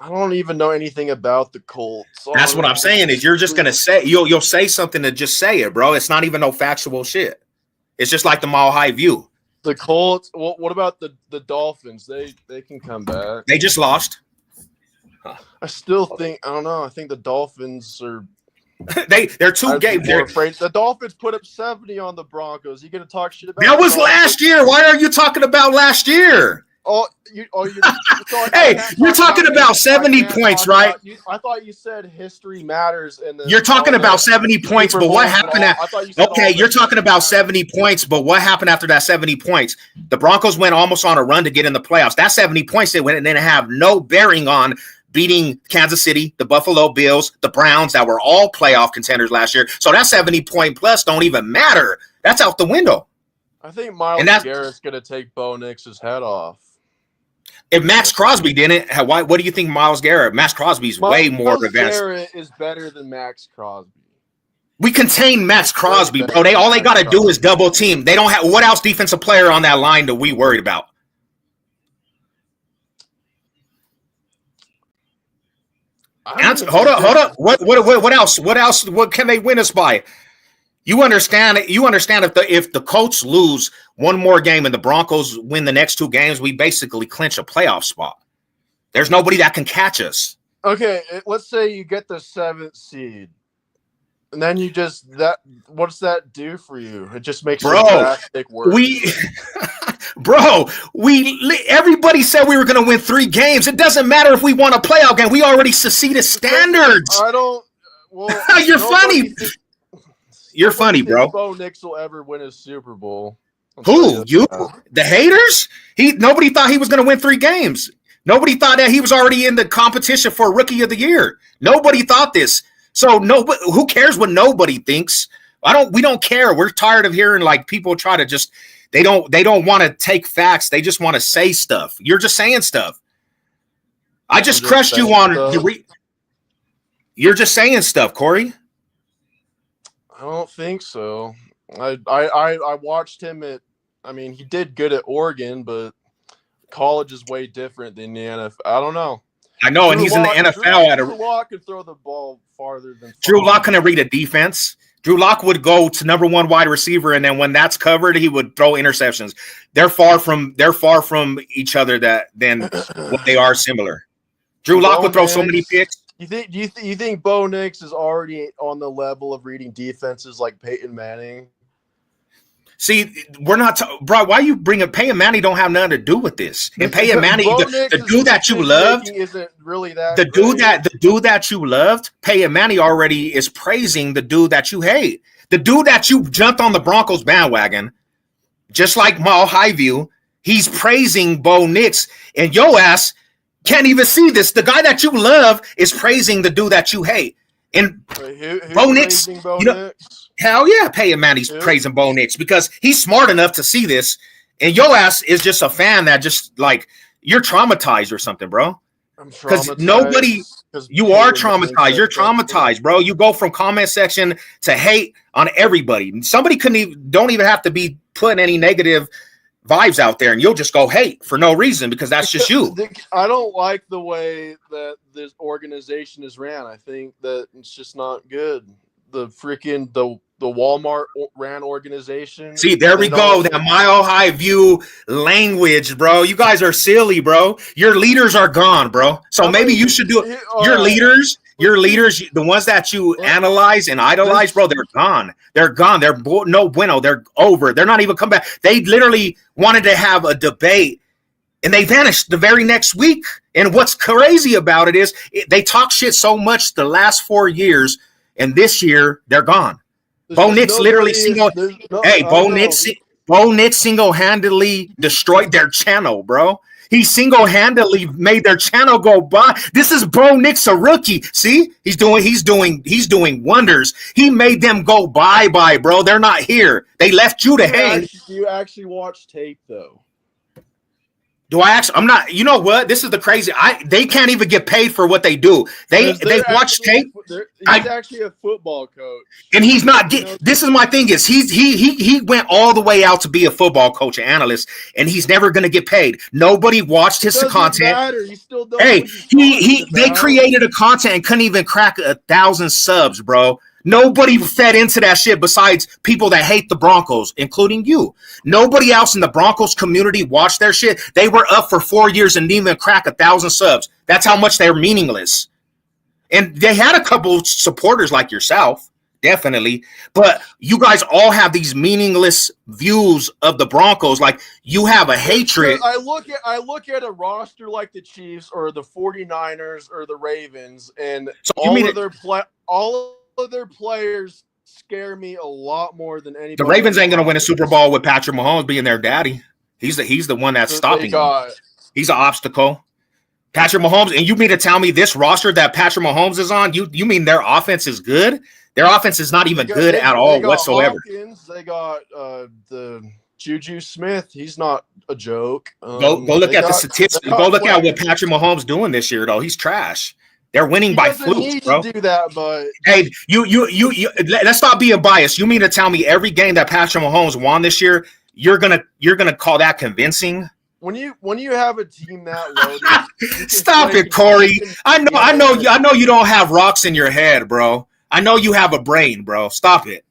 I don't even know anything about the Colts. That's what I'm saying is you're just going to say you'll say something to just say it, bro. It's not even no factual shit. It's just like the Mile High View. The Colts. What about the Dolphins? They can come back. They just lost. I still think I don't know. I think the Dolphins are. they're 2 games. The Dolphins put up 70 on the Broncos. You gonna talk shit about that? Was last year. Why are you talking about last year? Hey, you're talking about 70 points, right? I thought you said history matters. You're talking about 70 points, but what happened? Okay, you're talking about 70 points, but what happened after that 70 points? The Broncos went almost on a run to get in the playoffs. That 70 points they went and didn't have no bearing on beating Kansas City, the Buffalo Bills, the Browns that were all playoff contenders last year. So that 70-point plus don't even matter. That's out the window. I think Myles Garrett's going to take Bo Nix's head off. If Max Crosby didn't, what do you think Myles Garrett? Max Crosby's way more advanced. Myles Garrett is better than Max Crosby. We contain Max Crosby, bro. All they got to do is double team. They don't have what else defensive player on that line that we worried about? Hold up. What else? What can they win us by? You understand if the Colts lose one more game and the Broncos win the next 2 games, we basically clinch a playoff spot. There's nobody that can catch us. Okay, let's say you get the 7th seed, and then what's that do for you? It just makes it drastic worse. Everybody said we were going to win 3 games. It doesn't matter if we won a playoff game. We already succeeded standards. You're funny. You're funny, bro. Bo Nix will ever win a Super Bowl. Who? You? The haters? Nobody thought he was going to win 3 games. Nobody thought that he was already in the competition for Rookie of the Year. Nobody thought this. So who cares what nobody thinks? We don't care. We're tired of hearing like people try to just they don't want to take facts. They just want to say stuff. You're just saying stuff. I just crushed you on you're just saying stuff, Corey. I don't think so. I watched him he did good at Oregon, but college is way different than the NFL. I don't know. I know, and he's in the NFL. Drew Lock could throw the ball farther than Drew Lock couldn't read a defense. Drew Lock would go to number 1 wide receiver, and then when that's covered, he would throw interceptions. They're far from each other than what they are similar. Drew Lock would throw so many picks. You think Bo Nix is already on the level of reading defenses like Peyton Manning? See, we're not, bro. Why you bring up Peyton Manning? Don't have nothing to do with this. And Peyton Manning, the dude that you loved, isn't really that. The dude that you loved, Peyton Manning already is praising the dude that you hate. The dude that you jumped on the Broncos bandwagon, just like Mal Highview, he's praising Bo Nix, and your ass can't even see this. The guy that you love is praising the dude that you hate. And Bo Nix, hell yeah, Peyton Manning's praising Bo Nix because he's smart enough to see this. And your ass is just a fan that just like you're traumatized or something, bro. Because you are traumatized. You're traumatized, bro. You go from comment section to hate on everybody. Somebody don't even have to be putting any negative vibes out there, and you'll just go hate for no reason because that's just you. I don't like the way that this organization is ran. I think that it's just not good. The Walmart ran organization. See, there we go. That Mile High View language, bro. You guys are silly, bro. Your leaders are gone, bro. So maybe you should do it. Your leaders, the ones that you analyze and idolize, bro, they're gone. They're gone. They're no bueno. They're over. They're not even come back. They literally wanted to have a debate, and they vanished the very next week. And what's crazy about it is they talk shit so much the last 4 years, and this year they're gone. Bo Nix literally Bo Nix single-handedly destroyed their channel, bro. He single-handedly made their channel go by. This is Bo Nix, a rookie. See, he's doing wonders. He made them go bye, bro. They're not here. They left you to hang. Do you actually watch tape though? Do I actually? I'm not. You know what? This is the crazy. They can't even get paid for what they do. They watch tape. He's actually a football coach, and he's not. This is my thing. Is he went all the way out to be a football coach and analyst, and he's never going to get paid. Nobody watched his content. Hey, they created a content and couldn't even crack 1,000 subs, bro. Nobody fed into that shit besides people that hate the Broncos, including you. Nobody else in the Broncos community watched their shit. They were up for 4 years and didn't even crack 1,000 subs. That's how much they're meaningless. And they had a couple supporters like yourself. definitely. But you guys all have these meaningless views of the Broncos. Like you have a hatred. I look at a roster like the Chiefs or the 49ers or the Ravens, and So all of their players scare me a lot more than anybody. The Ravens ain't gonna win a Super Bowl with Patrick Mahomes being their daddy. He's the one that's stopping them. He's an obstacle. Patrick Mahomes, and you mean to tell me this roster that Patrick Mahomes is on, you mean their offense is good? Their offense is not even good at all whatsoever. Hopkins, they got the Juju Smith. He's not a joke. Go look at the statistics. Go look at what Patrick Mahomes doing this year, though. He's trash. They're winning by flukes, bro. To do that, but hey, you let's stop being biased. You mean to tell me every game that Patrick Mahomes won this year, you're gonna call that convincing? When you have a team that loaded, stop it, Corey. I know you don't have rocks in your head, bro. I know you have a brain, bro. Stop it,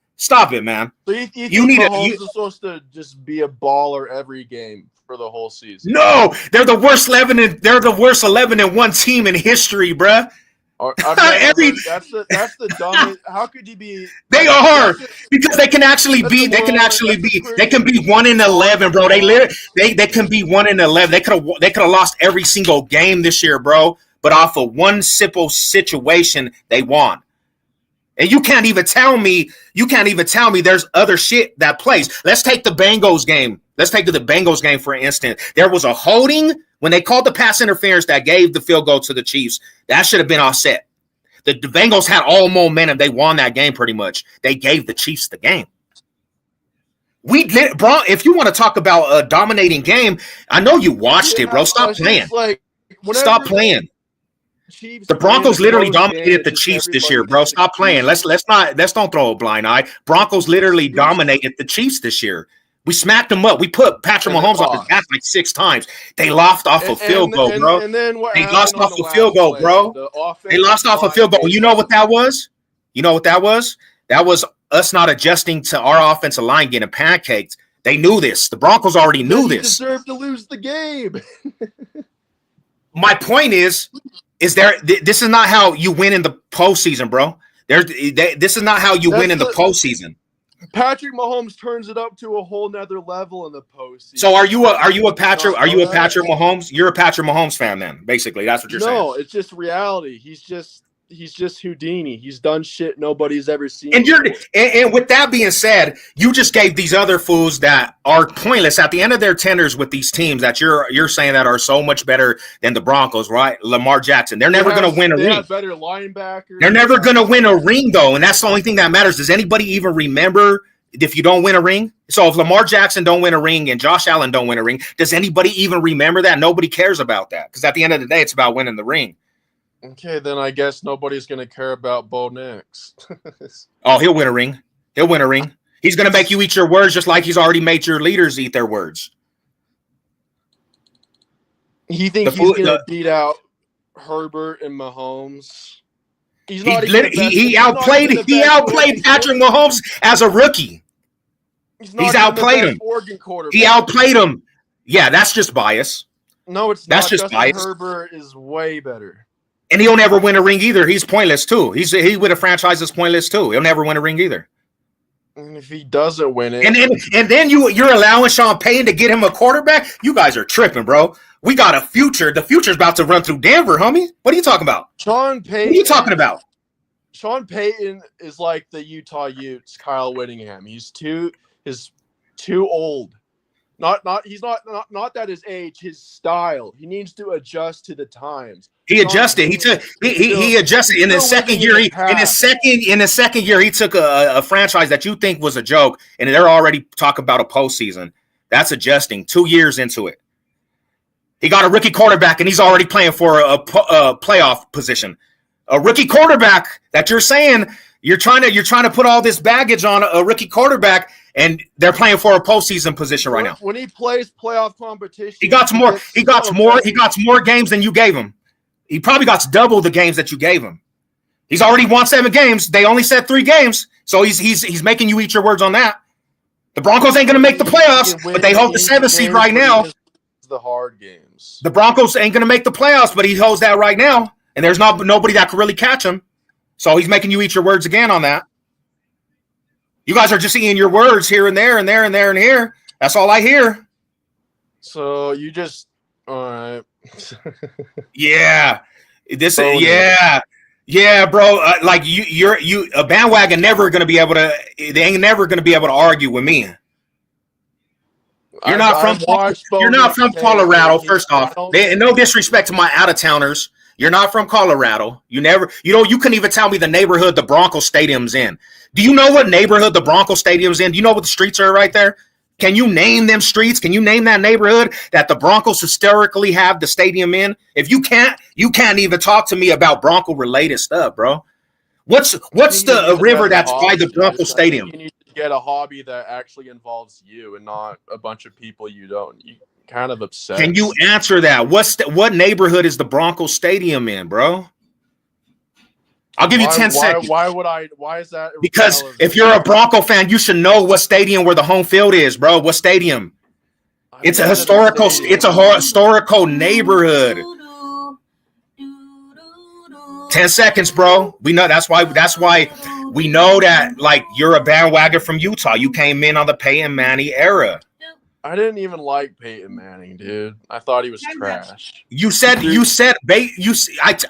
man. So you need Mahomes is supposed to just be a baller every game for the whole season. No, they're the worst 11-1 team in history, bro. That's the dumbest. How could you be? They are because they can actually be. They can be 1-11, bro. They can be 1-11. They could have lost every single game this year, bro. But off of one simple situation, they won. And you can't even tell me there's other shit that plays. Let's take the Bengals game. Let's take the Bengals game for instance. There was a holding when they called the pass interference that gave the field goal to the Chiefs. That should have been offset. The Bengals had all momentum. They won that game pretty much. They gave the Chiefs the game. Bro, if you want to talk about a dominating game, I know you watched it, bro. Stop playing. Stop playing. The Broncos literally dominated the Chiefs this year, bro. Stop playing. Let's don't throw a blind eye. Broncos literally dominated the Chiefs this year. We smacked them up. We put Patrick Mahomes off his back like 6 times. They lost off a field goal, bro. They lost off a field goal, bro. They lost off a field goal. You know what that was? That was us not adjusting to our offensive line getting pancaked. They knew this. The Broncos already knew this. They deserved to lose the game. My point is this is not how you win in the postseason, bro. This is not how you win in the postseason. Patrick Mahomes turns it up to a whole nother level in the postseason. So are you a Patrick Mahomes? You're a Patrick Mahomes fan then, basically. That's what you're saying. No, it's just reality. He's just Houdini. He's done shit nobody's ever seen. And with that being said, you just gave these other fools that are pointless at the end of their tenures with these teams that you're saying that are so much better than the Broncos, right? Lamar Jackson. They're never going to win a ring. They have better linebackers. They're never going to win a ring, though, and that's the only thing that matters. Does anybody even remember if you don't win a ring? So if Lamar Jackson don't win a ring and Josh Allen don't win a ring, does anybody even remember that? Nobody cares about that because at the end of the day, it's about winning the ring. Okay, then I guess nobody's going to care about Bo Nix. Oh, he'll win a ring. He'll win a ring. He's going to make you eat your words just like he's already made your leaders eat their words. He thinks he's going to beat out Herbert and Mahomes. He outplayed Patrick Mahomes as a rookie. He's outplayed him. He outplayed him. Yeah, that's just bias. No, it's not. That's just bias. Herbert is way better. And he'll never win a ring either. He's pointless too. He with a franchise is pointless too. He'll never win a ring either. And if he doesn't win it, and then you're allowing Sean Payton to get him a quarterback. You guys are tripping, bro. We got a future. The future's about to run through Denver, homie. What are you talking about? Sean Payton. What are you talking about? Sean Payton is like the Utah Utes, Kyle Whittingham. He's too old. Not that his age, his style. He needs to adjust to the times. He adjusted. He adjusted in his second year. In his second year, he took a franchise that you think was a joke, and they're already talking about a postseason. That's adjusting. 2 years into it, he got a rookie quarterback, and he's already playing for a playoff position. A rookie quarterback that you're saying you're trying to put all this baggage on a rookie quarterback, and they're playing for a postseason position right now. When he plays playoff competition, he got more games than you gave him. He probably got double the games that you gave him. He's already won 7 games. They only said 3 games, so he's making you eat your words on that. The Broncos ain't going to make the playoffs, but they hold the 7th seed right now. The hard games. The Broncos ain't going to make the playoffs, but he holds that right now, and there's nobody that can really catch him. So he's making you eat your words again on that. You guys are just seeing your words here and there and there and there and here. That's all I hear. So you just all right. Yeah. Yeah, bro. Like you're a bandwagon never gonna be able to. They ain't never gonna be able to argue with me. You're not from Colorado. First off, no disrespect to my out of towners. You're not from Colorado. You couldn't even tell me the neighborhood the Bronco Stadium's in. Do you know what neighborhood the Bronco Stadium's in? Do you know what the streets are right there? Can you name them streets? Can you name that neighborhood that the Broncos historically have the stadium in? If you can't even talk to me about Bronco related stuff, bro. What's the river that's by the Bronco Stadium? You need to get a hobby that actually involves you and not a bunch of people you don't. You kind of obsessed. Can you answer that? What neighborhood is the Bronco Stadium in, bro? I'll give you 10 seconds. Why is that? Because if you're a Bronco fan, you should know what stadium where the home field is, bro. What stadium? It's a historical neighborhood. 10 seconds, bro. We know that's why we know that like you're a bandwagon from Utah. You came in on the Peyton Manning era. I didn't even like Peyton Manning, dude. I thought he was trash.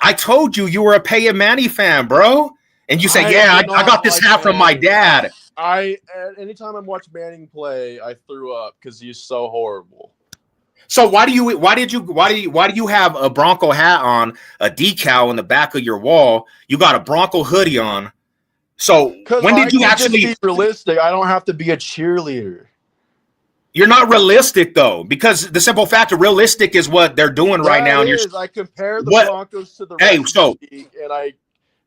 I told you were a Peyton Manning fan, bro. And you said, I got this hat from my dad. Anytime I watch Manning play, I threw up because he's so horrible. So why do you have a Bronco hat on, a decal in the back of your wall? You got a Bronco hoodie on. So when did you actually be realistic? I don't have to be a cheerleader. You're not realistic though, because the simple fact of realistic is what they're doing right now. I compare the Broncos to the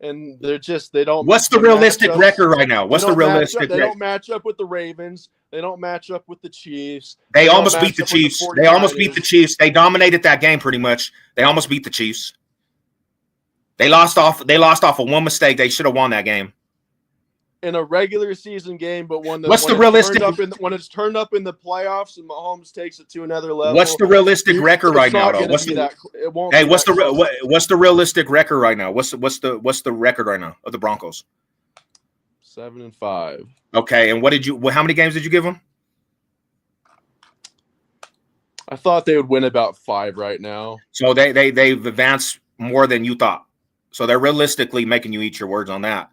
and they're just they don't. What's the realistic record right now? What's the realistic? They don't match up with the Ravens. They don't match up with the Chiefs. They almost beat the Chiefs. They almost beat the Chiefs. They dominated that game pretty much. They almost beat the Chiefs. They lost off of one mistake. They should have won that game. In a regular season game, but when it's turned up in the playoffs and Mahomes takes it to another level. What's the realistic record right now, though? What's the realistic record right now? What's the record right now of the Broncos? 7-5. Okay, and how many games did you give them? I thought they would win about 5 right now. So they've advanced more than you thought. So they're realistically making you eat your words on that.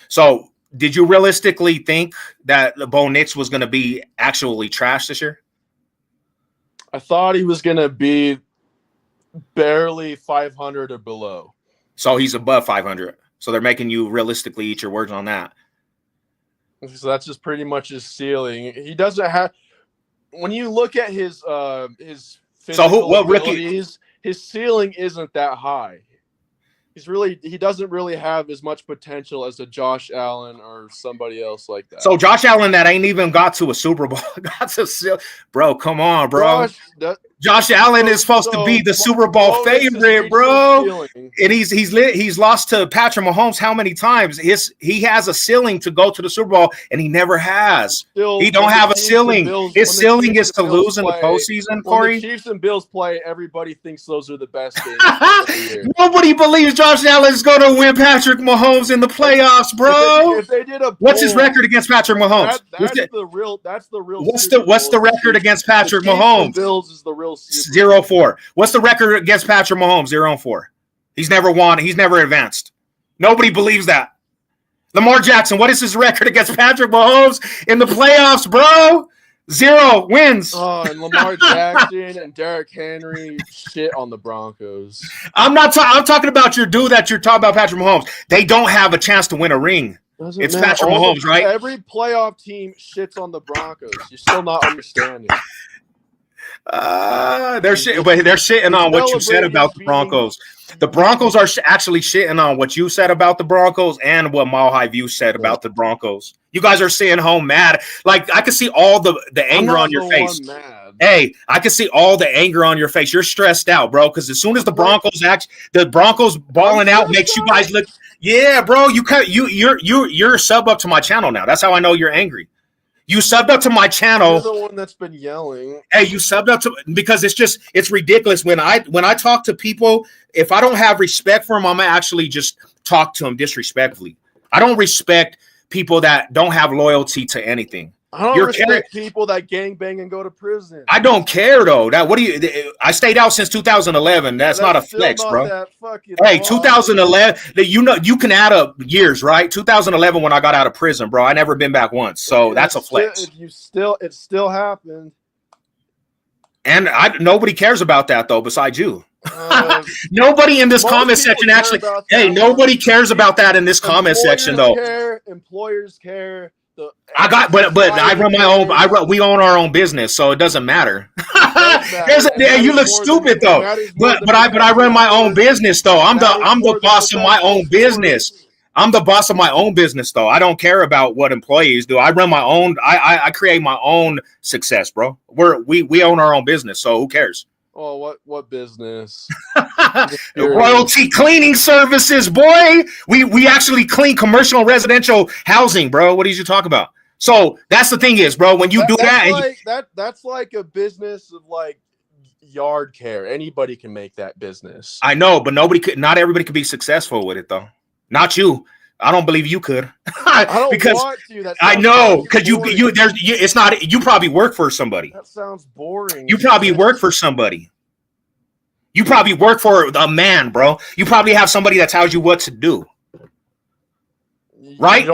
So did you realistically think that Bo Nix was going to be actually trash this year? I thought he was going to be barely 500 or below. So he's above 500. So they're making you realistically eat your words on that. So that's just pretty much his ceiling. He doesn't have – when you look at his physical abilities, his ceiling isn't that high. He doesn't really have as much potential as a Josh Allen or somebody else like that. So Josh Allen that ain't even got to a Super Bowl. Bro, come on, bro. Josh Allen is supposed to be the Super Bowl favorite, bro. And he's lost to Patrick Mahomes how many times? He has a ceiling to go to the Super Bowl, and he never has. He don't have a ceiling. His ceiling is to lose in the postseason, Corey. When the Chiefs and Bills play, everybody thinks those are the best games. Nobody believes Josh Allen is going to win Patrick Mahomes in the playoffs, bro. If they did a poll, what's his record against Patrick Mahomes? That's the real. What's the record against Patrick Mahomes? Bills is the real. 0-4. What's the record against Patrick Mahomes? 0-4. He's never won. He's never advanced. Nobody believes that. Lamar Jackson, what is his record against Patrick Mahomes in the playoffs, bro? 0 wins. Oh, and Lamar Jackson and Derrick Henry shit on the Broncos. I'm talking about your dude that you're talking about, Patrick Mahomes. They don't have a chance to win a ring. It's Patrick Mahomes, right? Every playoff team shits on the Broncos. You're still not understanding. They're shitting on what you said about the Broncos. The Broncos are actually shitting on what you said about the Broncos and what Mile High View said about the Broncos. You guys are sitting home mad. Like I can see all the anger on your face. Hey, I can see all the anger on your face. You're stressed out, bro. Because as soon as the Broncos balling out makes you guys look. Yeah, bro. You're sub up to my channel now. That's how I know you're angry. You subbed up to my channel. You're the one that's been yelling. Hey, you subbed up to because it's ridiculous when I talk to people. If I don't have respect for them, I'm gonna actually just talk to them disrespectfully. I don't respect people that don't have loyalty to anything. I don't respect people that gangbang and go to prison. I don't care though. I stayed out since 2011. That's not a flex, bro. Hey, 2011. You can add up years, right? 2011 when I got out of prison, bro. I never been back once, so that's a flex. It still happened. And nobody cares about that though, besides you. Nobody in this comment section actually. Hey, nobody cares about that in this comment section though. Employers care. But I run my own. We own our own business, so it doesn't matter. You look stupid though. But I run my own business though. I'm the boss of my own business. I'm the boss of my own business though. I don't care about what employees do. I run my own. I create my own success, bro. We own our own business, so who cares? Oh, what business? Royalty Cleaning Services, boy. We actually clean commercial and residential housing, bro. What did you talk about? So that's the thing is, bro, when you do that, that's like a business of like yard care. Anybody can make that business. I know, but not everybody could be successful with it though. Not you. I don't believe you could. I don't want to. I know, because it's not. You probably work for somebody. That sounds boring. You probably work for somebody. You probably work for a man, bro. You probably have somebody that tells you what to do. Right?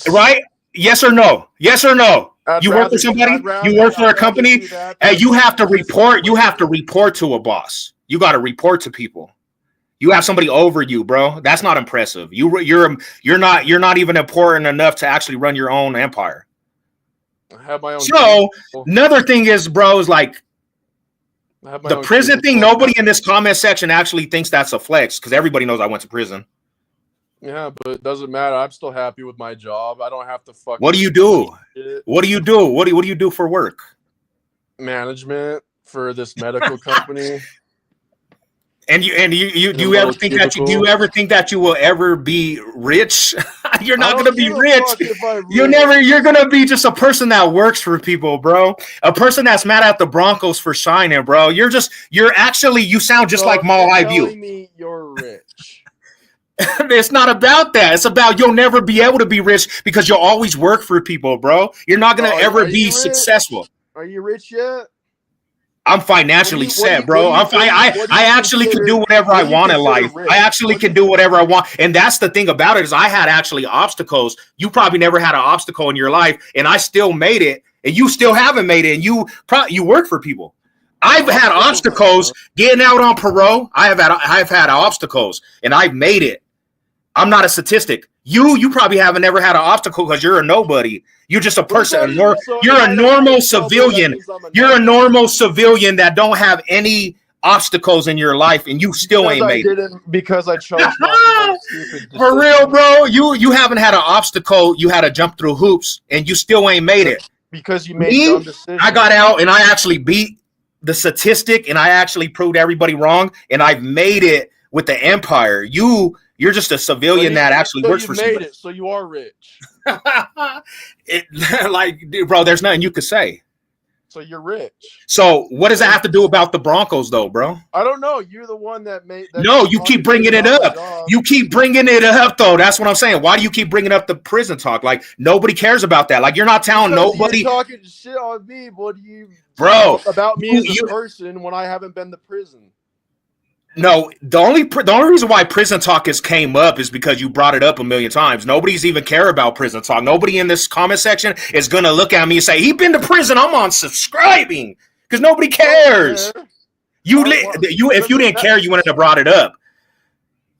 Right? Yes or no? Yes or no? You work for somebody. You work for a company, and you have to report. You have to report to a boss. You got to report to people. You have somebody over you, bro. That's not impressive. You're not even important enough to actually run your own empire. I have my own. So another thing is, bro, is like the prison thing. Nobody in this comment section actually thinks that's a flex because everybody knows I went to prison. Yeah, but it doesn't matter. I'm still happy with my job. I don't have to fuck. What do you do? What do you do? What do you do for work? Management for this medical company. And you do you ever think that you will ever be rich? You're not gonna be rich. You're gonna be just a person that works for people, bro. A person that's mad at the Broncos for shining, bro. You sound just like Mal High View. Telling me you're rich. It's not about that. It's about you'll never be able to be rich because you'll always work for people, bro. You're not gonna ever be successful. Are you rich yet? I'm financially set, bro. I actually can do whatever I want in life. I actually can do whatever I want. And that's the thing about it is I had actually obstacles. You probably never had an obstacle in your life, and I still made it, and you still haven't made it, and you work for people. I've had obstacles getting out on parole. I've had obstacles, and I've made it. I'm not a statistic. You probably haven't ever had an obstacle because you're a nobody. You're just a person. You're a normal civilian. You're a normal civilian that don't have any obstacles in your life, and you still ain't made it. Because I chose not to be stupid. For real, bro. You haven't had an obstacle. You had to jump through hoops, and you still ain't made it. Because you made dumb decisions. I got out, and I actually beat the statistic, and I actually proved everybody wrong, and I've made it with the empire. You're just a civilian that actually works for somebody. So you are rich. Dude, bro, there's nothing you could say. So you're rich. So what does that have to do about the Broncos, though, bro? I don't know. You're the one that made. No, you keep bringing it up. You keep bringing it up, though. That's what I'm saying. Why do you keep bringing up the prison talk? Like nobody cares about that. Like you're not telling nobody. You're talking shit on me. What do you, bro? About me as a person when I haven't been to prison. No, the only reason why prison talk came up is because you brought it up a million times. Nobody's even care about prison talk. Nobody in this comment section is gonna look at me and say, "He been to prison. I'm unsubscribing," because nobody cares. If you didn't care, you wouldn't have brought it up.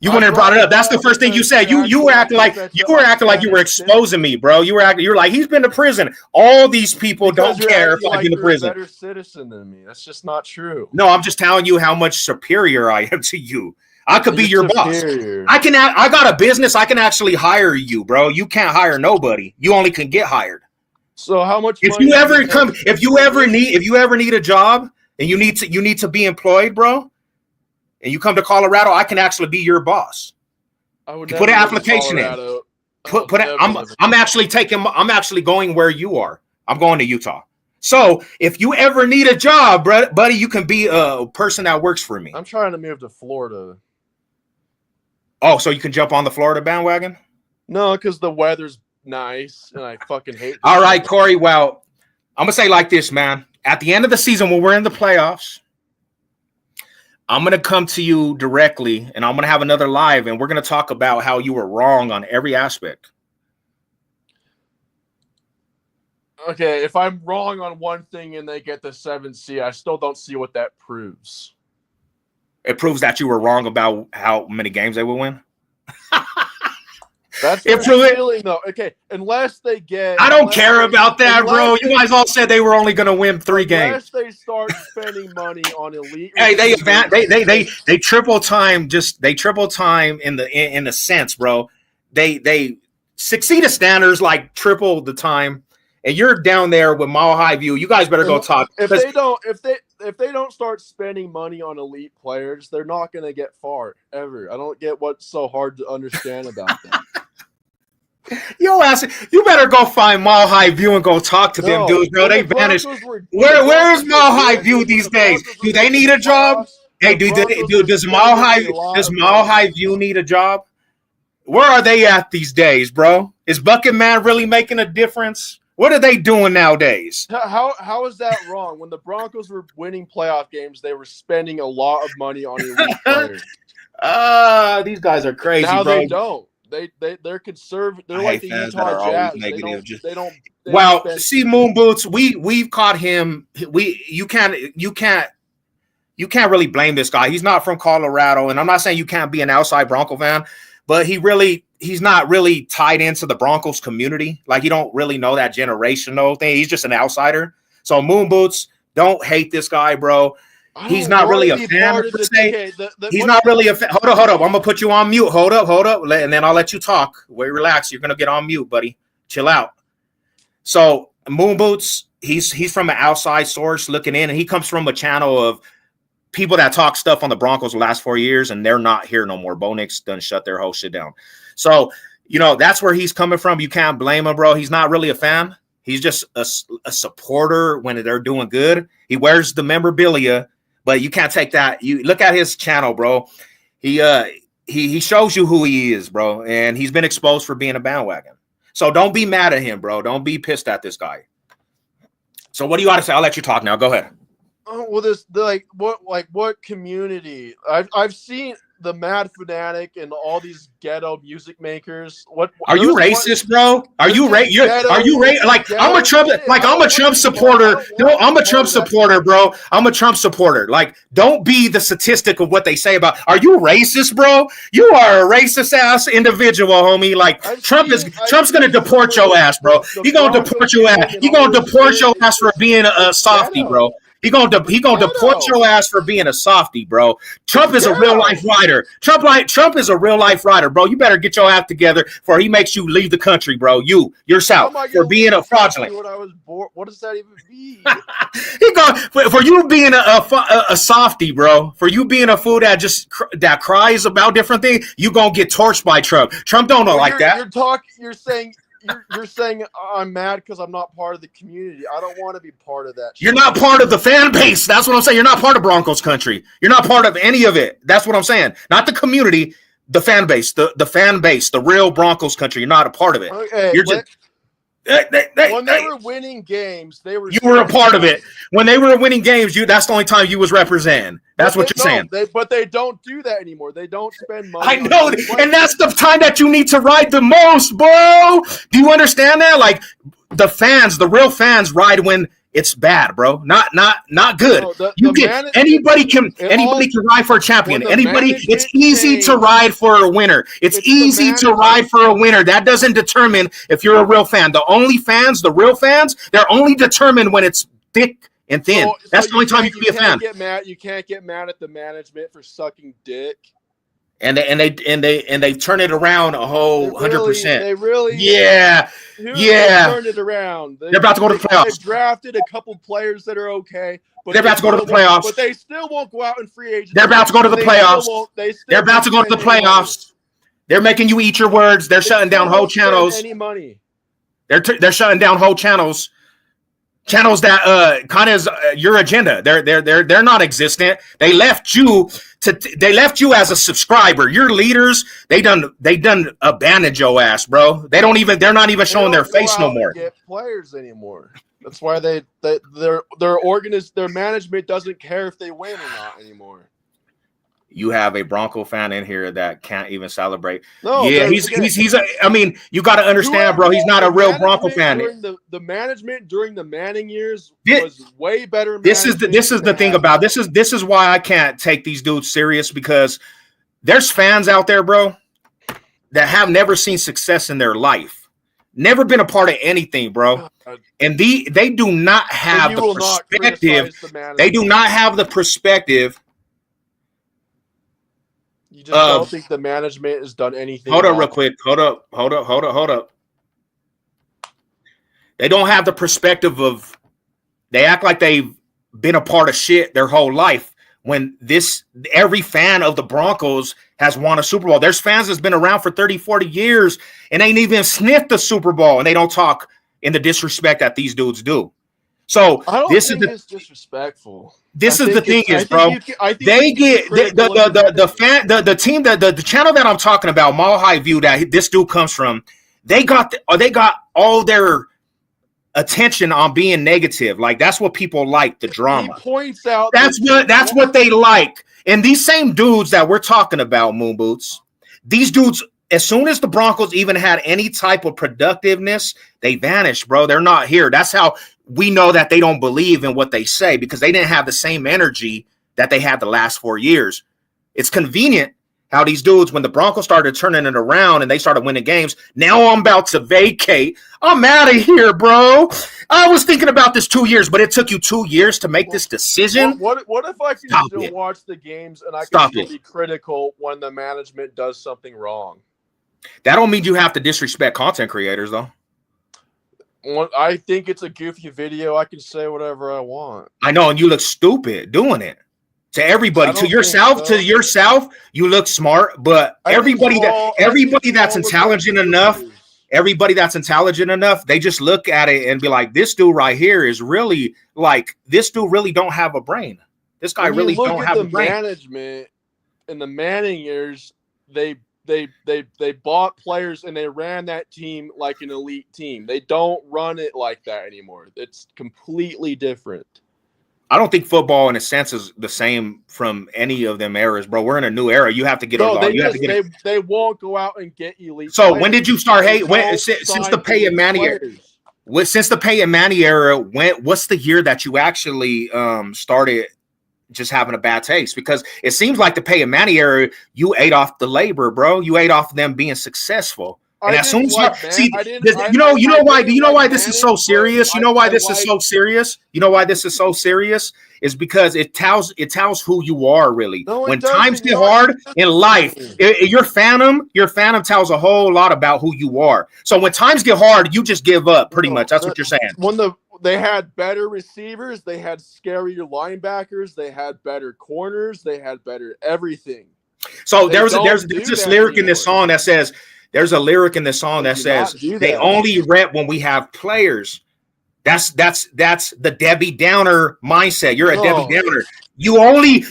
You wouldn't have brought it up. That's the first thing you said. You were acting like you were exposing me, bro. You're like he's been to prison. All these people don't care if I've been to prison. A better citizen than me. That's just not true. No, I'm just telling you how much superior I am to you. I could be your boss. I got a business. I can actually hire you, bro. You can't hire nobody. You only can get hired. So how much? If you ever need a job and you need to be employed, bro. And you come to Colorado, I can actually be your boss. Put an application in. I'm actually going where you are. I'm going to Utah. So if you ever need a job, buddy, you can be a person that works for me. I'm trying to move to Florida. Oh, so you can jump on the Florida bandwagon? No, because the weather's nice, and I fucking hate. All right, Corey. Well, I'm gonna say like this, man. At the end of the season, when we're in the playoffs, I'm gonna come to you directly, and I'm gonna have another live, and we're gonna talk about how you were wrong on every aspect. Okay, if I'm wrong on one thing and they get the 7C, I still don't see what that proves. It proves that you were wrong about how many games they will win. That's their feeling, though. Okay, unless they get. I don't care about that, bro. You guys all said they were only going to win 3 games. Unless they start spending money on elite. Hey, they triple time. They triple time in the sense, bro. They succeed at standards like triple the time. And you're down there with Mile High View. You guys better go talk. If they don't start spending money on elite players, they're not going to get far ever. I don't get what's so hard to understand about that. You better go find Mile High View and go talk to them dudes, bro. They vanished. Where's Mile High View these days? Do they need a job? Hey, does Mile High View need a job? Where are they at these days, bro? Is Bucket Man really making a difference? What are they doing nowadays? How is that wrong? When the Broncos were winning playoff games, they were spending a lot of money on elite players. These guys are crazy, now bro. They don't. They're conservative. They're like the Utah Jazz. They don't. Well, see, Moon Boots, we've caught him. You can't really blame this guy. He's not from Colorado, and I'm not saying you can't be an outside Bronco fan, but he's not really tied into the Broncos community. Like, you don't really know that generational thing. He's just an outsider. So Moon Boots, don't hate this guy, bro. He's not really a fan per se. He's not really a fan. Hold up. I'm gonna put you on mute. Hold up, and then I'll let you talk. Wait, relax. You're gonna get on mute, buddy. Chill out. So Moon Boots, he's from an outside source looking in, and he comes from a channel of people that talk stuff on the Broncos the last 4 years, and they're not here no more. Bo Nix done shut their whole shit down. So, that's where he's coming from. You can't blame him, bro. He's not really a fan. He's just a supporter when they're doing good. He wears the memorabilia, but you can't take that. You look at his channel, bro. He shows you who he is, bro, and he's been exposed for being a bandwagon. So don't be mad at him, bro. Don't be pissed at this guy. So what do you got to say? I'll let you talk now. Go ahead. Oh, well, what community? I've seen the Mad Fanatic and all these ghetto music makers. Are you racist, bro? Are you racist? Like, I'm a Trump supporter. No, I'm a Trump supporter, bro. I'm a Trump supporter. Like, don't be the statistic of what they say about. Are you racist, bro? You are a racist ass individual, homie. Like, Trump's gonna deport your ass, bro. He gonna deport your ass. He gonna deport your ass for being a softie, bro. He gonna deport your ass for being a softie, bro. Trump is a real life writer. Trump is a real life writer, bro. You better get your act together before he makes you leave the country, bro. Yourself for being a fraudulent. What does that even mean? For you being a softie, bro. For you being a fool that cries about different things, you gonna get torched by Trump. Trump don't know like that. You're saying I'm mad because I'm not part of the community. I don't want to be part of that. You're not part of the fan base. That's what I'm saying. You're not part of Broncos country. You're not part of any of it. That's what I'm saying. Not the community, the fan base, the fan base, the real Broncos country. You're not a part of it. Okay, You're just. When they were winning games, you were a part of it. When they were winning games, that's the only time you was representing. That's what you're saying. But they don't do that anymore. They don't spend money. I know, and that's the time that you need to ride the most, bro. Do you understand that? Like, the real fans ride when it's bad, bro. Not good. Anybody can ride for a champion. It's easy to ride for a winner. It's easy to ride for a winner. That doesn't determine if you're a real fan. The real fans, they're only determined when it's thick and thin. That's the only time you can be a fan. You can't get mad at the management for sucking dick. And they turn it around a whole 100%. They really turned it around. They're about to go to the playoffs. They drafted a couple players that are okay, but they're about to go to the playoffs. But they still won't go out in free agency. They're about to go to the playoffs. They're about to go to the playoffs. They're making you eat your words. They're shutting down whole channels. Any money? They're shutting down whole channels channels that kind of your agenda. They're not existent. They left you as a subscriber. Your leaders, they done abandoned your ass, bro. They're not even showing their face no more. Get players anymore. That's why their management doesn't care if they win or not anymore. You have a Bronco fan in here that can't even celebrate. No, yeah, he's I mean, you got to understand, bro. He's not a real Bronco fan. The management during the Manning years was way better. This is the thing about this is why I can't take these dudes serious, because there's fans out there, bro, that have never seen success in their life, never been a part of anything, bro, and they do not have the perspective. They do not have the perspective. You just don't think the management has done anything. Hold up real quick. Hold up. They don't have the perspective of, they act like they've been a part of shit their whole life, when every fan of the Broncos has won a Super Bowl. There's fans that's been around for 30, 40 years and ain't even sniffed the Super Bowl, and they don't talk in the disrespect that these dudes do. So it's disrespectful. This is the thing, bro. They get the team that the channel that I'm talking about, Mile High View, that this dude comes from. They got all their attention on being negative. Like, that's what people like, the drama. He points out that's what they like. And these same dudes that we're talking about, Moon Boots, these dudes, as soon as the Broncos even had any type of productiveness, they vanished, bro. They're not here. That's how we know that they don't believe in what they say, because they didn't have the same energy that they had the last 4 years. It's convenient how these dudes, when the Broncos started turning it around and they started winning games, now I'm about to vacate. I'm out of here, bro. I was thinking about this 2 years, but it took you 2 years to make this decision. What if I can still watch the games and I can still be critical when the management does something wrong? That don't mean you have to disrespect content creators, though. I think it's a goofy video. I can say whatever I want. I know, and you look stupid doing it. To everybody, to yourself, you look smart, but everybody that's intelligent enough, they just look at it and be like, this dude right here is really this dude really don't have a brain. This guy really don't have a brain. Management in the Manning years, they bought players and they ran that team like an elite team. They don't run it like that anymore. It's completely different. I don't think football, in a sense, is the same from any of them eras, bro. We're in a new era. You have to get they won't go out and get elite. So players. When did you start since the Peyton Manning era? Since the Peyton Manning era, what's the year that you actually started just having a bad taste? Because it seems like the Peyton Manning era, you ate off the labor, bro. You ate off them being successful. And as soon as you know why this is so serious? You know why this is so serious? You know why this is so serious? Is because it tells who you are, really. When times get hard in life, your phantom tells a whole lot about who you are. So when times get hard, you just give up, pretty much. That's what you're saying. They had better receivers, they had scarier linebackers, they had better corners, they had better everything. So there's this lyric in this song that says, they only rep when we have players. That's the Debbie Downer mindset. You're a Debbie Downer. You only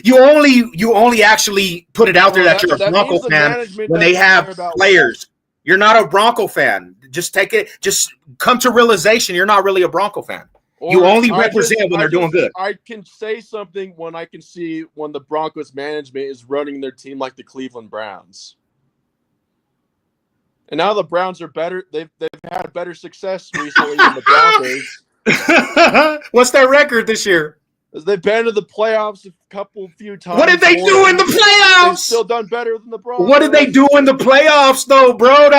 actually put it out there that you're a Bronco fan when they have players. You're not a Bronco fan. Just take it. Just come to realization you're not really a Bronco fan. You only represent when they're doing good. I can say something when I can see when the Broncos management is running their team like the Cleveland Browns. And now the Browns are better. They've had better success recently than the Broncos. What's their record this year? They've been to the playoffs a few times. What did they do in the playoffs? They've still done better than the Broncos. What did they do in the playoffs, though, bro?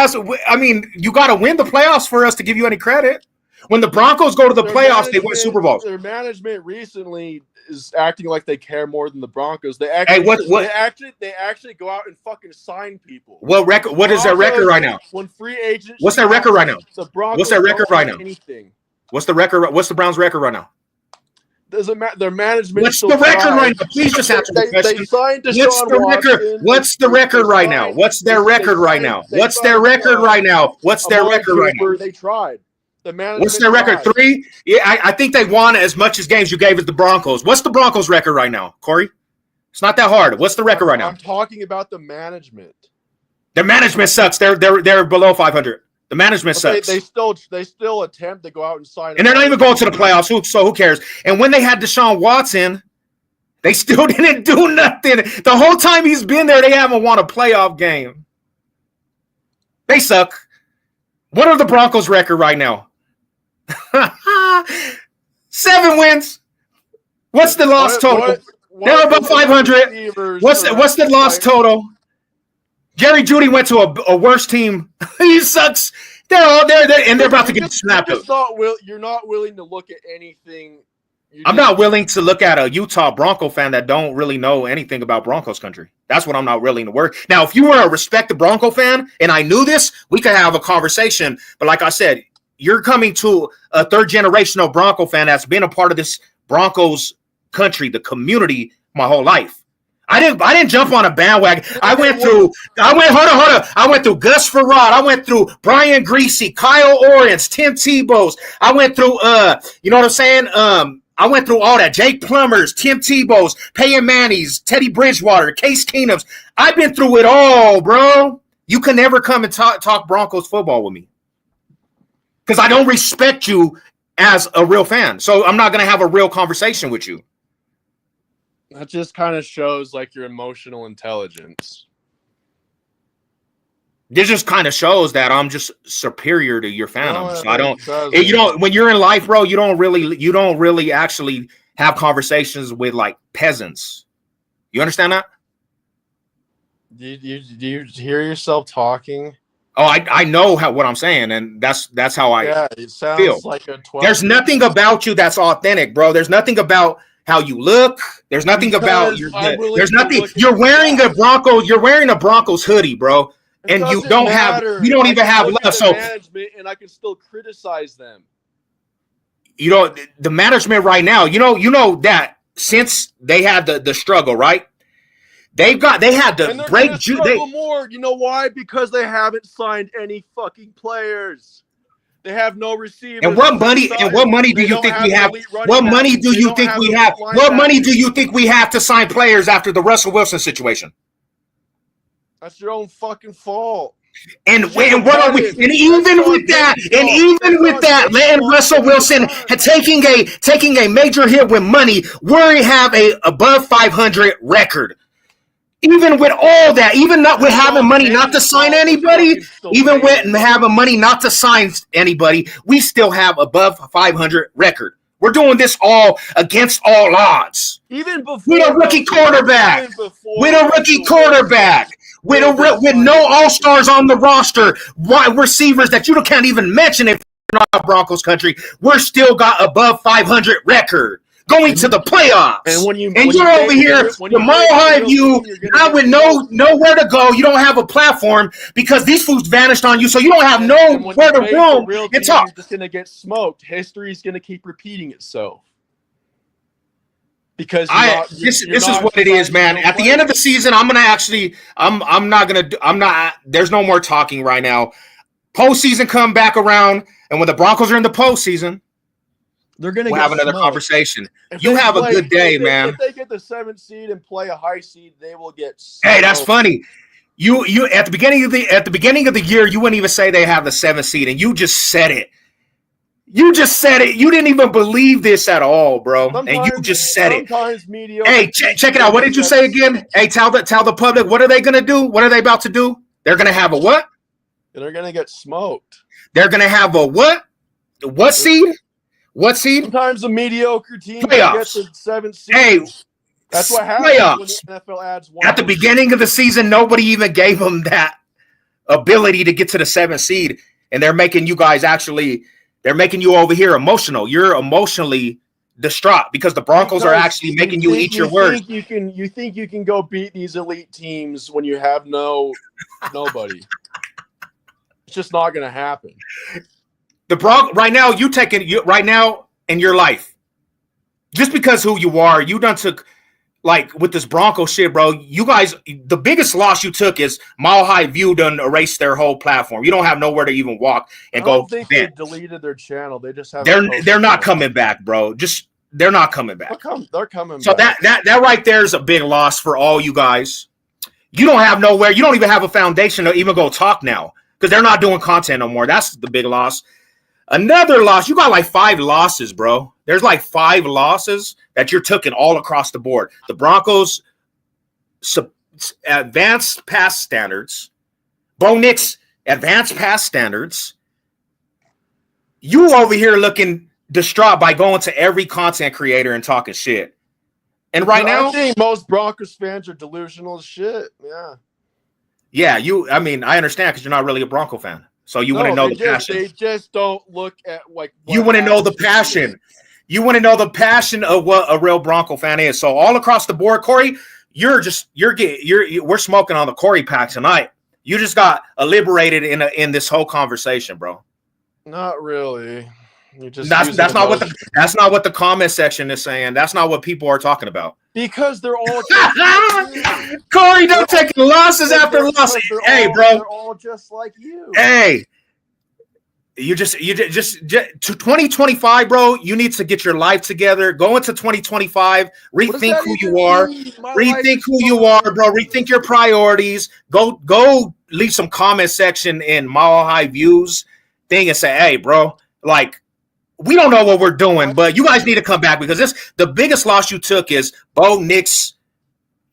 You got to win the playoffs for us to give you any credit. When the Broncos go to the playoffs, they win Super Bowls. Their management recently is acting like they care more than the Broncos. They actually go out and fucking sign people. What is their record right now? When free agents. What's their record right now? The Broncos. What's their record right now? Anything. What's the record? What's the Browns' record right now? Doesn't matter. Their management. What's the record right now? Please just answer the question. They signed Deshaun Watson. What's the record right now? What's their record right now? What's their record right now? What's their record right now? They tried. The management. What's their record? 3? Yeah, I think they won as much as games you gave as the Broncos. What's the Broncos record right now, Corey? It's not that hard. What's the record right now? I'm talking about the management. The management sucks. They're below 500. The management sucks. They still attempt to go out and sign. And they're not even going to the playoffs. So who cares? And when they had Deshaun Watson, they still didn't do nothing. The whole time he's been there, they haven't won a playoff game. They suck. What are the Broncos' record right now? 7 wins. What's the loss total? They're above 500. What's the loss total? Jerry Jeudy went to a worse team. He sucks. They're all there, and they're about to get snapped up. You're not willing to look at anything. I'm not willing to look at a Utah Bronco fan that don't really know anything about Broncos country. That's what I'm not willing to work. Now, if you were a respected Bronco fan and I knew this, we could have a conversation. But like I said, you're coming to a third-generational Bronco fan that's been a part of this Broncos country, the community, my whole life. I didn't jump on a bandwagon. I went through Gus Farad. I went through Brian Greasy, Kyle Orens, Tim Tebow's. I went through you know what I'm saying? I went through all that. Jake Plumbers, Tim Tebow's, Peyton Manning's, Teddy Bridgewater, Case Keenum's. I've been through it all, bro. You can never come and talk Broncos football with me. Because I don't respect you as a real fan. So I'm not going to have a real conversation with you. That just kind of shows like your emotional intelligence. This just kind of shows that I'm just superior to your fandom. So when you're in life, bro, you don't really actually have conversations with like peasants. You understand that? Do you hear yourself talking? Oh, I know what I'm saying, and that's how I it sounds feel. Like a 12. There's nothing about you that's authentic, bro. There's nothing about how you look. There's nothing about your. There's nothing. You're wearing a Broncos. You're wearing a Broncos hoodie, bro. And you don't even have love. So management, and I can still criticize them. You know the management right now. You know that since they had the struggle, right? They had to break. More. You know why? Because they haven't signed any fucking players. They have no receivers. And what money do you think we have? What money do you think we have? What money do you think we have to sign players after the Russell Wilson situation? That's your own fucking fault. And what are we? And even with that, letting Russell Wilson taking a major hit with money, we have a above 500 record. Even with all that, even not with having money not to sign anybody, even with having money not to sign anybody, we still have above 500 record. We're doing this all against all odds. Even before with a rookie quarterback, with no all-stars on the roster, wide receivers that you can't even mention if you're not Broncos country, we're still got above 500 record. Going to the playoffs, and you're over here, the Mile High View, not with nowhere to go. You don't have a platform because these fools vanished on you, so you don't have nowhere to roam and talk. You're just gonna get smoked. History's gonna keep repeaking itself. Because this is what it is, man. At the end of the season, there's no more talking right now. Postseason come back around, and when the Broncos are in the postseason, we'll have another conversation. You have a good day, man. If they get the 7th seed and play a high seed, they will get smoked. Hey, that's funny. You at the beginning of the year, you wouldn't even say they have the 7th seed, and you just said it. You didn't even believe this at all, bro. And you just said it. Hey, check it out. What did you say again? Hey, tell the public, what are they going to do? What are they about to do? They're going to have a what? They're going to get smoked. They're going to have a what? What seed? What seed? Sometimes a mediocre team gets the 7th seed. Hey, that's what happens playoffs. When the NFL adds one. At the beginning of the season, nobody even gave them that ability to get to the 7th seed, and they're making you guys they're making you over here emotional. You're emotionally distraught because the Broncos are actually making you eat your words. You think you can go beat these elite teams when you have nobody. It's just not going to happen. The right now right now in your life, just because who you are, you done took like with this Bronco shit, bro, you guys, the biggest loss you took is Mile High View done erased their whole platform. You don't have nowhere to even walk and go. I don't think they deleted their channel. They just have. They're not coming back, bro. They're not coming back. They're coming. So back. that right there is a big loss for all you guys. You don't have nowhere. You don't even have a foundation to even go talk now because they're not doing content no more. That's the big loss. Another loss. You got like 5 losses, bro. There's like 5 losses that you're taking all across the board. The Broncos advanced pass standards. Bo Nix advanced pass standards. You over here looking distraught by going to every content creator and talking shit. And right now, I think most Broncos fans are delusional as shit. Yeah. I mean, I understand because you're not really a Bronco fan. So you wouldn't know the passion. They just don't look at like. You wouldn't know the passion. You wouldn't know the passion of what a real Bronco fan is. So all across the board, Corey, we're smoking on the Corey pack tonight. You just got liberated in this whole conversation, bro. Not really. That's not what the comment section is saying. That's not what people are talking about. Because they're all Corey, don't take losses after losses. Hey, bro. They're all just like you. Hey. You just to 2025, bro. You need to get your life together. Go into 2025. Rethink who you are. Rethink who you are, bro. Rethink your priorities. Go leave some comment section in Mile High Views thing and say, hey, bro, like we don't know what we're doing, but you guys need to come back because the biggest loss you took is Bo Nix.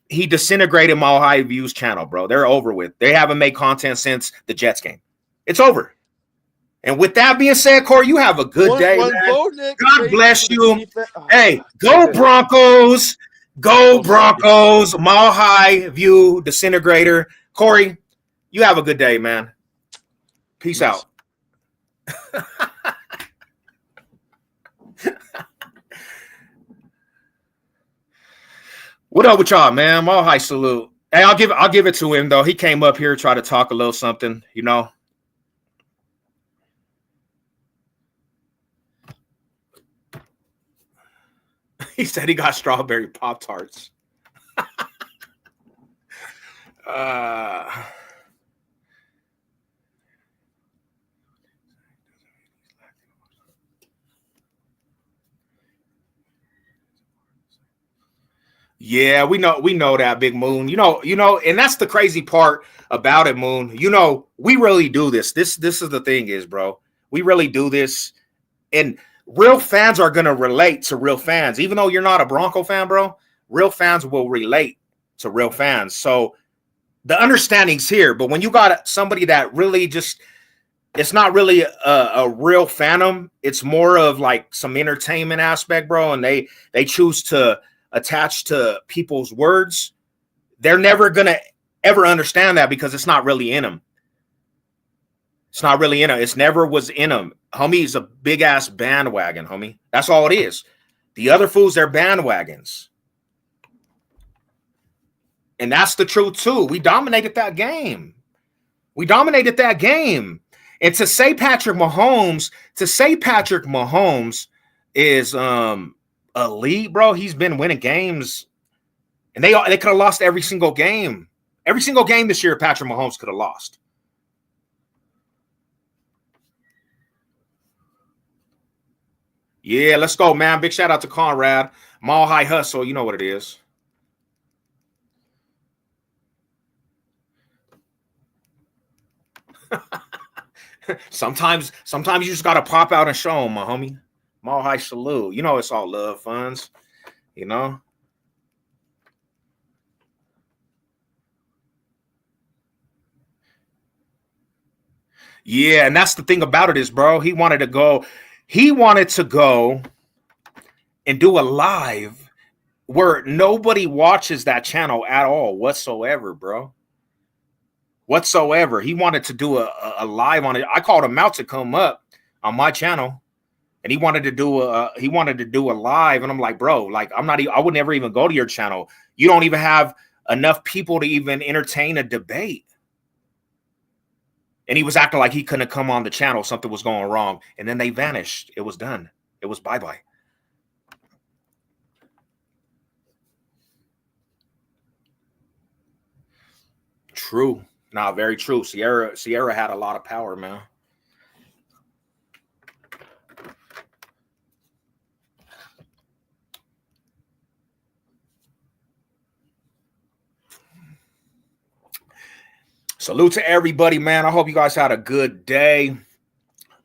He disintegrated Mile High Views channel, bro. They're over with. They haven't made content since the Jets game. It's over. And with that being said, Corey, you have a good day, man. God bless you. Hey, go Broncos. Go Broncos. Mile High View Disintegrator. Corey, you have a good day, man. Peace out. What up with y'all, man? Mile High salute. Hey, I'll give it to him, though. He came up here, try to talk a little something, you know. He said he got strawberry Pop-Tarts. Yeah, we know that, Big Moon. You know, and that's the crazy part about it, Moon. You know, we really do this. This is the thing is, bro. We really do this. And real fans are going to relate to real fans. Even though you're not a Bronco fan, bro, real fans will relate to real fans. So the understanding's here. But when you got somebody that really just, it's not really a real fandom. It's more of like some entertainment aspect, bro. And they choose to attach to people's words. They're never going to ever understand that because it's not really in them. It's not really in them. It's never was in them. Homie is a big ass bandwagon, homie. That's all it is. The other fools, they're bandwagons. And that's the truth too. We dominated that game. And to say Patrick Mahomes is elite, bro. He's been winning games. And they could have lost every single game. Every single game this year, Patrick Mahomes could have lost. Yeah, let's go, man. Big shout out to Conrad. Mile High Hustle. You know what it is. Sometimes you just got to pop out and show them, my homie. Mile High salute. You know it's all love funds. You know? Yeah, and that's the thing about it is, bro, he wanted to go and do a live where nobody watches that channel at all whatsoever, bro. Whatsoever. He wanted to do a live on it. I called him out to come up on my channel, and he wanted to do a live, and I'm like, bro, like I would never even go to your channel. You don't even have enough people to even entertain a debate. And he was acting like he couldn't come on the channel. Something was going wrong. And then they vanished. It was done. It was bye-bye. True. Nah, very true. Sierra had a lot of power, man. Salute to everybody, man. I hope you guys had a good day.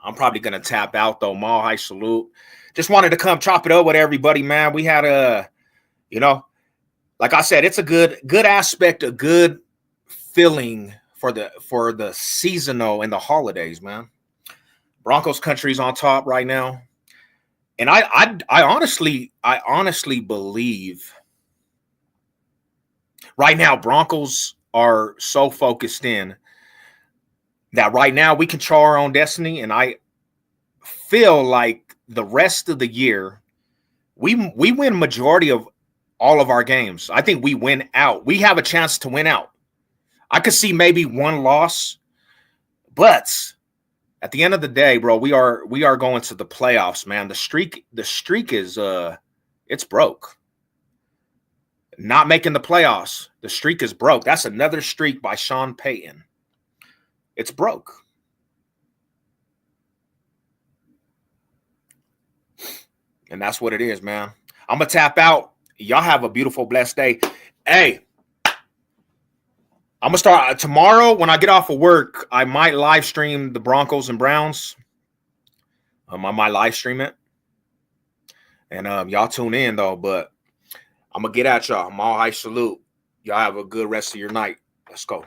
I'm probably going to tap out, though. Mile high salute. Just wanted to come chop it up with everybody, man. We had a, like I said, it's a good aspect, a good feeling for the seasonal and the holidays, man. Broncos country's on top right now. And I honestly believe right now Broncos are so focused in that right now we control our own destiny. And I feel like the rest of the year, we win majority of all of our games. I think we win out. We have a chance to win out. I could see maybe one loss, but at the end of the day, bro, we are going to the playoffs, man. The streak is it's broke. Not making the playoffs. The streak is broke. That's another streak by Sean Payton. It's broke. And that's what it is, man. I'm going to tap out. Y'all have a beautiful, blessed day. Hey, I'm going to start tomorrow when I get off of work. I might live stream the Broncos and Browns. I might live stream it. And y'all tune in, though. But I'm going to get at y'all. Mile high salute. Y'all have a good rest of your night. Let's go.